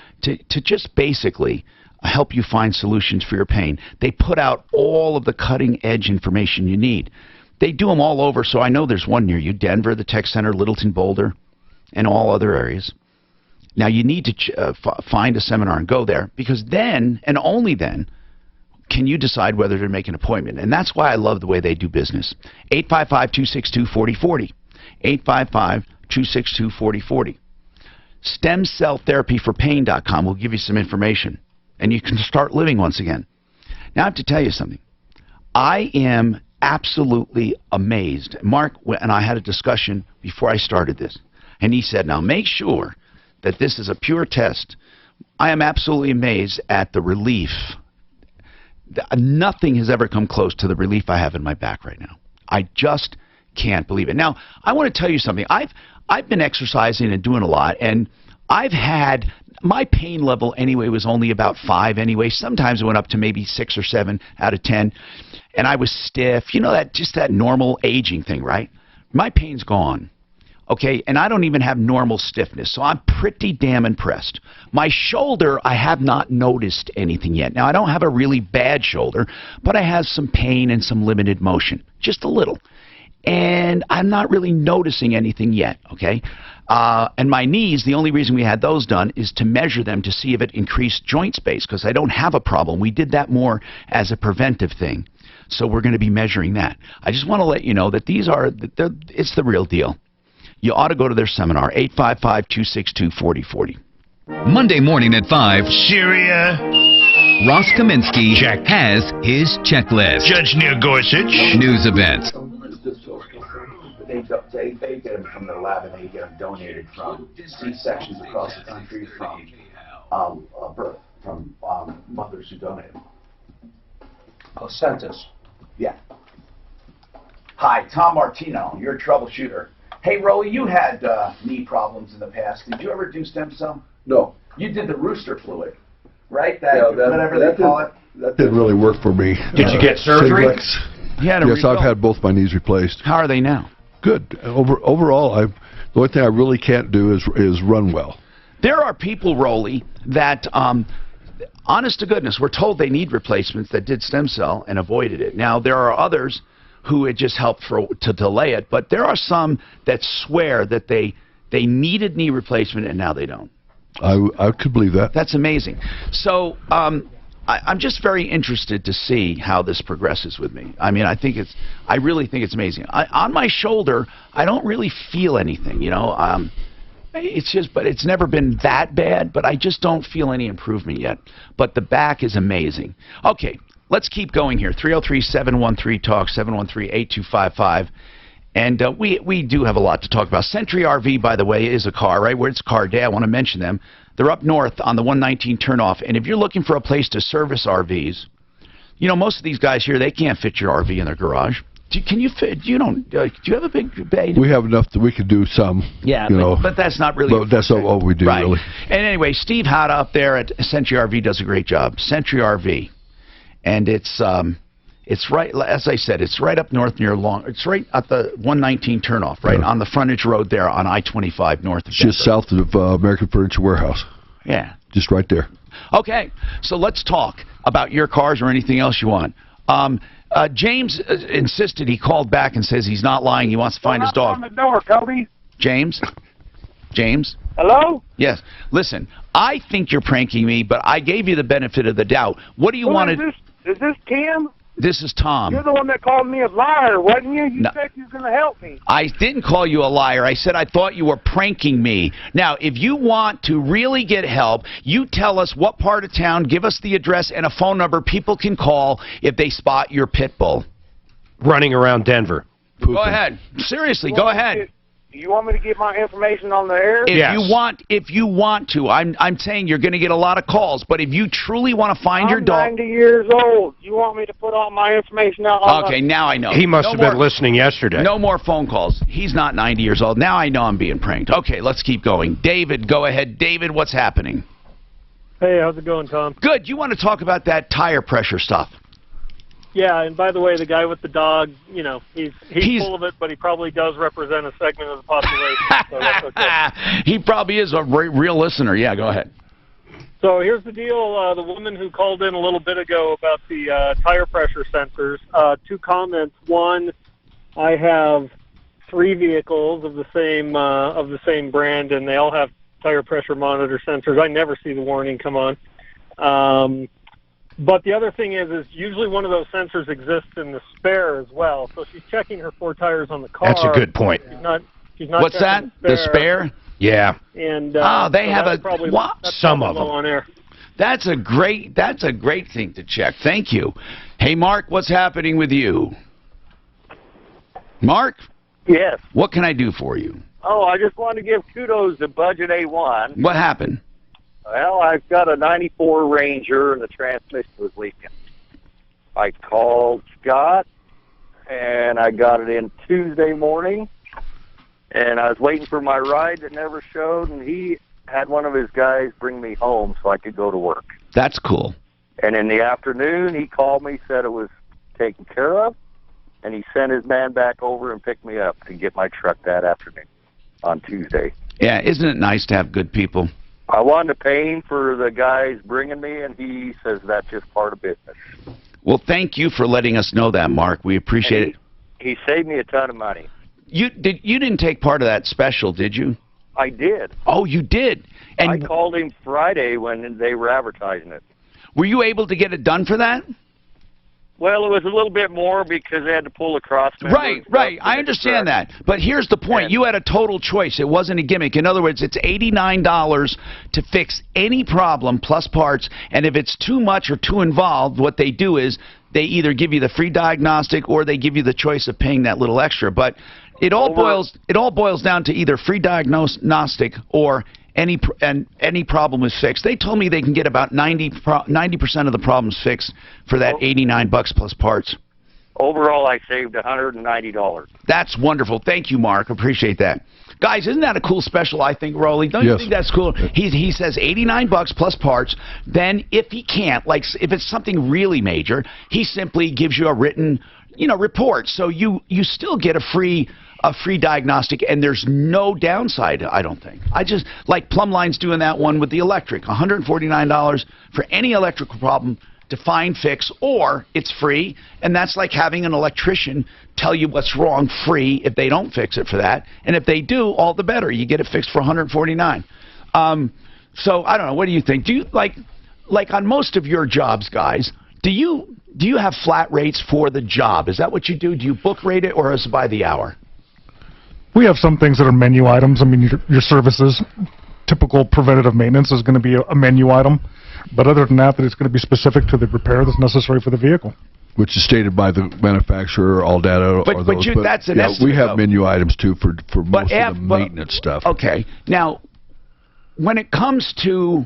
just basically help you find solutions for your pain. They put out all of the cutting-edge information you need. They do them all over, so I know there's one near you: Denver, the Tech Center, Littleton, Boulder, and all other areas. Now, you need to find a seminar and go there, because then, and only then, can you decide whether to make an appointment. And that's why I love the way they do business. 855-262-4040. 855-262-4040. StemCellTherapyForPain.com will give you some information, and you can start living once again. Now, I have to tell you something. I am absolutely amazed. Mark and I had a discussion before I started this, and he said, now make sure that this is a pure test. I am absolutely amazed at the relief. Nothing has ever come close to the relief I have in my back right now. I just can't believe it. Now, I want to tell you something. I've been exercising and doing a lot, and I've had my pain level anyway was only about 5 anyway. Sometimes it went up to maybe 6 or 7 out of 10, and I was stiff. You know, that normal aging thing, right? My pain's gone. Okay, and I don't even have normal stiffness, so I'm pretty damn impressed. My shoulder, I have not noticed anything yet. Now, I don't have a really bad shoulder, but I have some pain and some limited motion, just a little. And I'm not really noticing anything yet, okay? And my knees, the only reason we had those done is to measure them to see if it increased joint space, because I don't have a problem. We did that more as a preventive thing, so we're going to be measuring that. I just want to let you know that it's the real deal. You ought to go to their seminar, 855-262-4040. Monday morning at 5, Syria. Ross Kaminsky has his checklist. Judge Neil Gorsuch. News events. They get them from their lab, and they get them donated from C-sections across the country, from birth, from mothers who donate them. Placentas. Yeah. Hi, Tom Martino. You're a troubleshooter. Hey, Rolly, you had knee problems in the past. Did you ever do stem cell? No. You did the rooster fluid, right? Whatever they call it. That didn't really work for me. Did you get surgery? Yes, I've had both my knees replaced. How are they now? Good. Overall, the only thing I really can't do is run well. There are people, Rolly, that, honest to goodness, were told they need replacements that did stem cell and avoided it. Now, there are others who it just helped to delay it, but there are some that swear that they needed knee replacement and now they don't. I could believe that. That's amazing. So I'm just very interested to see how this progresses with me. I mean, I really think it's amazing. On my shoulder, I don't really feel anything, you know. But it's never been that bad, but I just don't feel any improvement yet. But the back is amazing. Okay, let's keep going here. 303-713-TALK, 713-8255. And we do have a lot to talk about. Century RV, by the way, is a car, right? Where it's a car day, I want to mention them. They're up north on the 119 turnoff. And if you're looking for a place to service RVs, you know, most of these guys here, they can't fit your RV in their garage. Can you fit? Do you have a big bay? We have enough that we could do some. Yeah, but that's not really. But that's all we do, right. really. And anyway, Steve Hada up there at Century RV does a great job. Century RV, and it's right, as I said, it's right up north near It's right at the 119 turnoff, right on the frontage road there on I-25 north of Denver. Just south of American Furniture Warehouse. Yeah. Just right there. Okay, so let's talk about your cars or anything else you want. James insisted. He called back and says he's not lying. He wants to find his dog. On the door, Kobe. James? James? Hello? Yes. Listen, I think you're pranking me, but I gave you the benefit of the doubt. What do you want to... Is this Tim? This is Tom. You're the one that called me a liar, wasn't you? You said you was going to help me. I didn't call you a liar. I said I thought you were pranking me. Now, if you want to really get help, you tell us what part of town, give us the address and a phone number people can call if they spot your pit bull. Running around Denver. Go ahead. Seriously, go ahead. You want me to get my information on the air? If you want to. I'm saying you're going to get a lot of calls, but if you truly want to find your dog... I'm 90 years old. You want me to put all my information out? Okay, now I know. He must have been listening yesterday. No more phone calls. He's not 90 years old. Now I know I'm being pranked. Okay, let's keep going. David, go ahead. David, what's happening? Hey, how's it going, Tom? Good. You want to talk about that tire pressure stuff? Yeah, and by the way, the guy with the dog, you know, he's full of it, but he probably does represent a segment of the population, so that's okay. He probably is a real listener. Yeah, go ahead. So here's the deal. The woman who called in a little bit ago about the tire pressure sensors, 2 comments. One, I have 3 vehicles of the same brand, and they all have tire pressure monitor sensors. I never see the warning come on. But the other thing is usually one of those sensors exists in the spare as well. So she's checking her 4 tires on the car. That's a good point. She's not What's that? The spare? Yeah. And they so have some of them. On air. That's a great thing to check. Thank you. Hey, Mark, what's happening with you? Mark? Yes. What can I do for you? Oh, I just wanted to give kudos to Budget A1. What happened? Well, I've got a 94 Ranger and the transmission was leaking. I called Scott, and I got it in Tuesday morning, and I was waiting for my ride that never showed, and he had one of his guys bring me home so I could go to work. That's cool. And in the afternoon, he called me, said it was taken care of, and he sent his man back over and picked me up to get my truck that afternoon on Tuesday. Yeah, isn't it nice to have good people? I wanted to pay him for the guys bringing me, and he says that's just part of business. Well, thank you for letting us know that, Mark. We appreciate it. He saved me a ton of money. You didn't take part of that special, did you? I did. Oh, you did? And I called him Friday when they were advertising it. Were you able to get it done for that? Well, it was a little bit more because they had to pull across. Right. I understand that. But here's the point. You had a total choice. It wasn't a gimmick. In other words, it's $89 to fix any problem plus parts. And if it's too much or too involved, what they do is they either give you the free diagnostic or they give you the choice of paying that little extra. But it all boils down to either free diagnostic or any problem is fixed. They told me they can get about 90% of the problems fixed for that $89 plus parts. Overall, I saved $190. That's wonderful. Thank you, Mark. Appreciate that. Guys, isn't that a cool special, I think, Rolly? Don't you think that's cool? He says $89 plus parts. Then if he can't, like if it's something really major, he simply gives you a written, report. So you still get a free diagnostic, and there's no downside, I don't think. I just, like Plumline's doing that one with the electric, $149 for any electrical problem to find, fix, or it's free, and that's like having an electrician tell you what's wrong free if they don't fix it for that, and if they do, all the better. You get it fixed for $149. So, I don't know, what do you think? Do you, like on most of your jobs, guys, do you have flat rates for the job? Is that what you do? Do you book rate it, or is it by the hour? We have some things that are menu items. I mean, your services, typical preventative maintenance is going to be a menu item. But other than that, it's going to be specific to the repair that's necessary for the vehicle. which is stated by the manufacturer, all data. But that's an estimate. We have though. menu items too for most of the maintenance stuff. Okay, now when it comes to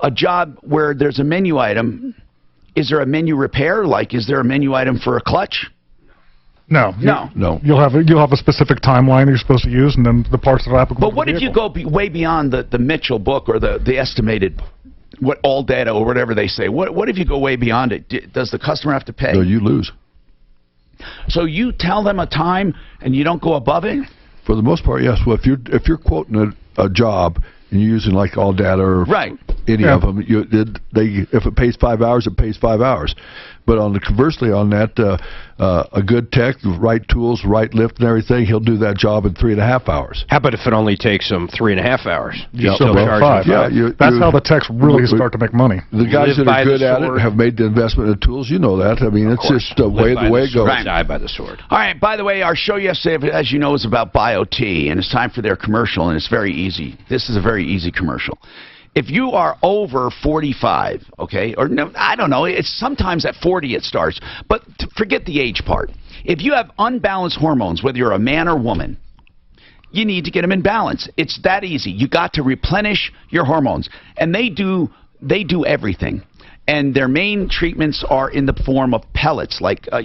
a job where there's a menu item, is there a menu repair? Like, is there a menu item for a clutch? No. No. You'll have a specific timeline you're supposed to use, and then the parts that are applicable. But what if you go way beyond the Mitchell book or the estimated, what all data or whatever they say? What if you go way beyond it? Does the customer have to pay? No, you lose. So you tell them a time and you don't go above it? For the most part, yes. Well, if you're quoting a job and you're using like all data or any of them, if it pays 5 hours, it pays 5 hours. But conversely on that, a good tech, right tools, right lift and everything, he'll do that job in 3.5 hours. How about if it only takes him 3.5 hours? You still charge 5. That's how the techs really start to make money. The guys that are good at it have made the investment in the tools. You know that. I mean, it's just the way it goes. Die by the sword. All right. By the way, our show yesterday, as you know, is about BioT, and it's time for their commercial, and it's very easy. This is a very easy commercial. If you are over 45, okay, or no, I don't know, it's sometimes at 40 it starts, but forget the age part. If you have unbalanced hormones, whether you're a man or woman, you need to get them in balance. It's that easy. You got to replenish your hormones, and they do everything. And their main treatments are in the form of pellets, like I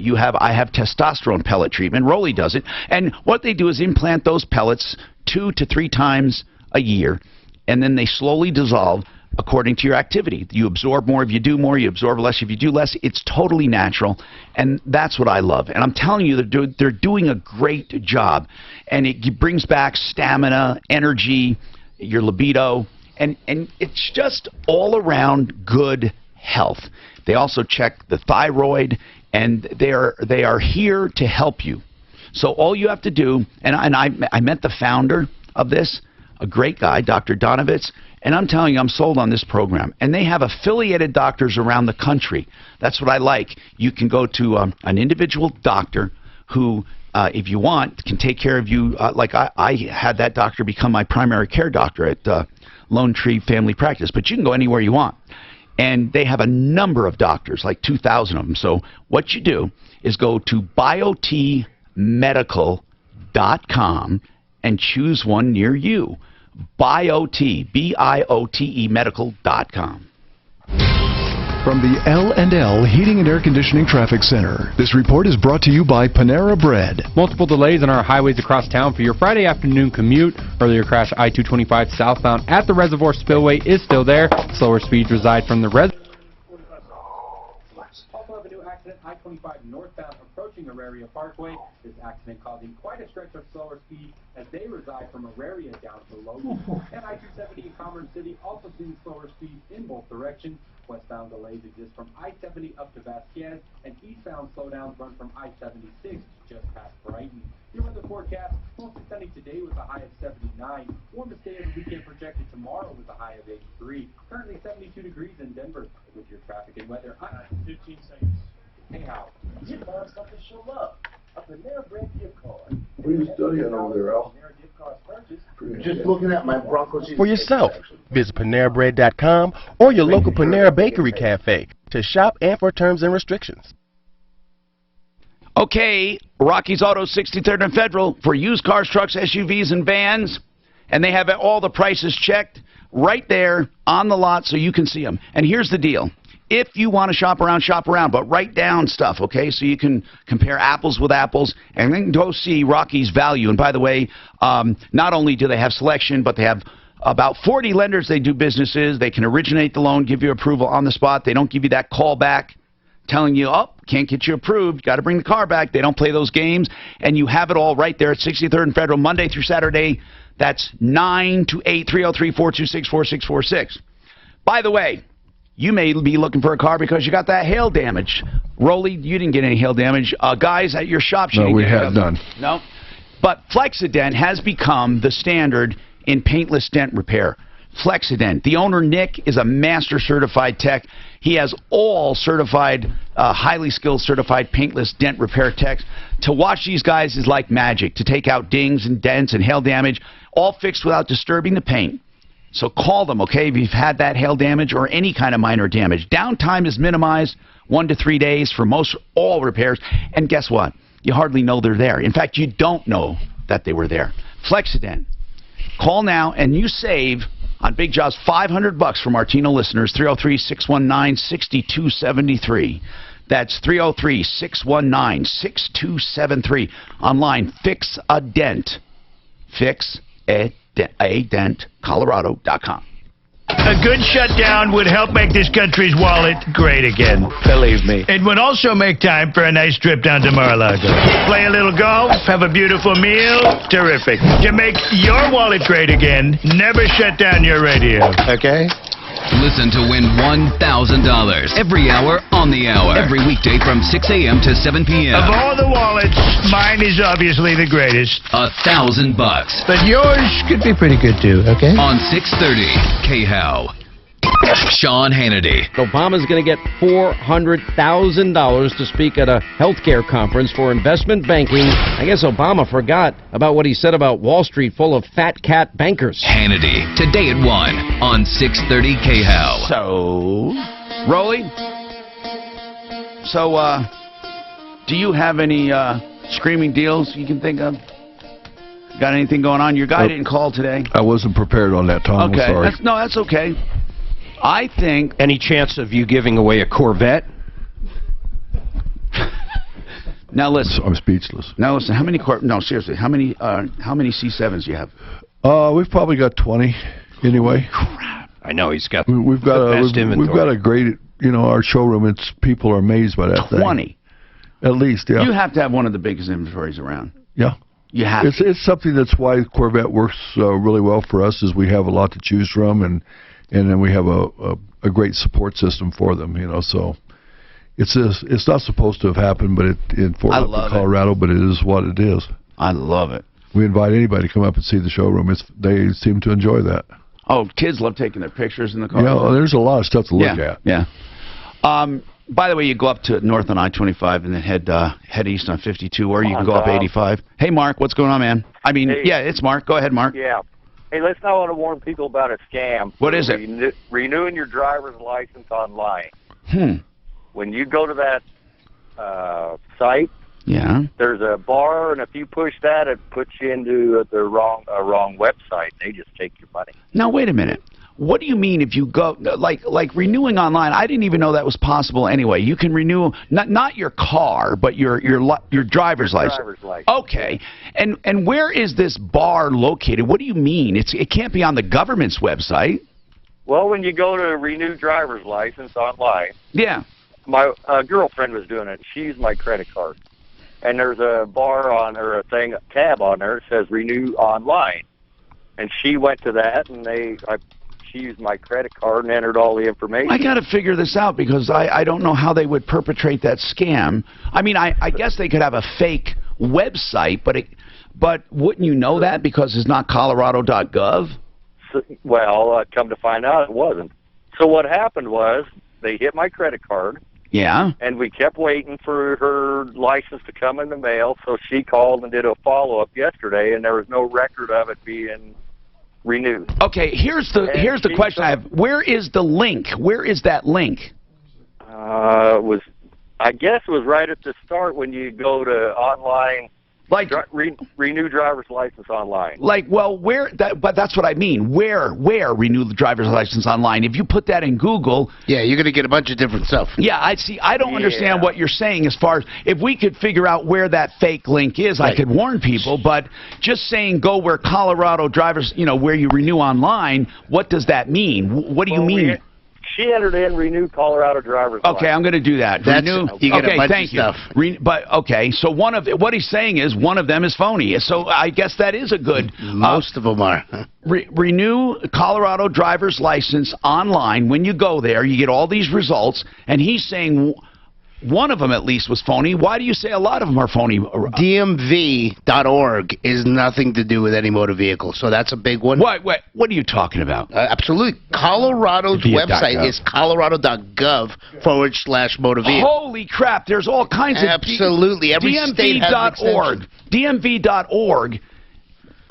have testosterone pellet treatment. Rolly does it, and what they do is implant those pellets 2 to 3 times a year. And then they slowly dissolve according to your activity. You absorb more if you do more. You absorb less if you do less. It's totally natural, and that's what I love. And I'm telling you, they're doing a great job, and it brings back stamina, energy, your libido, and it's just all around good health. They also check the thyroid, and they are here to help you. So all you have to do, and I met the founder of this, a great guy, Dr. Donovitz, and I'm telling you, I'm sold on this program. And they have affiliated doctors around the country. That's what I like. You can go to an individual doctor who, if you want, can take care of you. Like I had that doctor become my primary care doctor at Lone Tree Family Practice. But you can go anywhere you want. And they have a number of doctors, like 2,000 of them. So what you do is go to biotmedical.com and choose one near you. BioT, B-I-O-T-E medical.com. From the L&L Heating and Air Conditioning Traffic Center, this report is brought to you by Panera Bread. Multiple delays on our highways across town for your Friday afternoon commute. Earlier crash I-225 southbound at the Reservoir Spillway is still there. Slower speeds reside from the reservoir. Also have a new accident, I-25 northbound approaching Auraria Parkway. This accident causing quite a stretch of slower speed as they reside from Auraria down to Logan. And I-270 in Commerce City also seeing slower speeds in both directions. Westbound delays exist from I-70 up to Vasquez, and eastbound slowdowns run from I-76 just past Brighton. Your weather forecast, mostly sunny today with a high of 79. Warmest day of the weekend projected tomorrow with a high of 83. Currently 72 degrees in Denver. With your traffic and weather, I'm 15 seconds. Hey, Hal. You found something to show up. A Panera Bread gift card. What are you studying over there, Al? Just looking at my Broncos. For yourself, visit PaneraBread.com or your local Panera Bakery Cafe to shop and for terms and restrictions. Okay, Rocky's Auto, 63rd and Federal, for used cars, trucks, SUVs, and vans. And they have all the prices checked right there on the lot so you can see them. And here's the deal. If you want to shop around, but write down stuff, okay, so you can compare apples with apples and then go see Rocky's Value. And by the way, not only do they have selection, but they have about 40 lenders they do businesses. They can originate the loan, give you approval on the spot. They don't give you that call back telling you, oh, can't get you approved, got to bring the car back. They don't play those games. And you have it all right there at 63rd and Federal, Monday through Saturday. That's 9 to 8, 303-426-4646. By the way, you may be looking for a car because you got that hail damage. Rolly, you didn't get any hail damage. Guys at your shop, no, we had none. No, but Flexident has become the standard in paintless dent repair. Flexident. The owner, Nick, is a master certified tech. He has all certified, highly skilled certified paintless dent repair techs. To watch these guys is like magic. To take out dings and dents and hail damage, all fixed without disturbing the paint. So call them, okay, if you've had that hail damage or any kind of minor damage. Downtime is minimized 1 to 3 days for all repairs. And guess what? You hardly know they're there. In fact, you don't know that they were there. Flexident. Call now and you save on Big Jobs $500 for Martino listeners. 303-619-6273. That's 303-619-6273. Online, Fix a Dent. FixADentColorado.com. A good shutdown would help make this country's wallet great again. Believe me. It would also make time for a nice trip down to Mar-a-Lago. Play a little golf, have a beautiful meal. Terrific. To make your wallet great again, never shut down your radio. Okay? Listen to win $1,000 every hour on the hour. Every weekday from 6 a.m. to 7 p.m. Of all the wallets, mine is obviously the greatest. $1,000. But yours could be pretty good too, okay? On 630 KHOW. Sean Hannity. Obama's going to get $400,000 to speak at a healthcare conference for investment banking. I guess Obama forgot about what he said about Wall Street full of fat cat bankers. Hannity, today at 1 on 630 KHOW. So, Rolly? So, do you have any screaming deals you can think of? Got anything going on? Your guy didn't call today. I wasn't prepared on that, Tom. Okay. I'm sorry. That's okay. I think... Any chance of you giving away a Corvette? Now listen. I'm speechless. Now listen. How many No, seriously. How many C7s do you have? We've probably got 20 anyway. Crap. I know he's got. We've got a great. Our showroom. People are amazed by that. 20. At least, yeah. You have to have one of the biggest inventories around. Yeah. You have. It's something that's why Corvette works really well for us. Is we have a lot to choose from and then we have a great support system for them, so it's not supposed to have happened, but in Fort Lauderdale, Colorado, but it is what it is. I love it. We invite anybody to come up and see the showroom. They seem to enjoy that. Oh, kids love taking their pictures in the car. Yeah, there's a lot of stuff to look at. Yeah. By the way, you go up to north on I-25 and then head east on 52, or you can go up 85. Hey, Mark, what's going on, man? Yeah, it's Mark. Go ahead, Mark. Yeah. Hey, let's not want to warn people about a scam. What is it? Renewing your driver's license online. When you go to that site, there's a bar, and if you push that, it puts you into a wrong website. They just take your money. Now, wait a minute. What do you mean if you go like renewing online? I didn't even know that was possible. Anyway, you can renew not your car, but your driver's license. Okay, and where is this bar located? What do you mean? It can't be on the government's website. Well, when you go to renew driver's license online, my girlfriend was doing it. She used my credit card, and there's a bar on or a tab on there that says renew online, and she went to that, and she used my credit card and entered all the information. I got to figure this out because I don't know how they would perpetrate that scam. I mean, I guess they could have a fake website, but wouldn't you know that because it's not Colorado.gov? So, well, come to find out, it wasn't. So what happened was they hit my credit card. Yeah. And we kept waiting for her license to come in the mail, so she called and did a follow-up yesterday, and there was no record of it being renewed. Okay, here's the question I have. Where is the link? Where is that link? I guess it was right at the start when you go to online, renew driver's license online. But that's what I mean. Where renew the driver's license online? If you put that in Google, you're going to get a bunch of different stuff. Yeah, I see. I don't understand what you're saying as far as if we could figure out where that fake link is, I could warn people. But just saying go where Colorado drivers, where you renew online, what does that mean? What do you mean? She entered in renew Colorado driver's license. Okay, I'm going to do that. Renew. You get a bunch thank of you. stuff. So what he's saying is one of them is phony. So I guess that is a good. Most of them are. Renew Colorado driver's license online. When you go there, you get all these results, and he's saying one of them at least was phony. Why do you say a lot of them are phony? DMV.org is nothing to do with any motor vehicle, so that's a big one. What are you talking about? Absolutely. Colorado's website is colorado.gov/motor vehicle. Holy crap, there's all kinds of... Absolutely. Every state has an extension. DMV.org. DMV.org.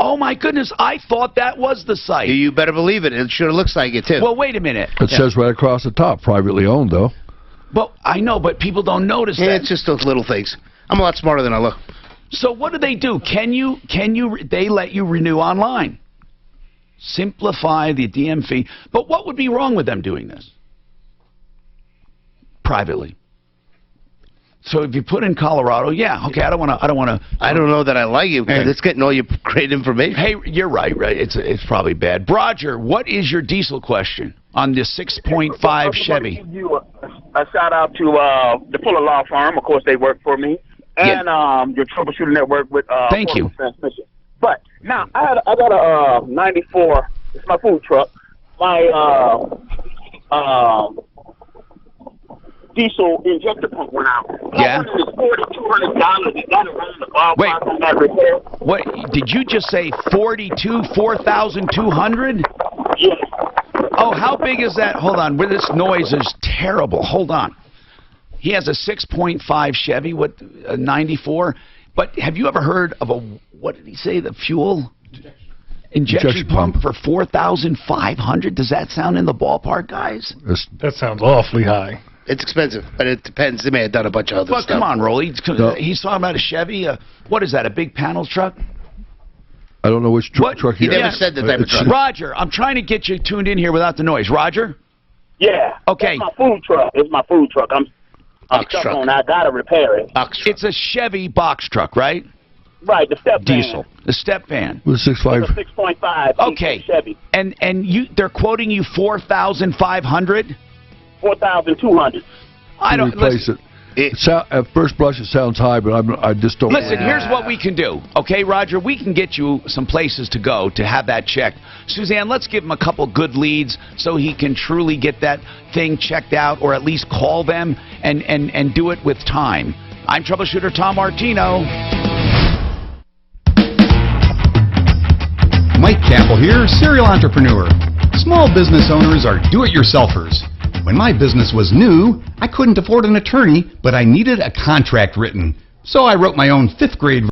Oh, my goodness. I thought that was the site. You better believe it. It sure looks like it, too. Well, wait a minute. It says right across the top, privately owned, though. Well, I know, but people don't notice Yeah, that. it's just those little things. I'm a lot smarter than I look. So what do? They let you renew online. Simplify the DM fee. But what would be wrong with them doing this? Privately. So if you put in Colorado, yeah, okay, I don't want to. I don't know that I like it because it's getting all your great information. Hey, you're right. It's probably bad. Roger, what is your diesel question on the 6.5 Chevy? Give you a shout out to the Fuller Law Firm. Of course, they work for me, and your Troubleshooter Network with Thank you. Transmission. But now I got a 94. It's my food truck. My diesel injector pump went out. Yeah. $4,200. Is that around the ballpark on that repair? What did you just say? 4,200? Yes. Oh, how big is that? Hold on. This noise is terrible. Hold on. He has a 6.5 Chevy with a 94. But have you ever heard of what did he say? The fuel injection pump for 4,500? Does that sound in the ballpark, guys? That sounds awfully high. It's expensive, but it depends. They may have done a bunch of other But stuff. come on, Rolly. He's talking about a Chevy. What is that? A big panel truck? I don't know which truck He never said the type of truck. Roger, I'm trying to get you tuned in here without the noise. Roger? Yeah. Okay. That's my food truck. It's my food truck. I'm stuck on. I gotta repair it. It's a Chevy box truck, right? Right. The step Diesel. van. The step van. With 6.5. It's a 6.5. Okay. Chevy. And they're quoting you 4,500. 4,200. I don't replace listen, it. At first blush, it sounds high, but I just don't. Listen, here's what we can do. Okay, Roger, we can get you some places to go to have that checked. Suzanne, let's give him a couple good leads so he can truly get that thing checked out, or at least call them and do it with time. I'm Troubleshooter Tom Martino. Mike Capel here, serial entrepreneur. Small business owners are do-it-yourselfers. When my business was new, I couldn't afford an attorney, but I needed a contract written. So I wrote my own 5th grade